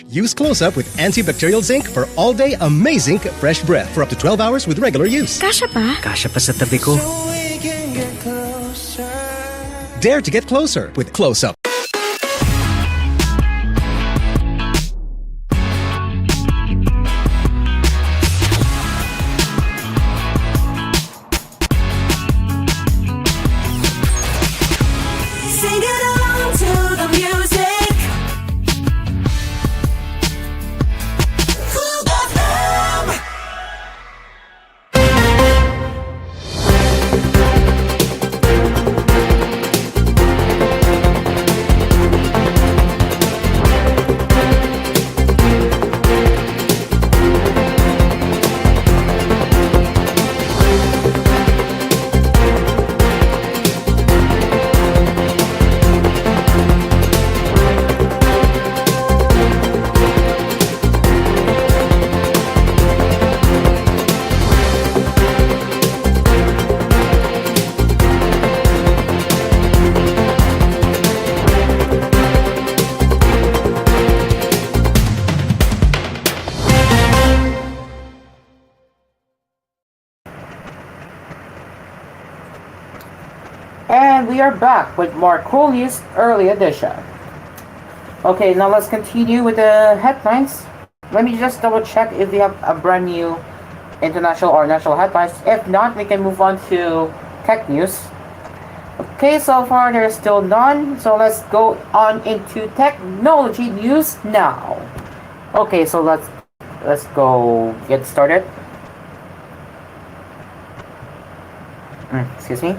Use Close Up with antibacterial zinc for all-day amazing fresh breath for up to 12 hours with regular use. Kasha pa? Kasha pa sa tabi ko. Dare to get closer with Close Up. Sing it along to the music. Cool FM. And we are back with more Cool News Early Edition. Okay, now let's continue with the headlines. Let me just double check if we have a brand new international or national headlines. If not, we can move on to tech news. Okay, so far there's still none. So let's go on into technology news now. Okay, so let's go get started. Excuse me.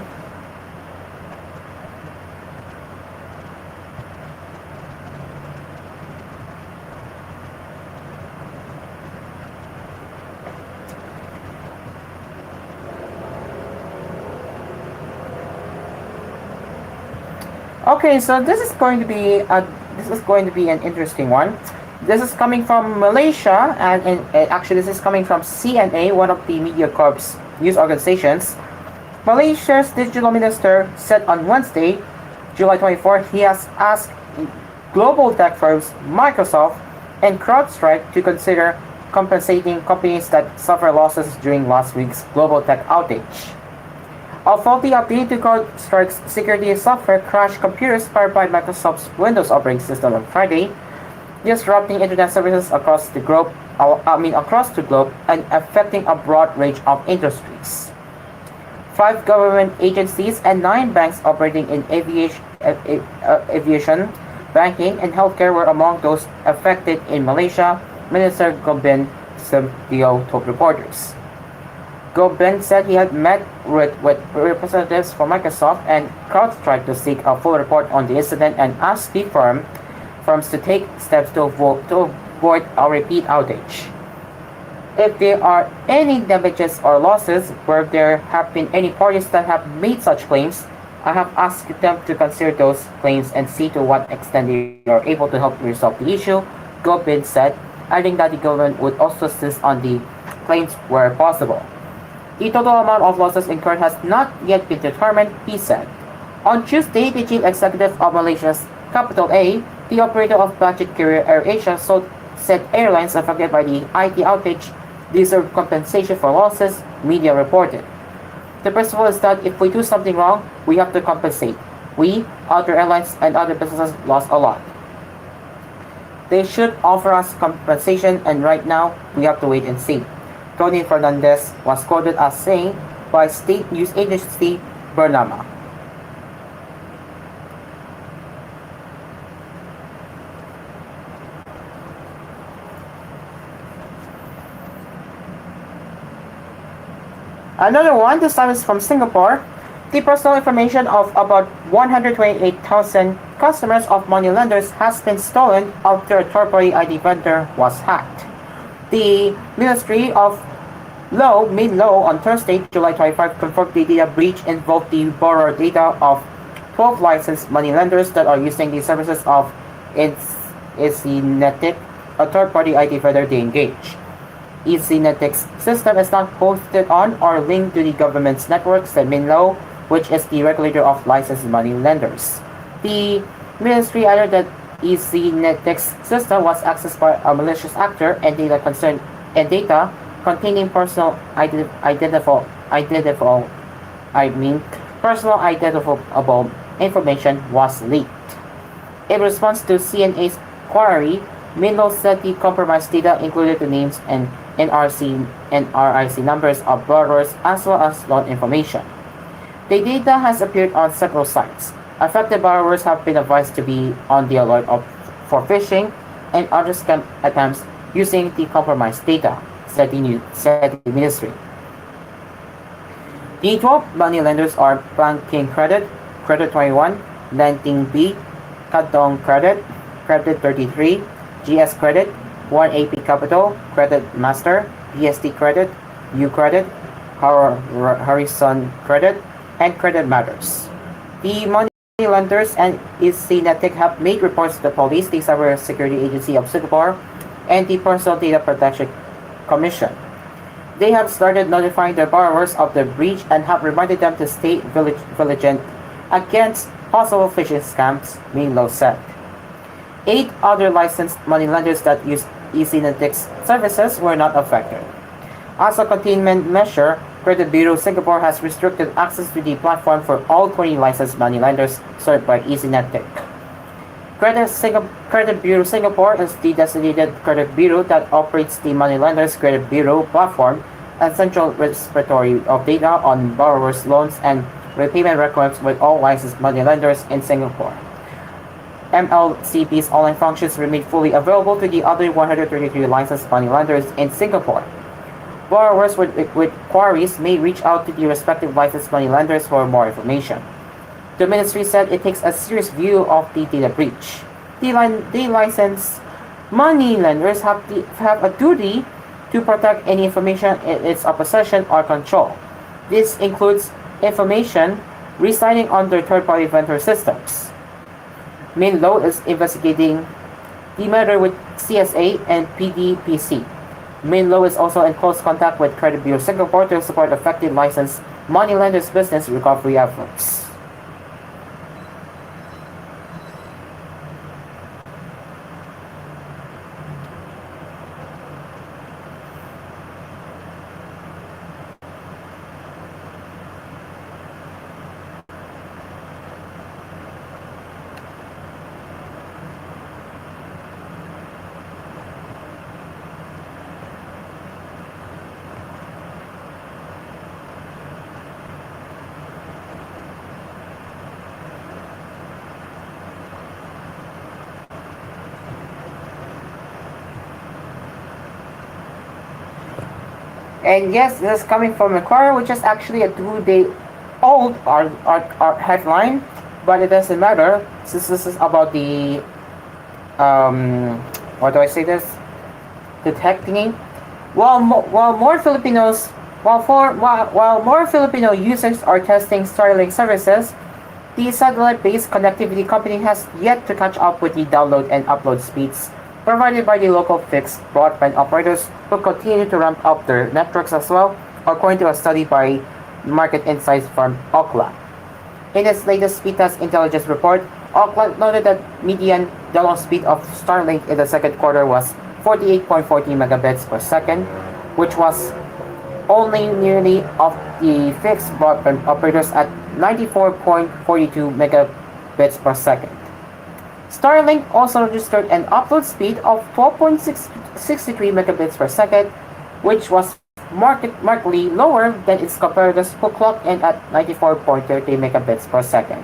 Okay, so this is going to be an interesting one. This is coming from Malaysia, and actually this is coming from CNA, one of the Media Corp's news organizations. Malaysia's digital minister said on Wednesday, July 24, he has asked global tech firms Microsoft and CrowdStrike to consider compensating companies that suffer losses during last week's global tech outage. A faulty update to CrowdStrike's security software crashed computers powered by Microsoft's Windows operating system on Friday, disrupting internet services across the globe and affecting a broad range of industries. 5 government agencies and 9 banks operating in aviation, banking, and healthcare were among those affected in Malaysia, Minister Gobin Semdio told reporters. Gobin said he had met with representatives from Microsoft and CrowdStrike to seek a full report on the incident and asked the firms to take steps to avoid a repeat outage. If there are any damages or losses where there have been any parties that have made such claims, I have asked them to consider those claims and see to what extent they are able to help resolve the issue, Gobin said, adding that the government would also assist on the claims where possible. The total amount of losses incurred has not yet been determined, he said. On Tuesday, the chief executive of Malaysia's Capital A, the operator of budget carrier AirAsia, said airlines affected by the IT outage deserve compensation for losses, media reported. The principle is that if we do something wrong, we have to compensate. We, other airlines, and other businesses lost a lot. They should offer us compensation, and right now, we have to wait and see. Tony Fernandez was quoted as saying by state news agency Bernama. Another one, this time is from Singapore. The personal information of about 128,000 customers of moneylenders has been stolen after a third-party ID vendor was hacked. The Ministry of Mid-Law on Thursday, July 25, confirmed the data breach involved the borrower data of 12 licensed moneylenders that are using the services of EasyNetic, a third-party ID vendor they engage. EasyNetic's system is not hosted on or linked to the government's network, said MinLaw, which is the regulator of licensed money lenders. The ministry added that EasyNetX system was accessed by a malicious actor, and data containing personal identifiable information was leaked. In response to CNA's query, Minlo said the compromised data included the names and NRIC numbers of borrowers as well as loan information. The data has appeared on several sites. Affected borrowers have been advised to be on the alert for phishing and other scam attempts using the compromised data, said the ministry. The 12 money lenders are Banking Credit, Credit 21, Lending B, Kadong Credit, Credit 33, GS Credit, 1AP Capital, Credit Master, PST Credit, U Credit, Horizon Credit, and Credit Matters. The money lenders and EasyNetX have made reports to the police, the Cybersecurity Agency of Singapore, and the Personal Data Protection Commission. They have started notifying their borrowers of the breach and have reminded them to stay vigilant against possible phishing scams, Minlo said. 8 other licensed money lenders that use EasyNetX services were not affected. As a containment measure, Credit Bureau Singapore has restricted access to the platform for all 20 licensed money lenders served by EasyNetX. Credit Bureau Singapore is the designated credit bureau that operates the money lenders Credit Bureau platform and central repository of data on borrowers' loans and repayment records with all licensed money lenders in Singapore. MLCP's online functions remain fully available to the other 133 licensed money lenders in Singapore. Borrowers with queries may reach out to the respective licensed money lenders for more information. The ministry said it takes a serious view of the data breach. The licensed money lenders have a duty to protect any information in its possession or control. This includes information residing on their third-party vendor systems. Minlo is investigating the matter with CSA and PDPC. Minlo is also in close contact with Credit Bureau Singapore to support affected licensed money lenders' business recovery efforts. And yes, this is coming from Inquirer, which is actually a 2-day-old headline, but it doesn't matter since this is about the what do I say this? Detecting. While more Filipino users are testing Starlink services, the satellite-based connectivity company has yet to catch up with the download and upload speeds provided by the local fixed broadband operators who continue to ramp up their networks as well, according to a study by market insights firm Ookla. In its latest speed test intelligence report, Ookla noted that median download speed of Starlink in the second quarter was 48.40 megabits per second, which was only nearly of the fixed broadband operators at 94.42 megabits per second. Starlink also registered an upload speed of 12.63 megabits per second, which was markedly lower than its competitors who clocked in at 94.30 megabits per second.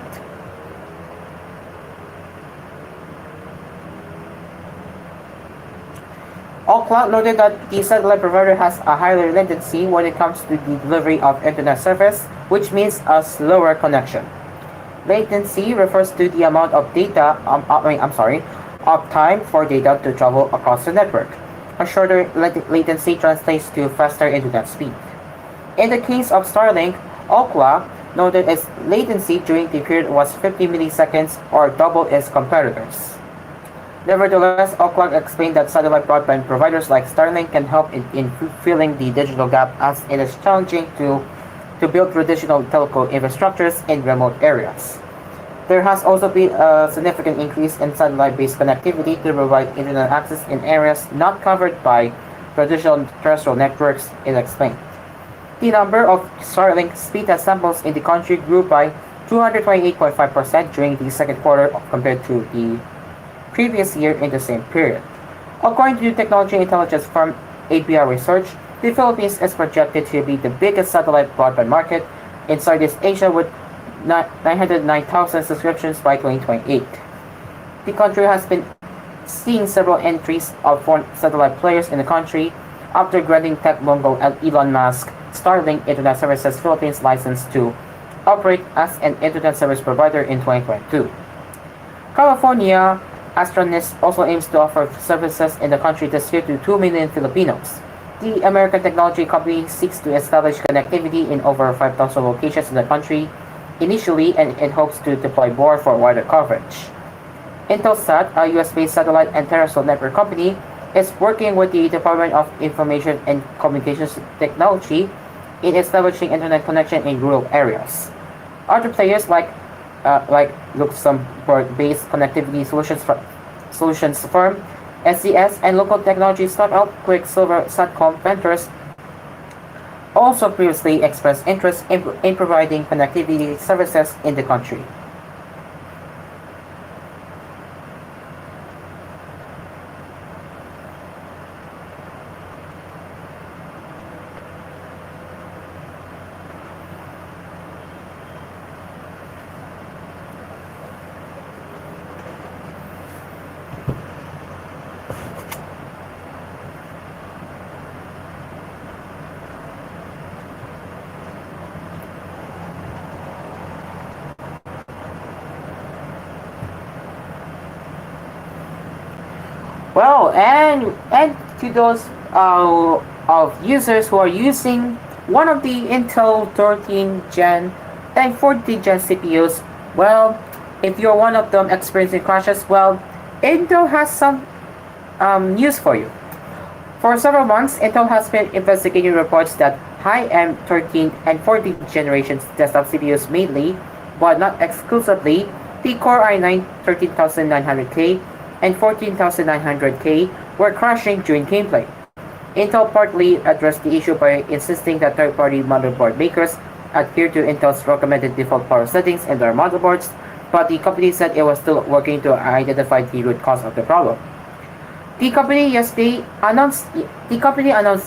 Ookla noted that the satellite provider has a higher latency when it comes to the delivery of internet service, which means a slower connection. Latency refers to the amount of time for data to travel across the network. A shorter latency translates to faster internet speed. In the case of Starlink, Ookla noted its latency during the period was 50 milliseconds, or double its competitors. Nevertheless, Ookla explained that satellite broadband providers like Starlink can help in filling the digital gap, as it is challenging to build traditional telco infrastructures in remote areas. There has also been a significant increase in satellite-based connectivity to provide internet access in areas not covered by traditional terrestrial networks, it explained. The number of Starlink speed test samples in the country grew by 228.5% during the second quarter compared to the previous year in the same period. According to technology intelligence firm ABR Research, the Philippines is projected to be the biggest satellite broadband market in Southeast Asia with 909,000 subscriptions by 2028. The country has been seeing several entries of foreign satellite players in the country after granting tech mogul Elon Musk Starlink Internet Services Philippines license to operate as an internet service provider in 2022. California Astronis also aims to offer services in the country this year to 2 million Filipinos. The American technology company seeks to establish connectivity in over 5,000 locations in the country initially, and it hopes to deploy more for wider coverage. Intelsat, a US-based satellite and terrestrial network company, is working with the Department of Information and Communications Technology in establishing internet connection in rural areas. Other players like Luxembourg-based connectivity solutions firm SES and local technology startup Quicksilver Satcom Ventures also previously expressed interest in providing connectivity services in the country. Well, and to those of users who are using one of the Intel 13 Gen and 14 Gen CPUs, well, if you're one of them experiencing crashes, well, Intel has some news for you. For several months, Intel has been investigating reports that high-end 13 and 14 generations desktop CPUs mainly, but not exclusively, the Core i9 13900K and 14900K were crashing during gameplay. Intel partly addressed the issue by insisting that third-party motherboard makers adhere to Intel's recommended default power settings in their motherboards, but the company said it was still working to identify the root cause of the problem. The company announced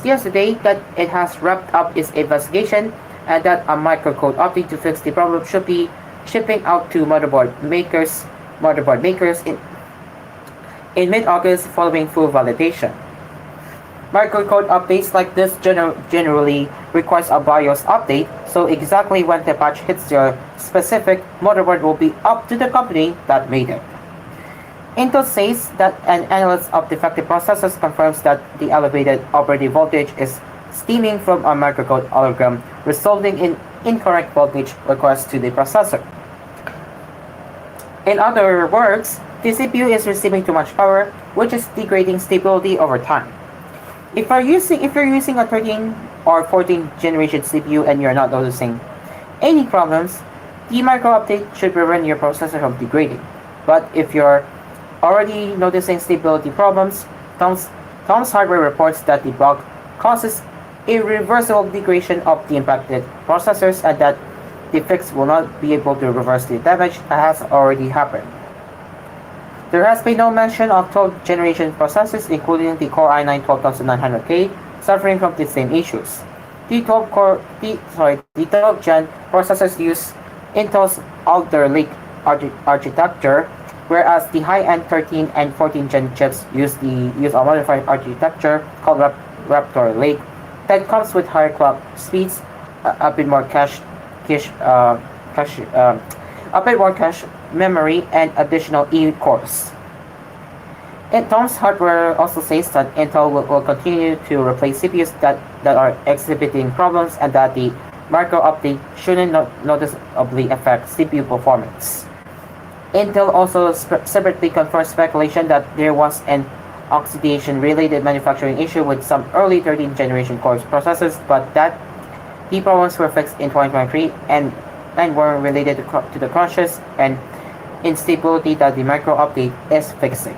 yesterday that it has wrapped up its investigation and that a microcode update to fix the problem should be shipping out to motherboard makers in mid-August following full validation. Microcode updates like this generally requires a BIOS update, so exactly when the patch hits your specific motherboard will be up to the company that made it. Intel says that an analysis of defective processors confirms that the elevated operating voltage is stemming from a microcode algorithm, resulting in incorrect voltage requests to the processor. In other words, the CPU is receiving too much power, which is degrading stability over time. If you're using a 13 or 14 generation CPU and you're not noticing any problems, the micro update should prevent your processor from degrading. But if you're already noticing stability problems, Tom's Hardware reports that the bug causes irreversible degradation of the impacted processors and that the fix will not be able to reverse the damage that has already happened. There has been no mention of 12th generation processors, including the Core i9 12900K, suffering from the same issues. The 12th gen processors use Intel's Alder Lake architecture, whereas the high-end 13 and 14 gen chips use a modified architecture called Raptor Lake that comes with higher clock speeds, a bit more cache memory, and additional E-cores. And Tom's Hardware also says that Intel will continue to replace CPUs that are exhibiting problems and that the micro update shouldn't noticeably affect CPU performance. Intel also separately confirmed speculation that there was an oxidation-related manufacturing issue with some early 13th generation Core processors, but that the problems were fixed in 2023 and were related to the crashes, and instability that the micro update is fixing.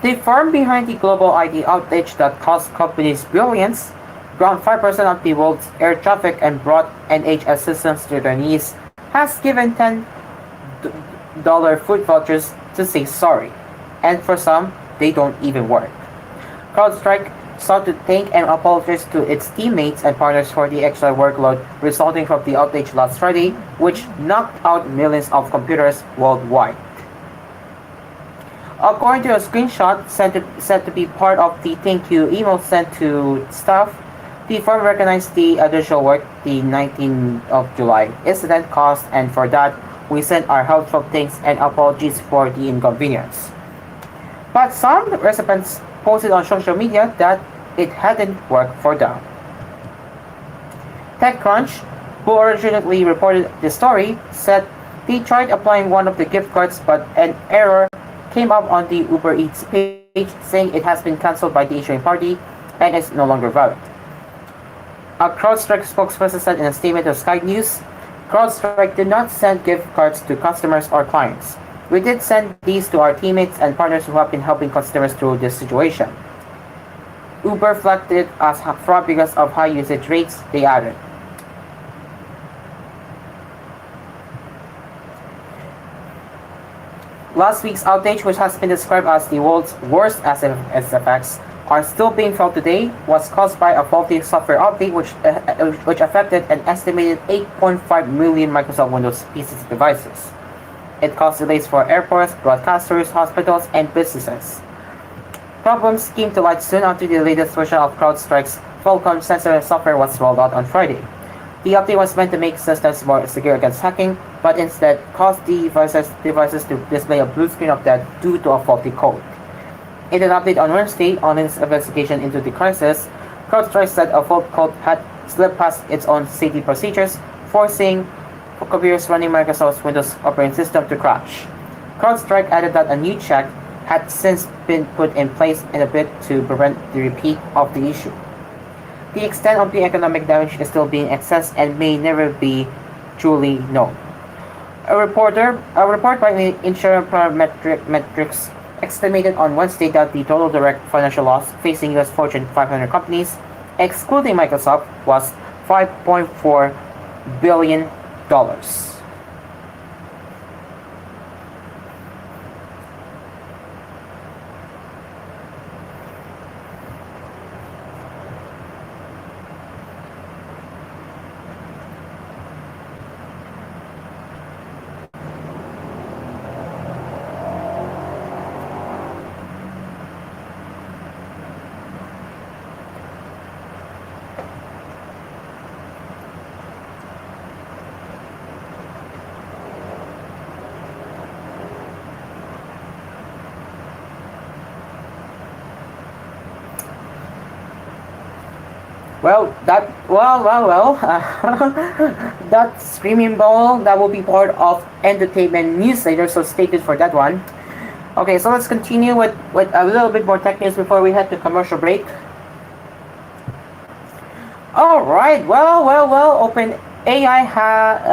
The firm behind the global IT outage that cost companies billions, ground 5% of the world's air traffic and brought NHS systems to their knees, has given $10 food vouchers to say sorry. And for some, they don't even work. CrowdStrike sought to thank and apologize to its teammates and partners for the extra workload resulting from the outage last Friday, which knocked out millions of computers worldwide. According to a screenshot said to be part of the thank you email sent to staff, the firm recognized the additional work the 19th of July incident caused, and for that, we sent our heartfelt thanks and apologies for the inconvenience. But some recipients posted on social media that it hadn't worked for them. TechCrunch, who originally reported the story, said they tried applying one of the gift cards but an error came up on the Uber Eats page saying it has been cancelled by the issuing party and is no longer valid. A CrowdStrike spokesperson said in a statement to Sky News, CrowdStrike did not send gift cards to customers or clients. We did send these to our teammates and partners who have been helping customers through this situation. Uber flagged it as fraud because of high usage rates, they added. Last week's outage, which has been described as the world's worst as its effects are still being felt today, was caused by a faulty software update which affected an estimated 8.5 million Microsoft Windows PC devices. It caused delays for airports, broadcasters, hospitals, and businesses. Problems came to light soon after the latest version of CrowdStrike's Falcon sensor software was rolled out on Friday. The update was meant to make systems more secure against hacking, but instead caused devices to display a blue screen of death due to a faulty code. In an update on Wednesday on its investigation into the crisis, CrowdStrike said a fault code had slipped past its own safety procedures, forcing computers running Microsoft's Windows operating system to crash. CrowdStrike added that a new check had since been put in place in a bid to prevent the repeat of the issue. The extent of the economic damage is still being assessed and may never be truly known. A report by Insurance Metrics estimated on Wednesday that the total direct financial loss facing U.S. Fortune 500 companies, excluding Microsoft, was $5.4 billion. That screaming ball, that will be part of entertainment news later, so stay tuned for that one. Okay, so let's continue with a little bit more tech news before we head to commercial break. Alright, OpenAI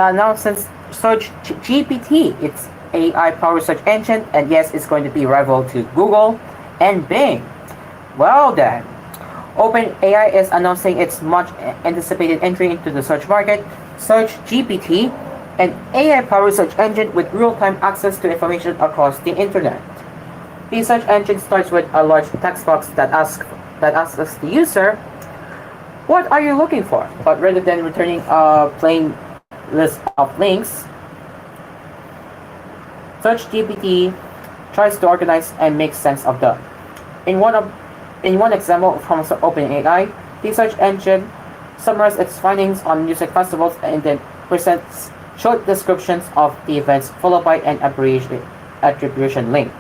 announced Search GPT, its AI-powered search engine, and yes, it's going to be rival to Google and Bing. Well then, OpenAI is announcing its much anticipated entry into the search market, Search GPT, an AI-powered search engine with real-time access to information across the internet. The search engine starts with a large text box that asks the user, "What are you looking for?" But rather than returning a plain list of links, Search GPT tries to organize and make sense of them. In one example from OpenAI, the search engine summarizes its findings on music festivals, and then presents short descriptions of the events, followed by an attribution link.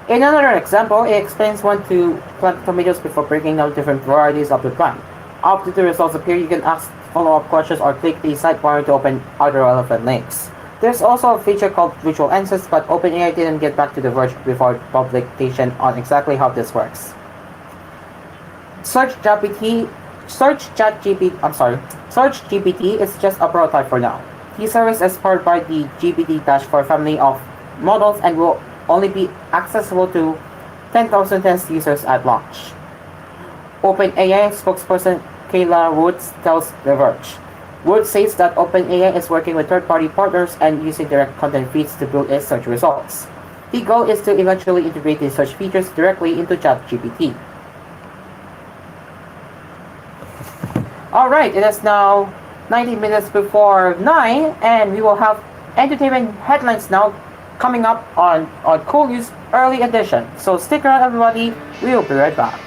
In another example, it explains when to plant tomatoes before breaking down different varieties of the plant. After the results appear, you can ask follow-up questions or click the sidebar to open other relevant links. There's also a feature called Virtual Answers, but OpenAI didn't get back to The Verge before publication on exactly how this works. Search GPT is just a prototype for now. The service is powered by the GPT-4 family of models and will only be accessible to 10,000 test users at launch. OpenAI spokesperson Kayla Woods tells The Verge. Woods says that OpenAI is working with third-party partners and using direct content feeds to build its search results. The goal is to eventually integrate these search features directly into ChatGPT. Alright, it is now 90 minutes before 9, and we will have entertainment headlines now coming up on koolNews Early Edition. So stick around, everybody. We will be right back.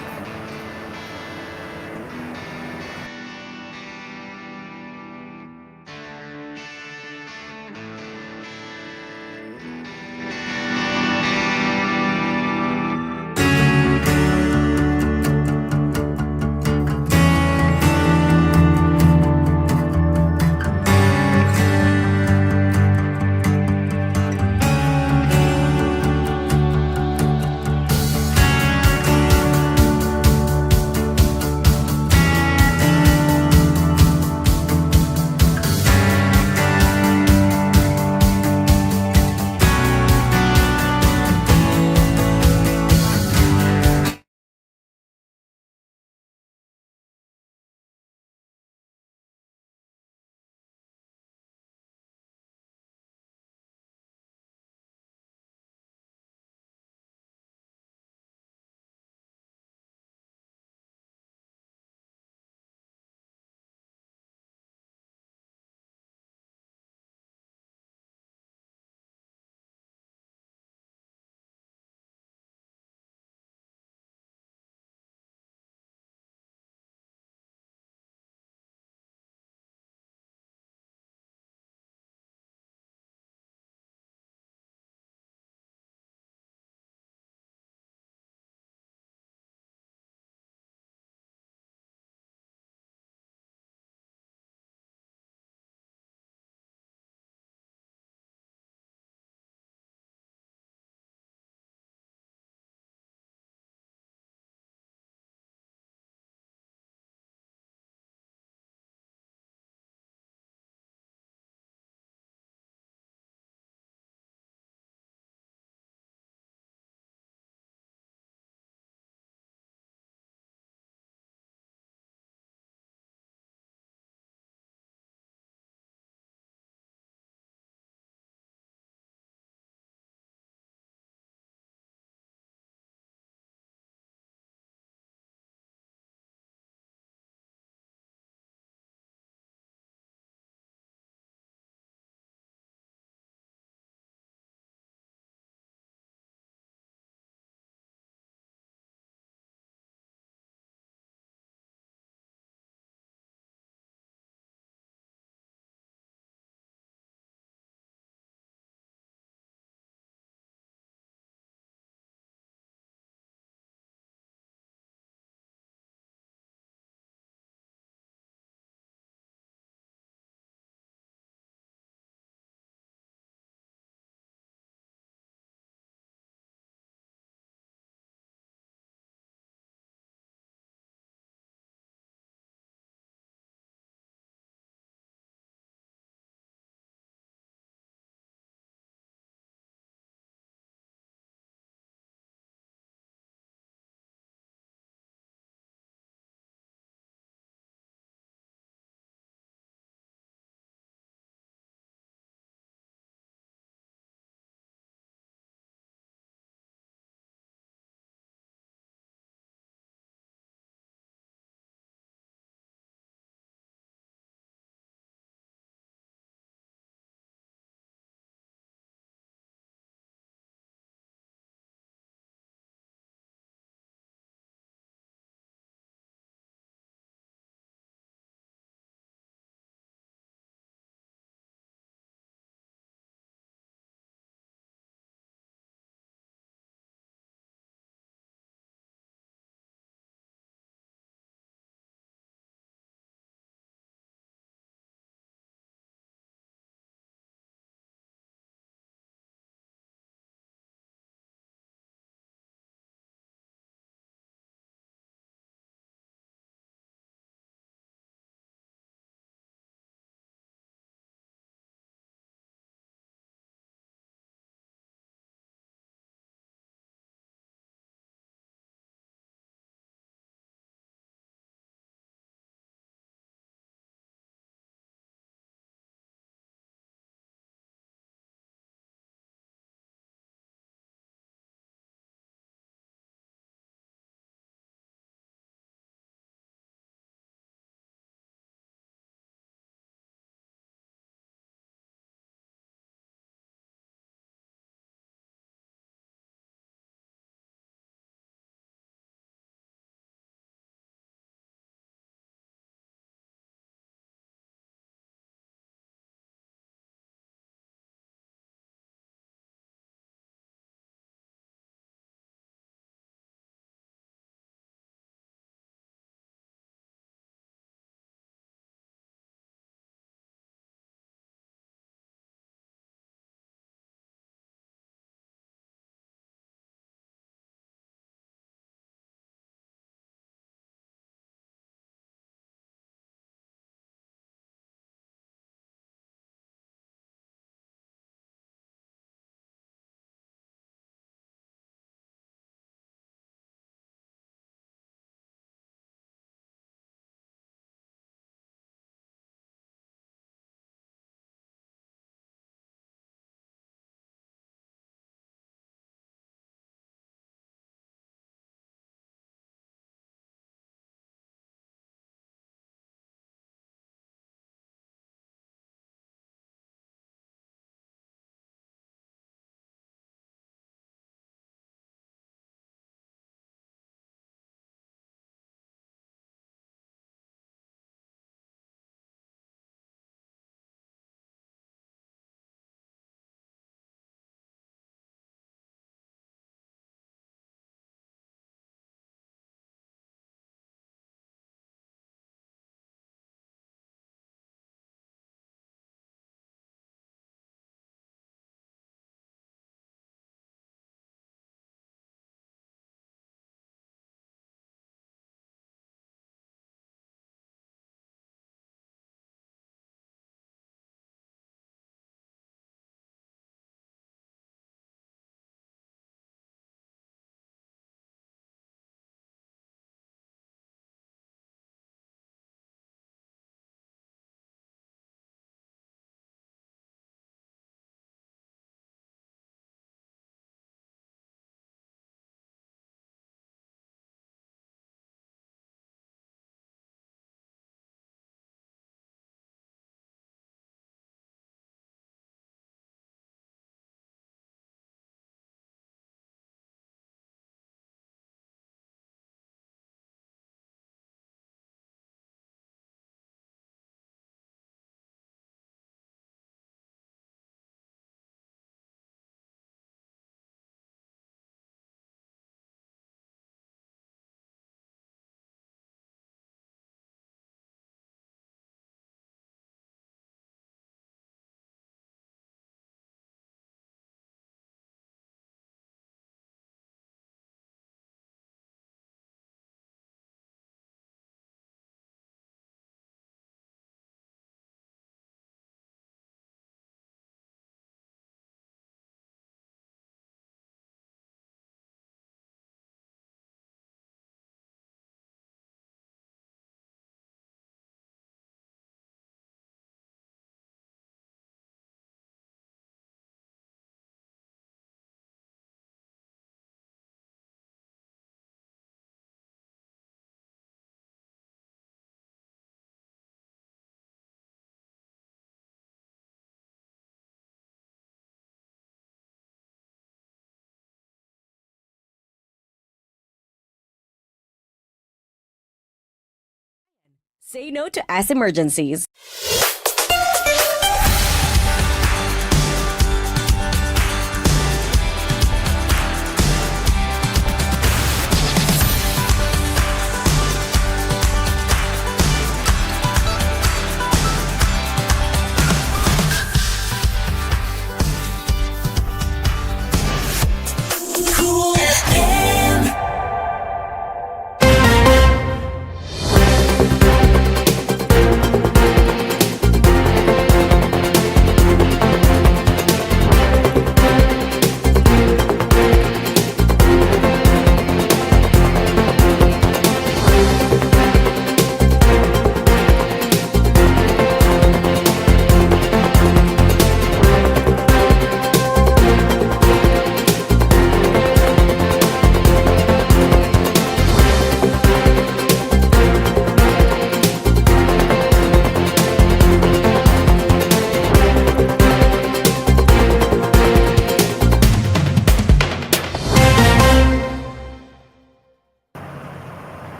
Say no to ass emergencies.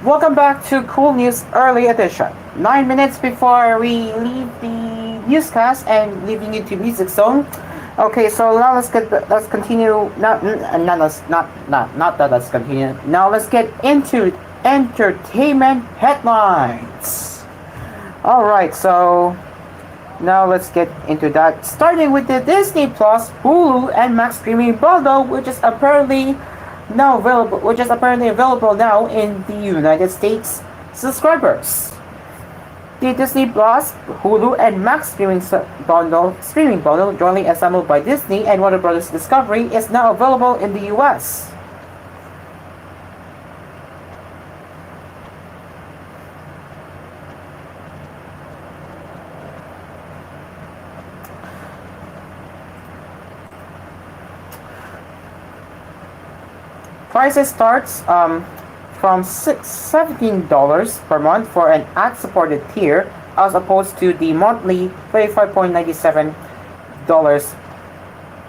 Welcome back to Cool News Early Edition. 9 minutes before we leave the newscast and leaving into music zone. Okay, so now let's continue. Not that let's continue. Now let's get into entertainment headlines. All right, so now let's get into that. Starting with the Disney Plus, Hulu, and Max streaming bundle, which is apparently available now in the United States subscribers. The Disney Plus, Hulu, and Max streaming bundle, jointly assembled by Disney and Warner Bros. Discovery, is now available in the US. Prices starts from $17 per month for an ad-supported tier, as opposed to the monthly $35.97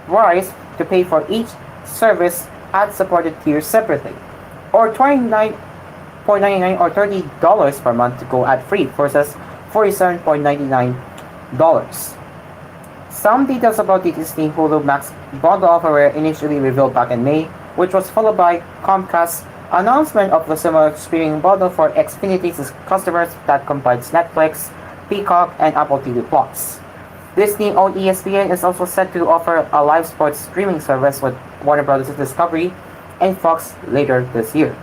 price to pay for each service ad-supported tier separately, or $29.99 or $30 per month to go ad-free versus $47.99. Some details about the Disney Hulu Max bundle offer were initially revealed back in May, which was followed by Comcast's announcement of the similar streaming bundle for Xfinity's customers that combines Netflix, Peacock, and Apple TV+. Disney-owned ESPN is also set to offer a live sports streaming service with Warner Bros. Discovery and Fox later this year.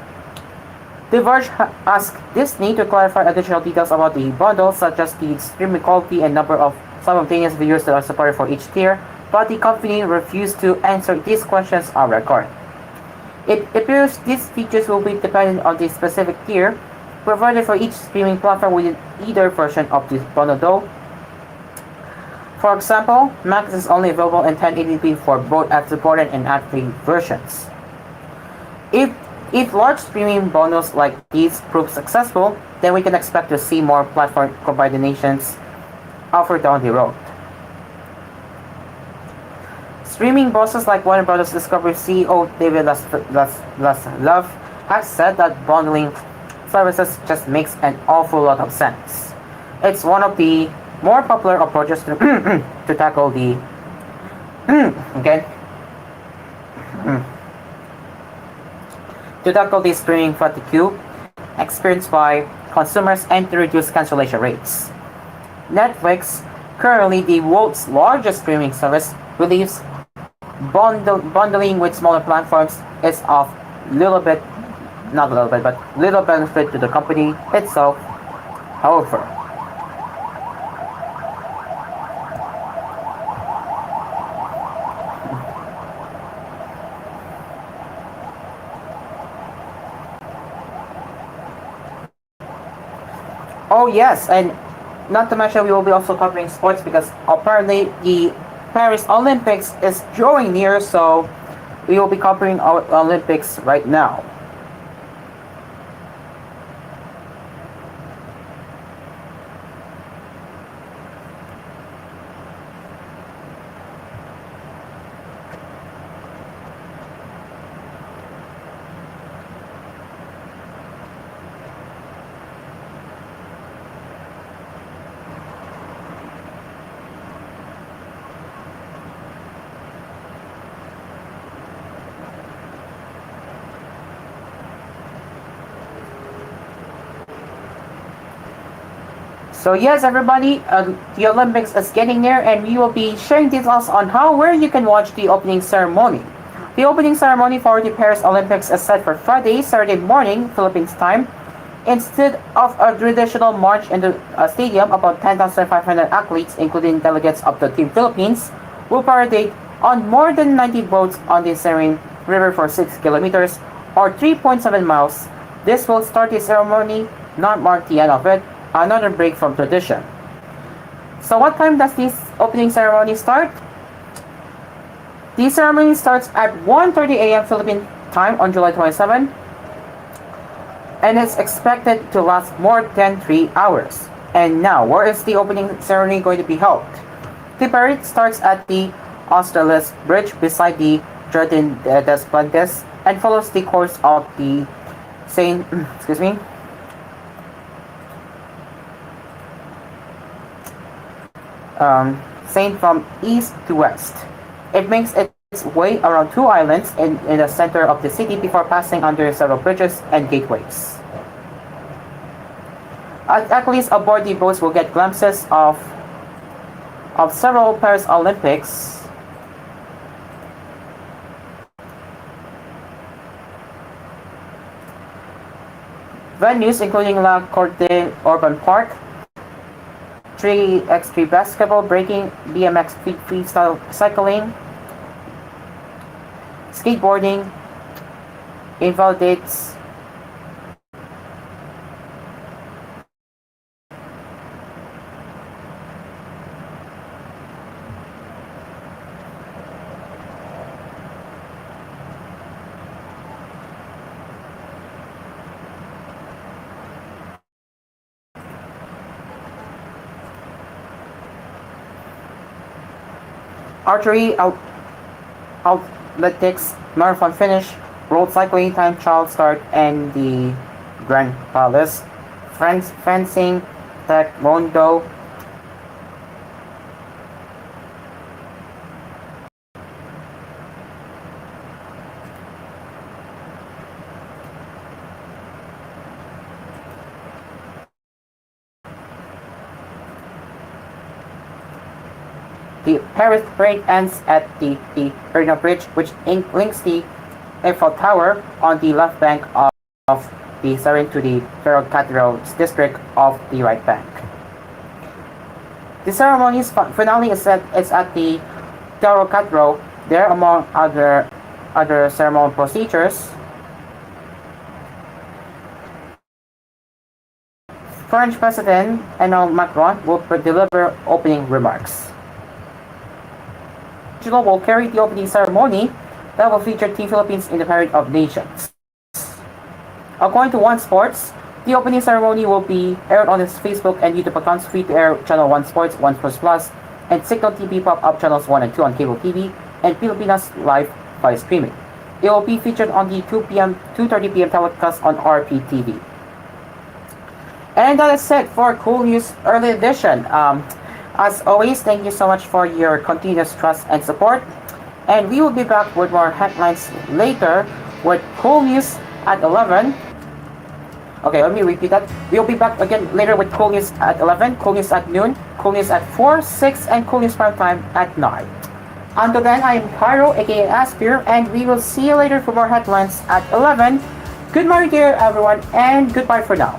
The Verge asked Disney to clarify additional details about the bundle, such as the streaming quality and number of simultaneous viewers that are supported for each tier, but the company refused to answer these questions on record. It appears these features will be dependent on the specific tier provided for each streaming platform within either version of this bundle though. For example, Max is only available in 1080p for both ad-supported and ad-free versions. If large streaming bundles like these prove successful, then we can expect to see more platform combinations offered down the road. Streaming bosses like Warner Bros. Discovery CEO David Zaslav has said that bundling services just makes an awful lot of sense. It's one of the more popular approaches to tackle the streaming fatigue experienced by consumers and to reduce cancellation rates. Netflix, currently the world's largest streaming service, believes bundling with smaller platforms is of little benefit to the company itself. However, oh yes, and not to mention we will be also covering sports because apparently the Paris Olympics is drawing near, so we will be covering our Olympics right now. So yes, everybody, the Olympics is getting near, and we will be sharing details on where you can watch the opening ceremony. The opening ceremony for the Paris Olympics is set for Friday, Saturday morning, Philippines time. Instead of a traditional march in the stadium, about 10,500 athletes, including delegates of the Team Philippines, will parade on more than 90 boats on the Serene River for 6 kilometers or 3.7 miles. This will start the ceremony, not mark the end of it, another break from tradition. So what time does this opening ceremony start? The ceremony starts at 1:30 a.m. Philippine time on July 27, and is expected to last more than 3 hours. And now, where is the opening ceremony going to be held? The parade starts at the Austerlitz Bridge beside the Jardin des Plantes and follows the course of the Seine from east to west. It makes its way around 2 islands in the center of the city before passing under several bridges and gateways. Athletes aboard the boats will get glimpses of several Paris Olympics venues, including La Corte Urban Park, 3x3 basketball, breaking, BMX freestyle cycling, skateboarding, invalidates, archery, athletics, marathon finish, road cycling, time trial start, and the Grand Palace, fencing, taekwondo, The Paris parade ends at the Arena Bridge, which links the Eiffel Tower on the left bank of the Seine to the Pharaoh Cathedral district of the right bank. The ceremony's finale is at the Pharaoh Cathedral. There, among other ceremonial procedures, French President Emmanuel Macron will deliver opening remarks. Will carry the opening ceremony that will feature Team Philippines in the Parade of Nations. According to One Sports, the opening ceremony will be aired on its Facebook and YouTube accounts, free-to-air channel 1 Sports, 1 Sports Plus, and Signal TV pop-up channels 1 and 2 on cable TV, and Pilipinas Live by streaming. It will be featured on the 2:30 p.m. telecast on RPTV. And that is it for koolNews Early Edition. As always, thank you so much for your continuous trust and support. And we will be back with more headlines later with koolNews at 11. Okay, let me repeat that. We'll be back again later with koolNews at 11, koolNews at noon, koolNews at 4, 6, and koolNews prime time at 9. Until then, I am Cairo, aka Aspir, and we will see you later for more headlines at 11. Good morning, dear everyone, and goodbye for now.